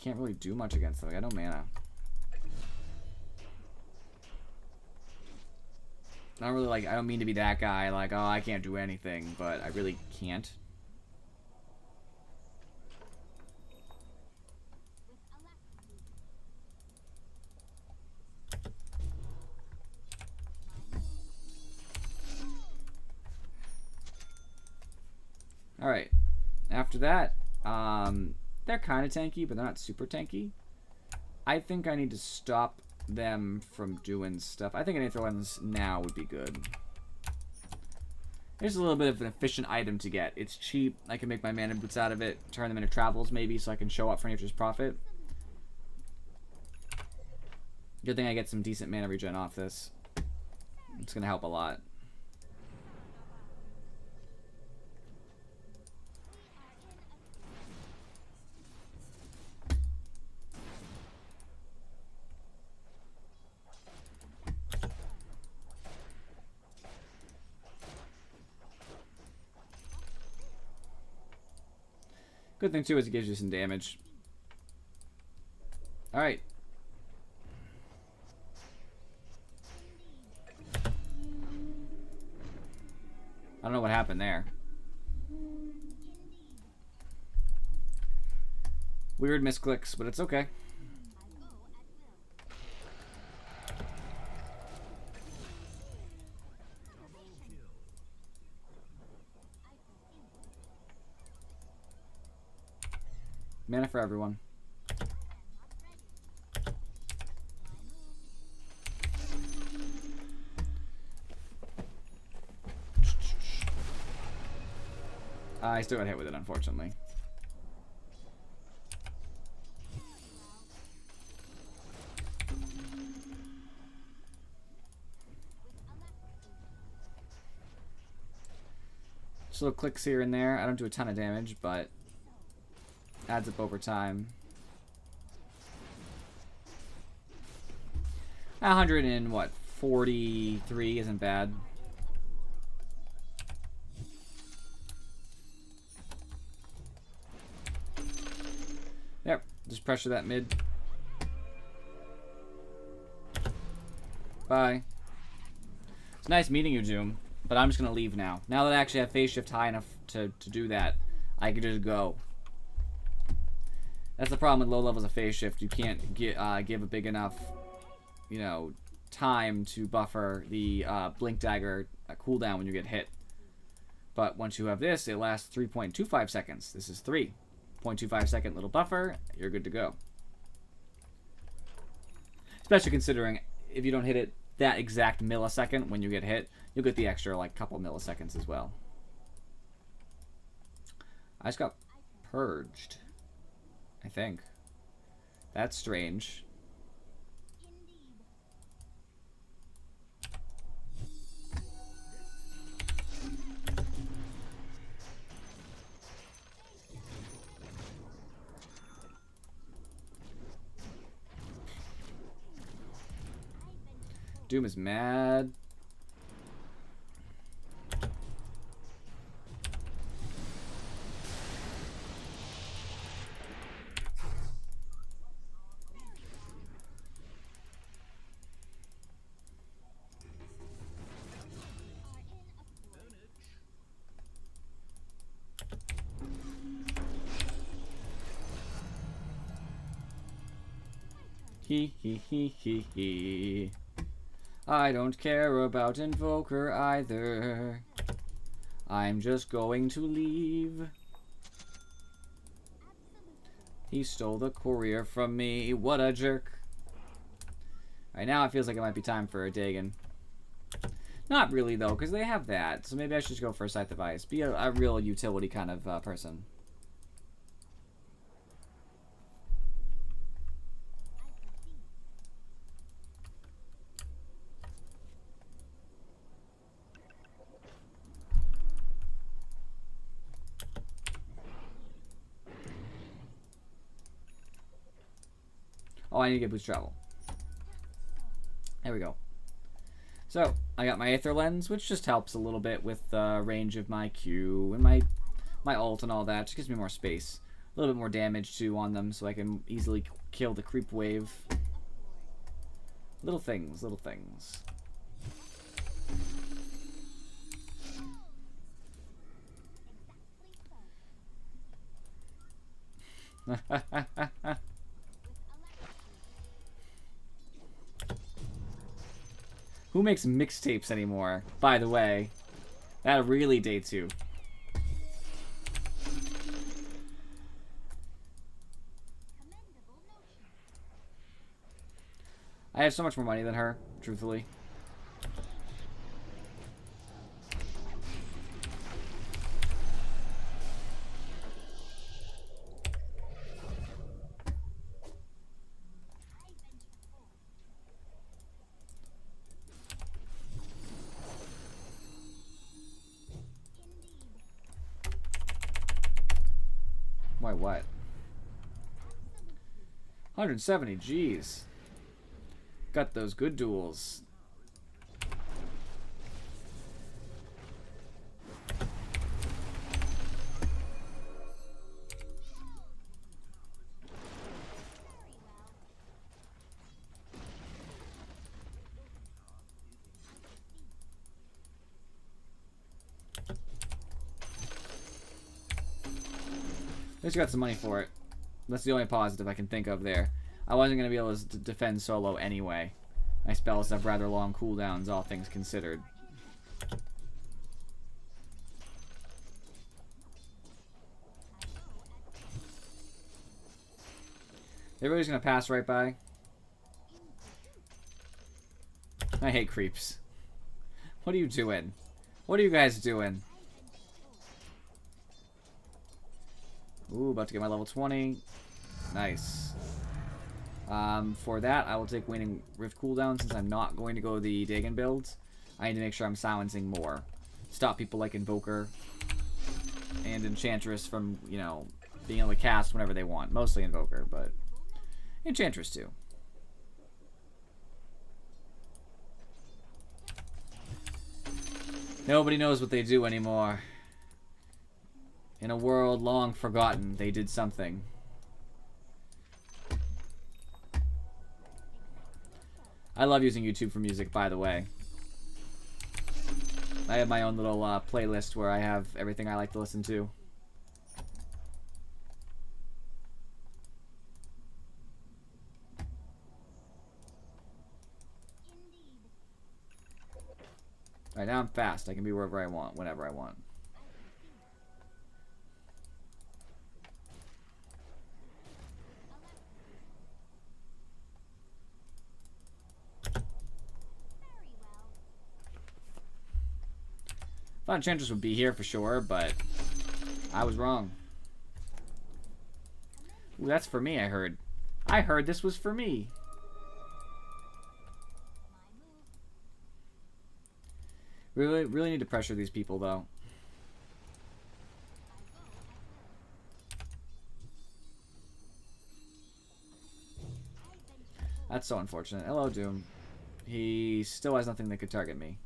can't really do much against them. I got no mana. Not really like, I don't mean to be that guy, like, oh, I can't do anything, but I really can't. Alright. After that, they're kind of tanky, but they're not super tanky. I think I need to stop them from doing stuff. I think an Aether Lens now would be good. There's a little bit of an efficient item to get. It's cheap. I can make my mana boots out of it, turn them into travels maybe, so I can show up for Nature's Prophet. Good thing I get some decent mana regen off this. It's going to help a lot. Good thing too is it gives you some damage. Alright. I don't know what happened there. Weird misclicks, but it's okay. Mana for everyone. I still got hit with it, unfortunately. Just little clicks here and there. I don't do a ton of damage, but adds up over time. 143 isn't bad. Yep, just pressure that mid. Bye. It's nice meeting you, Zoom, but I'm just gonna leave now. Now that I actually have phase shift high enough to do that, I can just go. That's the problem with low levels of phase shift. You can't give a big enough, time to buffer the blink dagger cooldown when you get hit. But once you have this, it lasts 3.25 seconds. This is 3.25 second little buffer. You're good to go. Especially considering if you don't hit it that exact millisecond when you get hit, you'll get the extra couple milliseconds as well. I just got purged. I think. That's strange. Doom is mad. He he he he he. I don't care about Invoker either. I'm just going to leave. He stole the courier from me. What a jerk. Alright, now it feels like it might be time for a Dagon. Not really, though, because they have that. So maybe I should just go for a Scythe of Ice. Be a real utility kind of person. Oh, I need to get boost travel. There we go. So, I got my Aether Lens, which just helps a little bit with the range of my Q and my ult and all that. Just gives me more space. A little bit more damage, too, on them, so I can easily kill the creep wave. Little things, little things. Who makes mixtapes anymore, by the way? That really dates you. I have so much more money than her, truthfully. Why, what? 170, jeez. Got those good duels. At least got some money for it. That's the only positive I can think of there. I wasn't going to be able to defend solo anyway. My spells have rather long cooldowns, all things considered. Everybody's going to pass right by. I hate creeps. What are you doing? What are you guys doing? Ooh, about to get my level 20. Nice. For that, I will take Waning Rift cooldown since I'm not going to go the Dagon build. I need to make sure I'm silencing more. Stop people like Invoker and Enchantress from, you know, being able to cast whenever they want. Mostly Invoker, but Enchantress too. Nobody knows what they do anymore. In a world long forgotten, they did something. I love using YouTube for music, by the way. I have my own little playlist where I have everything I like to listen to. Alright, now I'm fast. I can be wherever I want, whenever I want. Thought Enchantress would be here for sure, but I was wrong. Ooh, that's for me, I heard. I heard this was for me. Really need to pressure these people, though. That's so unfortunate. Hello, Doom. He still has nothing that could target me.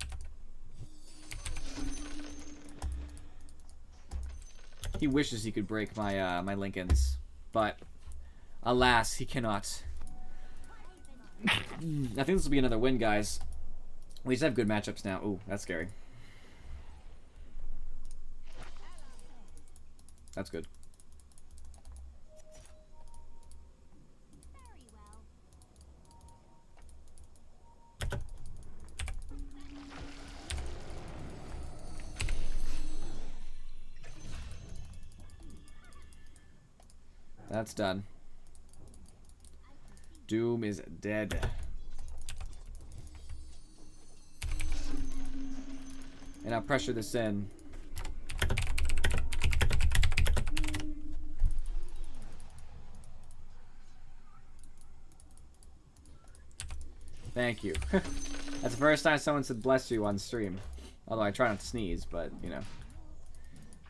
He wishes he could break my my Lincolns, but alas, he cannot. I think this will be another win, guys. We just have good matchups now. Ooh, that's scary. That's good. That's done. Doom is dead. And I'll pressure this in. Thank you. That's the first time someone said bless you on stream. Although I try not to sneeze, but, you know.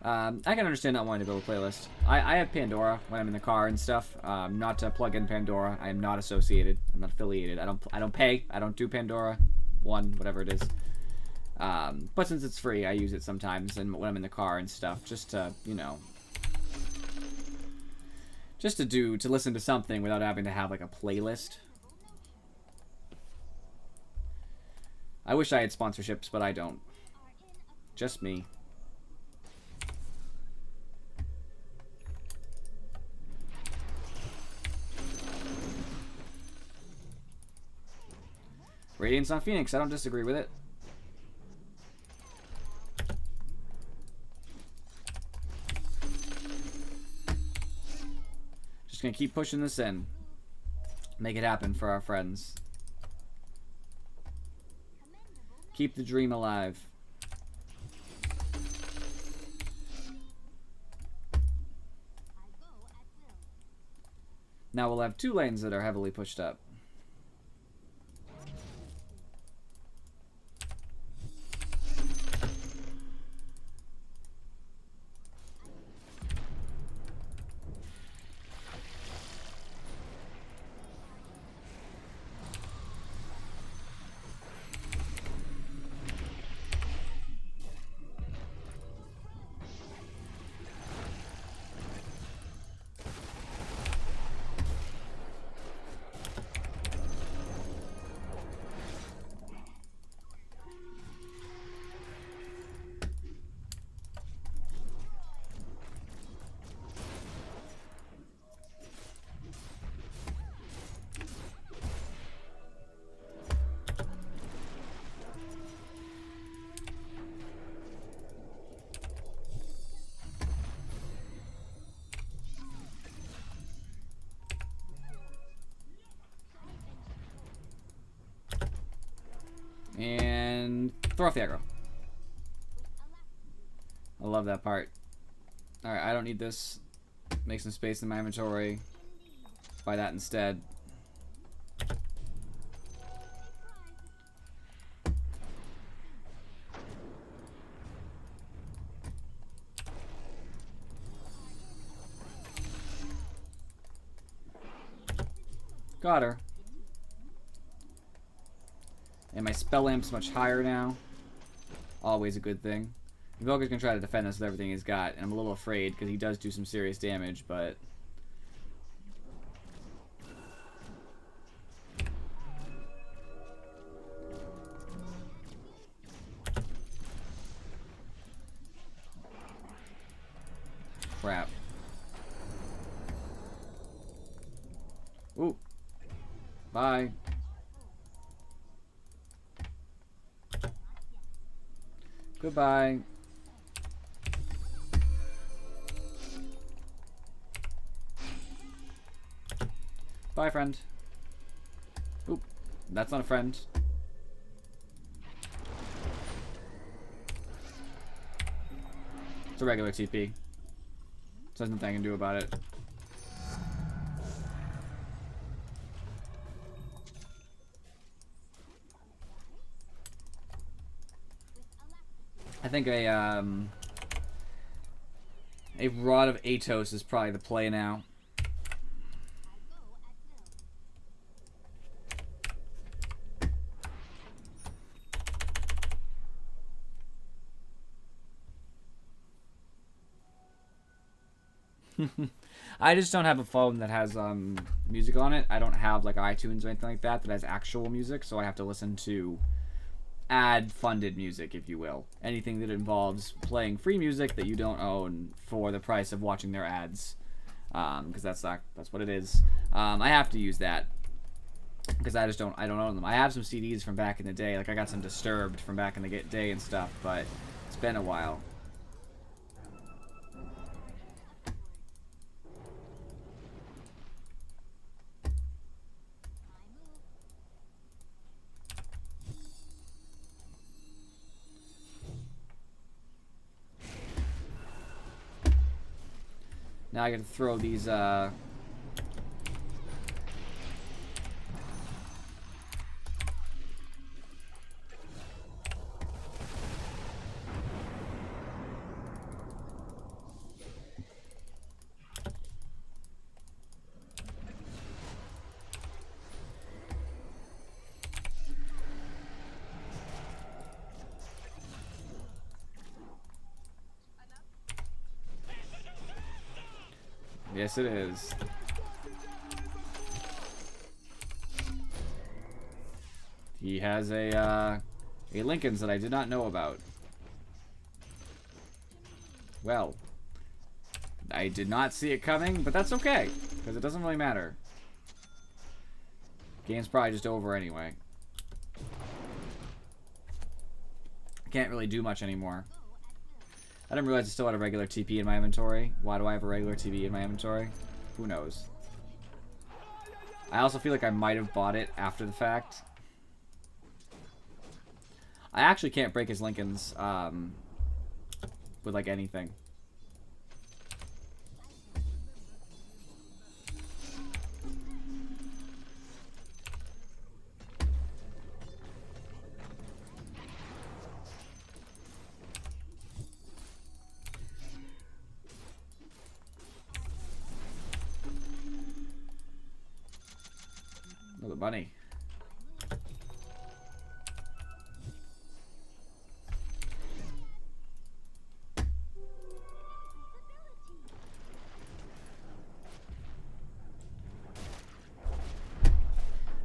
I can understand not wanting to build a playlist. I have Pandora when I'm in the car and stuff. Not to plug in Pandora. I am not associated. I'm not affiliated. I don't pay. I don't do Pandora. One, whatever it is. But since it's free, I use it sometimes and when I'm in the car and stuff, just to, you know, just to listen to something without having to have like a playlist. I wish I had sponsorships, but I don't. Just me. Radiance on Phoenix, I don't disagree with it. Just gonna keep pushing this in. Make it happen for our friends. Keep the dream alive. Now we'll have 2 lanes that are heavily pushed up. And throw off the aggro. I love that part. Alright, I don't need this. Make some space in my inventory. Buy that instead. Got her. And my spell lamp's much higher now. Always a good thing. Invoker's gonna try to defend us with everything he's got, and I'm a little afraid because he does do some serious damage, but... crap. Ooh. Bye. Goodbye. Bye, friend. Oop. That's not a friend. It's a regular TP. So there's nothing I can do about it. I think a Rod of Atos is probably the play now. I just don't have a phone that has music on it. I don't have like iTunes or anything like that that has actual music, so I have to listen to ad-funded music, if you will. Anything that involves playing free music that you don't own for the price of watching their ads, because that's what it is. I have to use that because I don't own them. I have some CDs from back in the day, like I got some Disturbed from back in the day and stuff, but it's been a while. Now I get to throw these, yes, it is. He has a Lincoln's that I did not know about. Well, I did not see it coming, but that's okay, because it doesn't really matter. Game's probably just over anyway. I can't really do much anymore. I didn't realize I still had a regular TP in my inventory. Why do I have a regular TP in my inventory? Who knows? I also feel like I might have bought it after the fact. I actually can't break his Lincolns with like anything. Oh, the bunny.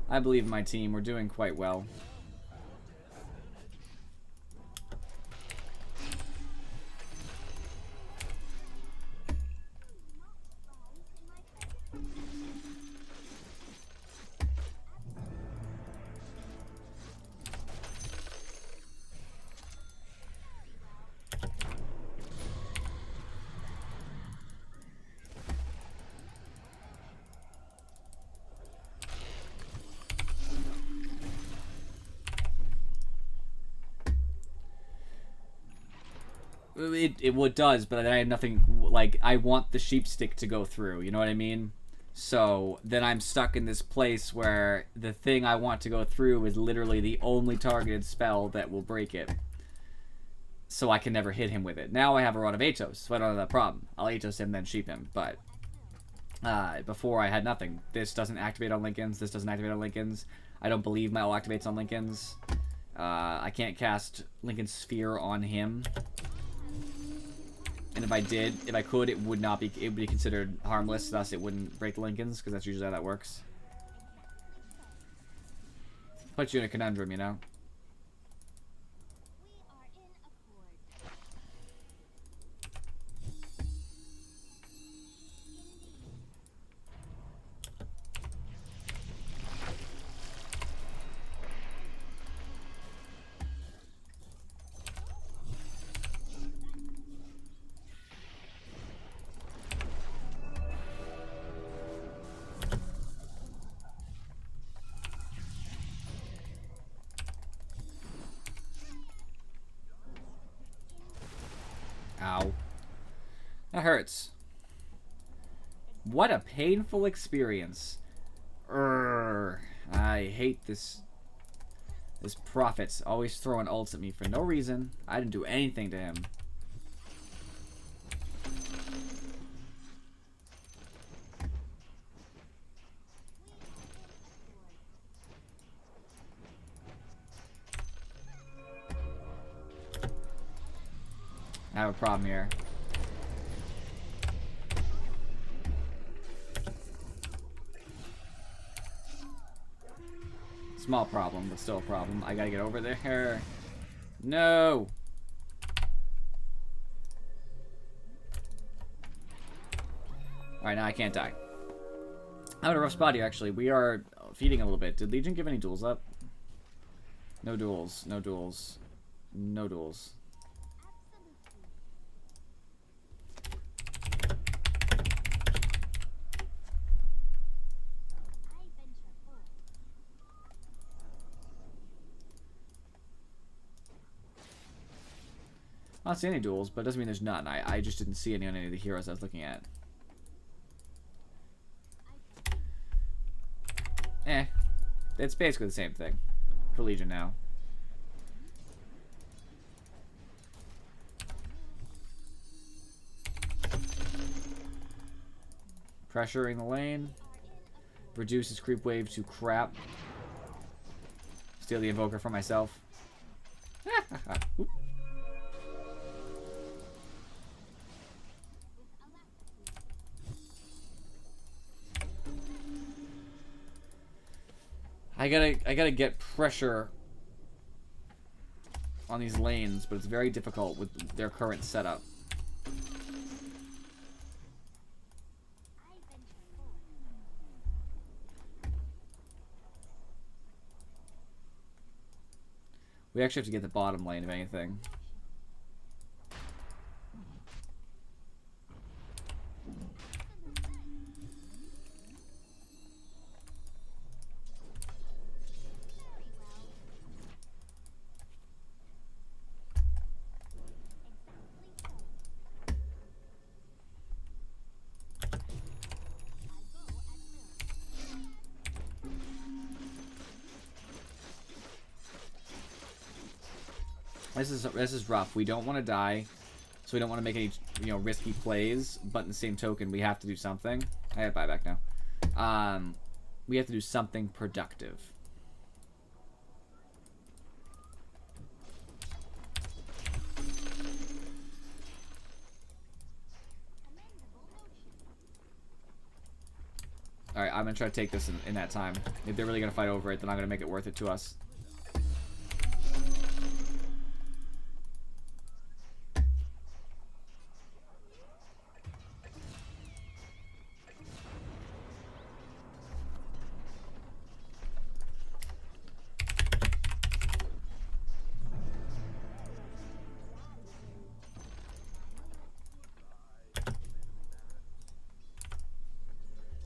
I believe in my team. We're doing quite well. It does, but I have nothing, like, I want the sheep stick to go through, you know what I mean? So then I'm stuck in this place where the thing I want to go through is literally the only targeted spell that will break it. So I can never hit him with it. Now I have a rod of Atos, so I don't have that problem. I'll Atos him, then sheep him, but before I had nothing. This doesn't activate on Lincolns, this doesn't activate on Lincolns. I don't believe my ult activates on Lincolns. I can't cast Lincoln's Sphere on him. And if I did, if I could, it would not be. It would be considered harmless. Thus, it wouldn't break Lincolns because that's usually how that works. Puts you in a conundrum, you know. Ow. That hurts. What a painful experience. Urgh. I hate this. This prophet's always throwing ults at me for no reason. I didn't do anything to him. I have a problem here. Small problem, but still a problem. I gotta get over there. No! Alright, now I can't die. I'm in a rough spot here, actually. We are feeding a little bit. Did Legion give any duels up? No duels. No duels. No duels. I don't see any duels, but it doesn't mean there's none. I just didn't see any on any of the heroes I was looking at. It's basically the same thing for Legion now. Pressuring the lane. Reduces creep wave to crap. Steal the invoker for myself. I gotta get pressure on these lanes, but it's very difficult with their current setup. We actually have to get the bottom lane, if anything. This is rough. We don't want to die, so we don't want to make any, you know, risky plays. But in the same token, we have to do something. I have buyback now. We have to do something productive. All right, I'm gonna try to take this in that time. If they're really gonna fight over it, then I'm gonna make it worth it to us.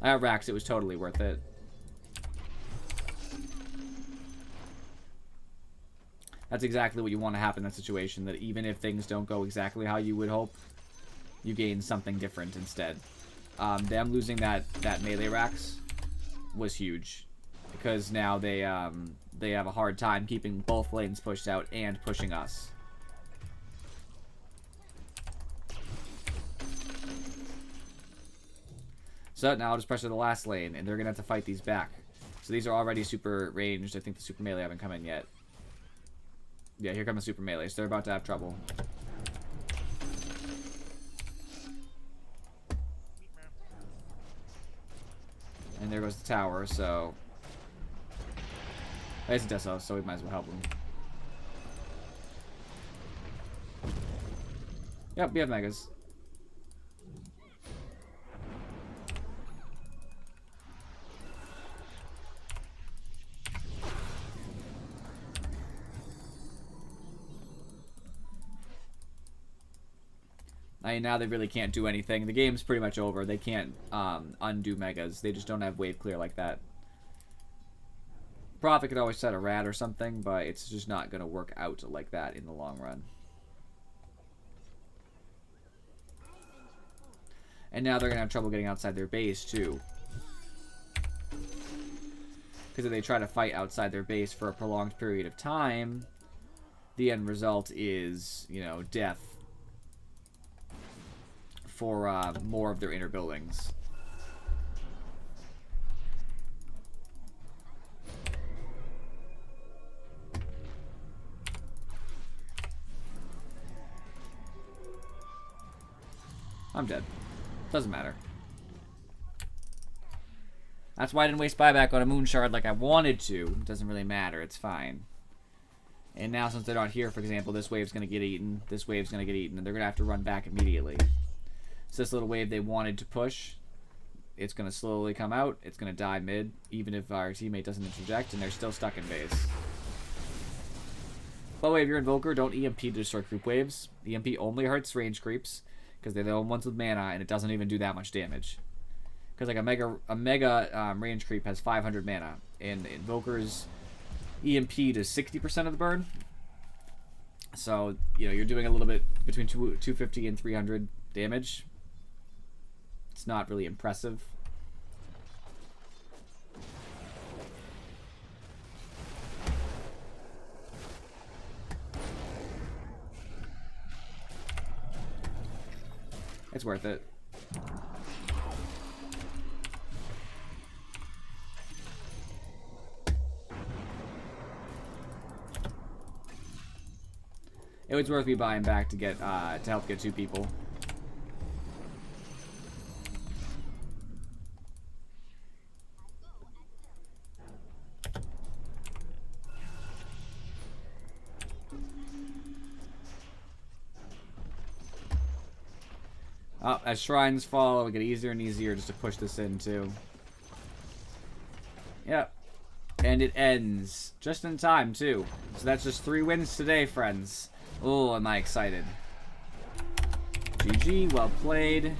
At Rax, it was totally worth it. That's exactly what you want to happen in that situation, that even if things don't go exactly how you would hope, you gain something different instead. Them losing that melee Rax was huge, because now they have a hard time keeping both lanes pushed out and pushing us. So now I'll just pressure the last lane, and they're going to have to fight these back. So these are already super ranged. I think the super melee haven't come in yet. Yeah, here come the super melee, so they're about to have trouble. And there goes the tower, so... It's a Deso, so we might as well help him. Yep, we have Megas. I mean, now they really can't do anything. The game's pretty much over. They can't undo Megas. They just don't have wave clear like that. Prophet could always set a rat or something, but it's just not going to work out like that in the long run. And now they're going to have trouble getting outside their base, too. Because if they try to fight outside their base for a prolonged period of time, the end result is, you know, death for more of their inner buildings. I'm dead. Doesn't matter. That's why I didn't waste buyback on a moon shard like I wanted to. It doesn't really matter. It's fine. And now since they're not here, for example, this wave's going to get eaten. This wave's going to get eaten. And they're going to have to run back immediately. So this little wave they wanted to push, it's going to slowly come out. It's going to die mid, even if our teammate doesn't interject, and they're still stuck in base. By the way, if you're Invoker, don't EMP to destroy creep waves. EMP only hurts range creeps, because they're the only ones with mana, and it doesn't even do that much damage. Because like a mega range creep has 500 mana, and Invoker's EMP to 60% of the burn. So, you know, you're doing a little bit between 250 and 300 damage. It's not really impressive. It's worth it. It was worth me buying back to get to help get 2 people. As shrines fall, it'll get easier and easier just to push this in, too. Yep. And it ends just in time, too. So that's just 3 wins today, friends. Oh, am I excited. GG, well played.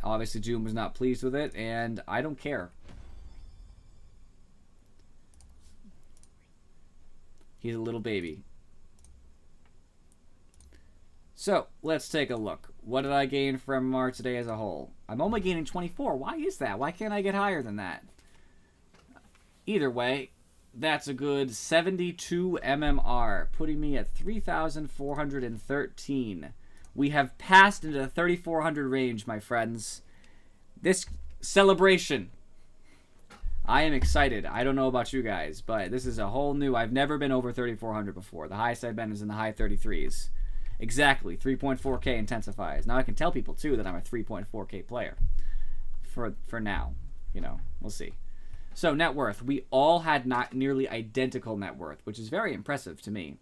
Obviously, Doom was not pleased with it, and I don't care. He's a little baby. So, let's take a look. What did I gain from MMR today as a whole? I'm only gaining 24. Why is that? Why can't I get higher than that? Either way, that's a good 72 MMR, putting me at 3,413. We have passed into the 3,400 range, my friends. This celebration. I am excited. I don't know about you guys, but this is a whole new... I've never been over 3,400 before. The highest I've been is in the high 33s. Exactly. 3.4K intensifies. Now I can tell people, too, that I'm a 3.4K player. For now. You know, we'll see. So, net worth. We all had not nearly identical net worth, which is very impressive to me.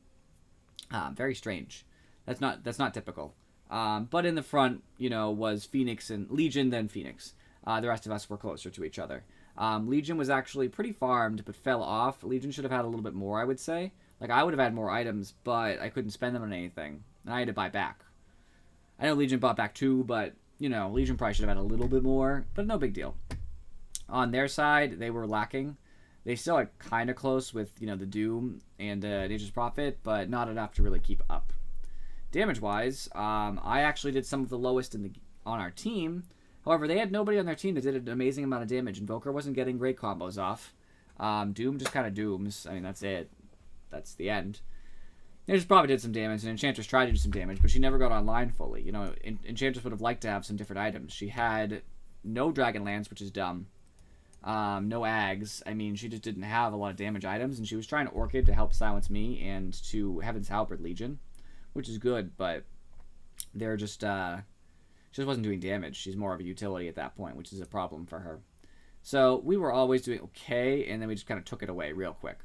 Very strange. That's not typical. But in the front, you know, was Phoenix and Legion, then Phoenix. The rest of us were closer to each other. Legion was actually pretty farmed, but fell off. Legion should have had a little bit more, I would say. Like, I would have had more items, but I couldn't spend them on anything. And I had to buy back. I know Legion bought back 2, but, you know, Legion probably should have had a little bit more, but no big deal. On their side, they were lacking. They still are kind of close with, you know, the Doom and Nature's Prophet, but not enough to really keep up. Damage-wise, I actually did some of the lowest on our team. However, they had nobody on their team that did an amazing amount of damage. Invoker wasn't getting great combos off. Doom just kind of dooms. I mean, that's it. That's the end. Nature's Prophet did some damage, and Enchantress tried to do some damage, but she never got online fully. You know, Enchantress would have liked to have some different items. She had no Dragonlance, which is dumb. No Ags. I mean, she just didn't have a lot of damage items, and she was trying to Orchid to help silence me and to Heaven's Halberd Legion, which is good, but they're just, she just wasn't doing damage. She's more of a utility at that point, which is a problem for her. So we were always doing okay, and then we just kind of took it away real quick.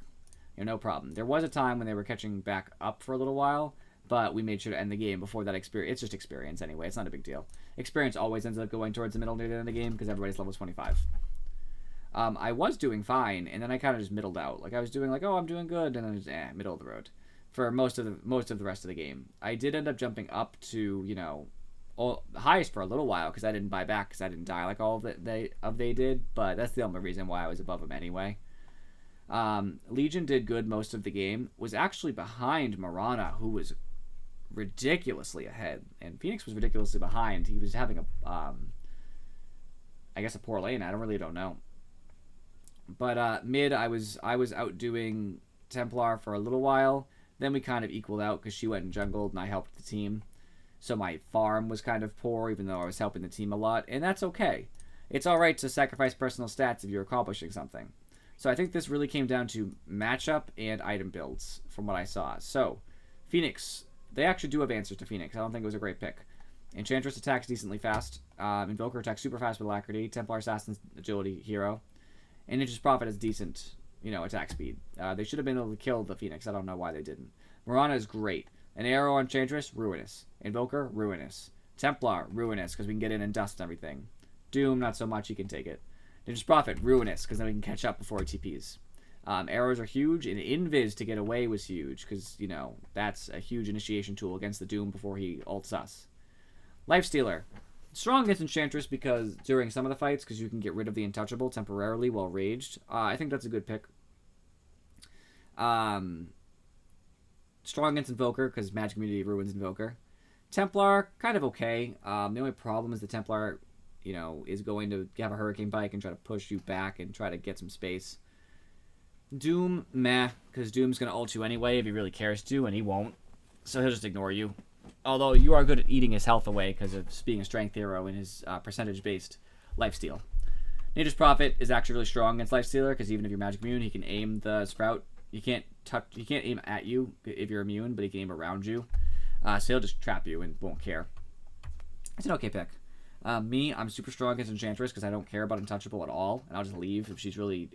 You know, no problem. There was a time when they were catching back up for a little while, but we made sure to end the game before that experience. It's just experience anyway. It's not a big deal. Experience always ends up going towards the middle near the end of the game because everybody's level 25. I was doing fine, and then I kind of just middled out. Like, I was doing like, oh, I'm doing good, and then just, middle of the road for most of the rest of the game. I did end up jumping up to, you know, the highest for a little while because I didn't buy back because I didn't die like all that they did, but that's the only reason why I was above them anyway. Legion did good most of the game, was actually behind Mirana, who was ridiculously ahead, and Phoenix was ridiculously behind. He was having I guess a poor lane. I don't know. But mid, I was outdoing Templar for a little while. Then we kind of equaled out because she went and jungled and I helped the team. So my farm was kind of poor, even though I was helping the team a lot, and that's okay. It's alright to sacrifice personal stats if you're accomplishing something. So I think this really came down to matchup and item builds, from what I saw. So, Phoenix, they actually do have answers to Phoenix. I don't think it was a great pick. Enchantress attacks decently fast. Invoker attacks super fast with Alacrity. Templar Assassin's agility hero. And Nature's Prophet has decent, you know, attack speed. They should have been able to kill the Phoenix. I don't know why they didn't. Mirana is great. An arrow on Enchantress, ruinous. Invoker, ruinous. Templar, ruinous, because we can get in and dust everything. Doom, not so much, he can take it. Nature's Prophet, ruinous, because then we can catch up before he TPs. Arrows are huge, and Invis to get away was huge, because, you know, that's a huge initiation tool against the Doom before he ults us. Lifestealer. Strong against Enchantress because during some of the fights, because you can get rid of the Untouchable temporarily while raged. I think that's a good pick. Strong against Invoker because Magic Immunity ruins Invoker. Templar, kind of okay. The only problem is the Templar, you know, is going to have a Hurricane Bike and try to push you back and try to get some space. Doom, meh, because Doom's going to ult you anyway if he really cares to, and he won't. So he'll just ignore you. Although you are good at eating his health away because of being a strength hero in his percentage-based lifesteal. Nature's Prophet is actually really strong against Lifestealer because even if you're magic immune, he can aim the sprout. He can't aim at you if you're immune, but he can aim around you. So he'll just trap you and won't care. It's an okay pick. Me, I'm super strong against Enchantress because I don't care about Untouchable at all, and I'll just leave if she's really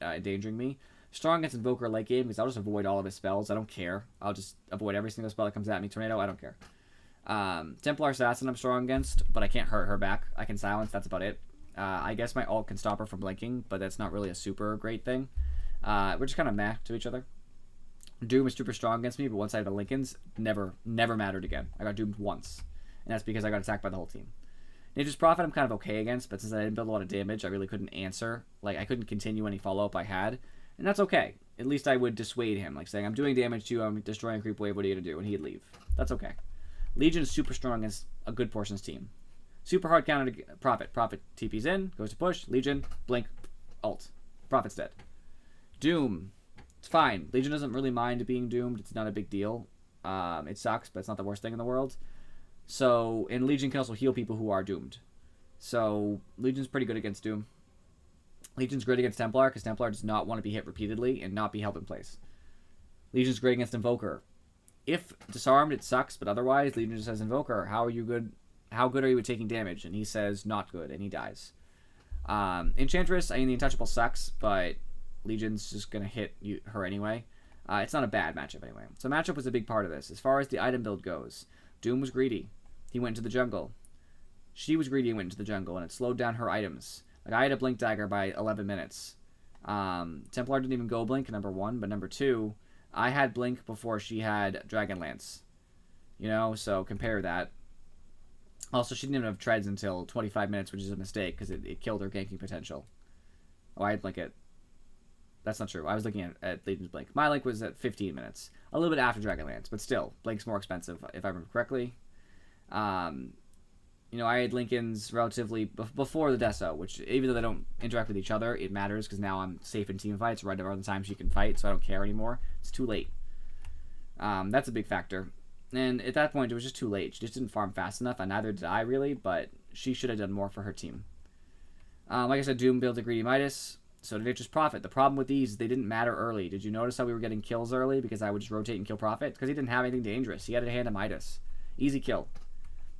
endangering me. Strong against Invoker late game because I'll just avoid all of his spells. I don't care. I'll just avoid every single spell that comes at me. Tornado, I don't care. Templar Assassin I'm strong against, but I can't hurt her back. I can silence, that's about it. I guess my ult can stop her from blinking, but that's not really a super great thing. We're just kind of meh to each other. Doom is super strong against me, but once I had the Lincolns, never mattered again. I got doomed once, and that's because I got attacked by the whole team. Nature's Prophet I'm kind of okay against, but since I didn't build a lot of damage, I really couldn't answer. Like, I couldn't continue any follow-up I had, and that's okay. At least I would dissuade him, like saying, I'm doing damage to you, I'm destroying creep wave, what are you going to do? And he'd leave. That's okay. Legion is super strong against a good portion's team. Super hard counter to Prophet. Prophet TP's in, goes to push, Legion, blink, ult. Prophet's dead. Doom. It's fine. Legion doesn't really mind being doomed. It's not a big deal. It sucks, but it's not the worst thing in the world. So, and Legion can also heal people who are doomed. So, Legion's pretty good against Doom. Legion's great against Templar, because Templar does not want to be hit repeatedly and not be held in place. Legion's great against Invoker. If disarmed, it sucks, but otherwise, Legion just says, Invoker, how are you good? How good are you at taking damage? And he says, not good, and he dies. Enchantress, I mean, the Untouchable sucks, but Legion's just going to hit her anyway. It's not a bad matchup anyway. So matchup was a big part of this. As far as the item build goes, Doom was greedy. He went into the jungle. She was greedy and went into the jungle, and it slowed down her items. Like, I had a Blink Dagger by 11 minutes. Templar didn't even go Blink, number 1, but number 2, I had Blink before she had Dragonlance. You know, so compare that. Also, she didn't even have treads until 25 minutes, which is a mistake, because it killed her ganking potential. Oh, I had Blink at... That's not true. I was looking at Legion's Blink. My Blink was at 15 minutes. A little bit after Dragonlance, but still, Blink's more expensive, if I remember correctly. You know, I had Lincolns relatively before the Deso, which, even though they don't interact with each other, it matters, because now I'm safe in team fights right around the time she can fight, so I don't care anymore. It's too late. That's a big factor. And at that point, it was just too late. She just didn't farm fast enough, and neither did I, really, but she should have done more for her team. Like I said, Doom built a Greedy Midas, so did Nature's Prophet. The problem with these is they didn't matter early. Did you notice how we were getting kills early because I would just rotate and kill Prophet? Because he didn't have anything dangerous. He had a hand of Midas. Easy kill.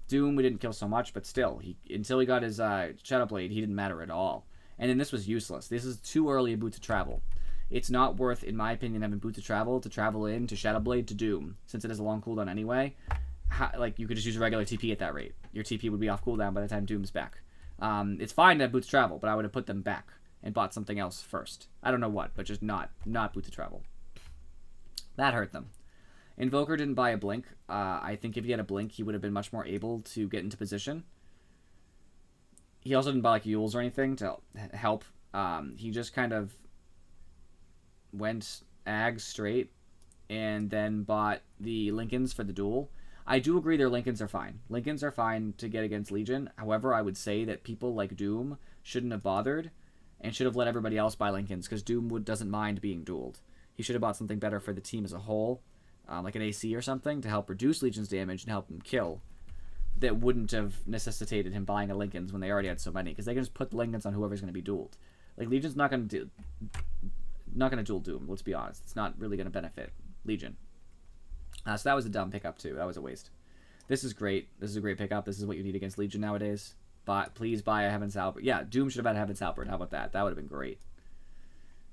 Doom, we didn't kill so much, but still, until he got his Shadow Blade, he didn't matter at all. And then this was useless. This is too early a boot to travel. It's not worth, in my opinion, having boot to travel in to Shadow Blade to Doom, since it has a long cooldown anyway. Like, you could just use a regular TP at that rate. Your TP would be off cooldown by the time Doom's back. It's fine to have boot to travel, but I would have put them back and bought something else first. I don't know what, but just not boot to travel. That hurt them. Invoker didn't buy a Blink. I think if he had a Blink, he would have been much more able to get into position. He also didn't buy, like, Yules or anything to help. He just kind of went Ag straight and then bought the Lincolns for the duel. I do agree their Lincolns are fine. Lincolns are fine to get against Legion. However, I would say that people like Doom shouldn't have bothered and should have let everybody else buy Lincolns, because Doom doesn't mind being dueled. He should have bought something better for the team as a whole, like an AC or something, to help reduce Legion's damage and help him kill. That wouldn't have necessitated him buying a Lincolns when they already had so many, because they can just put the Lincolns on whoever's going to be dueled. Like, Legion's not going to duel Doom, let's be honest. It's not really going to benefit Legion. So that was a dumb pickup too. That was a waste. This is great. This is a great pickup. This is what you need against Legion nowadays. But please buy a Heaven's Halberd. Yeah, Doom should have had a Heaven's Halberd. How about that? That would have been great.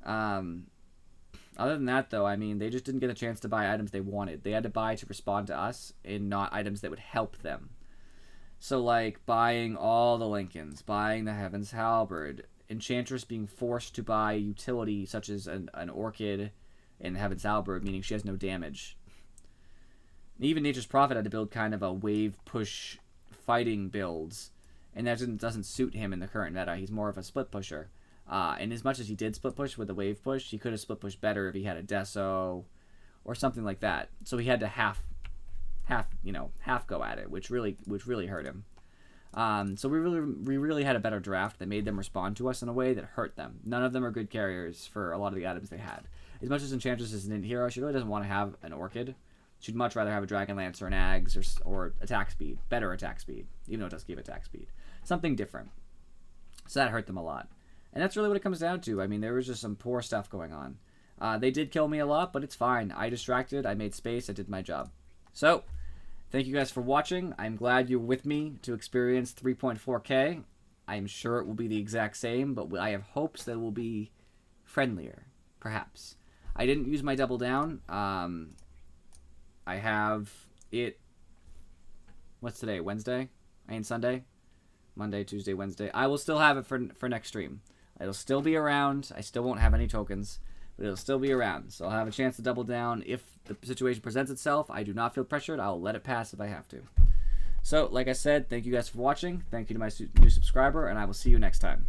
Other than that, though, I mean, they just didn't get a chance to buy items they wanted. They had to buy to respond to us, and not items that would help them. So, like, buying all the Lincolns, buying the Heaven's Halberd, Enchantress being forced to buy utility such as an Orchid and Heaven's Halberd, meaning she has no damage. Even Nature's Prophet had to build kind of a wave push fighting builds, and that doesn't suit him in the current meta. He's more of a split pusher. And as much as he did split push with the wave push, he could have split pushed better if he had a Deso or something like that. So he had to half go at it, which really hurt him. So we really had a better draft that made them respond to us in a way that hurt them. None of them are good carriers for a lot of the items they had. As much as Enchantress is an hero, she really doesn't want to have an Orchid. She'd much rather have a Dragonlance or an Ags or attack speed. Better attack speed, even though it does give attack speed. Something different. So that hurt them a lot. And that's really what it comes down to. I mean, there was just some poor stuff going on. They did kill me a lot, but it's fine. I distracted, I made space, I did my job. So, thank you guys for watching. I'm glad you're with me to experience 3.4K. I'm sure it will be the exact same, but I have hopes that it will be friendlier, perhaps. I didn't use my double down. I have it... What's today? Wednesday? I mean Sunday? Monday, Tuesday, Wednesday. I will still have it for next stream. It'll still be around. I still won't have any tokens, but it'll still be around. So I'll have a chance to double down if the situation presents itself. I do not feel pressured. I'll let it pass if I have to. So, like I said, thank you guys for watching. Thank you to my new subscriber, and I will see you next time.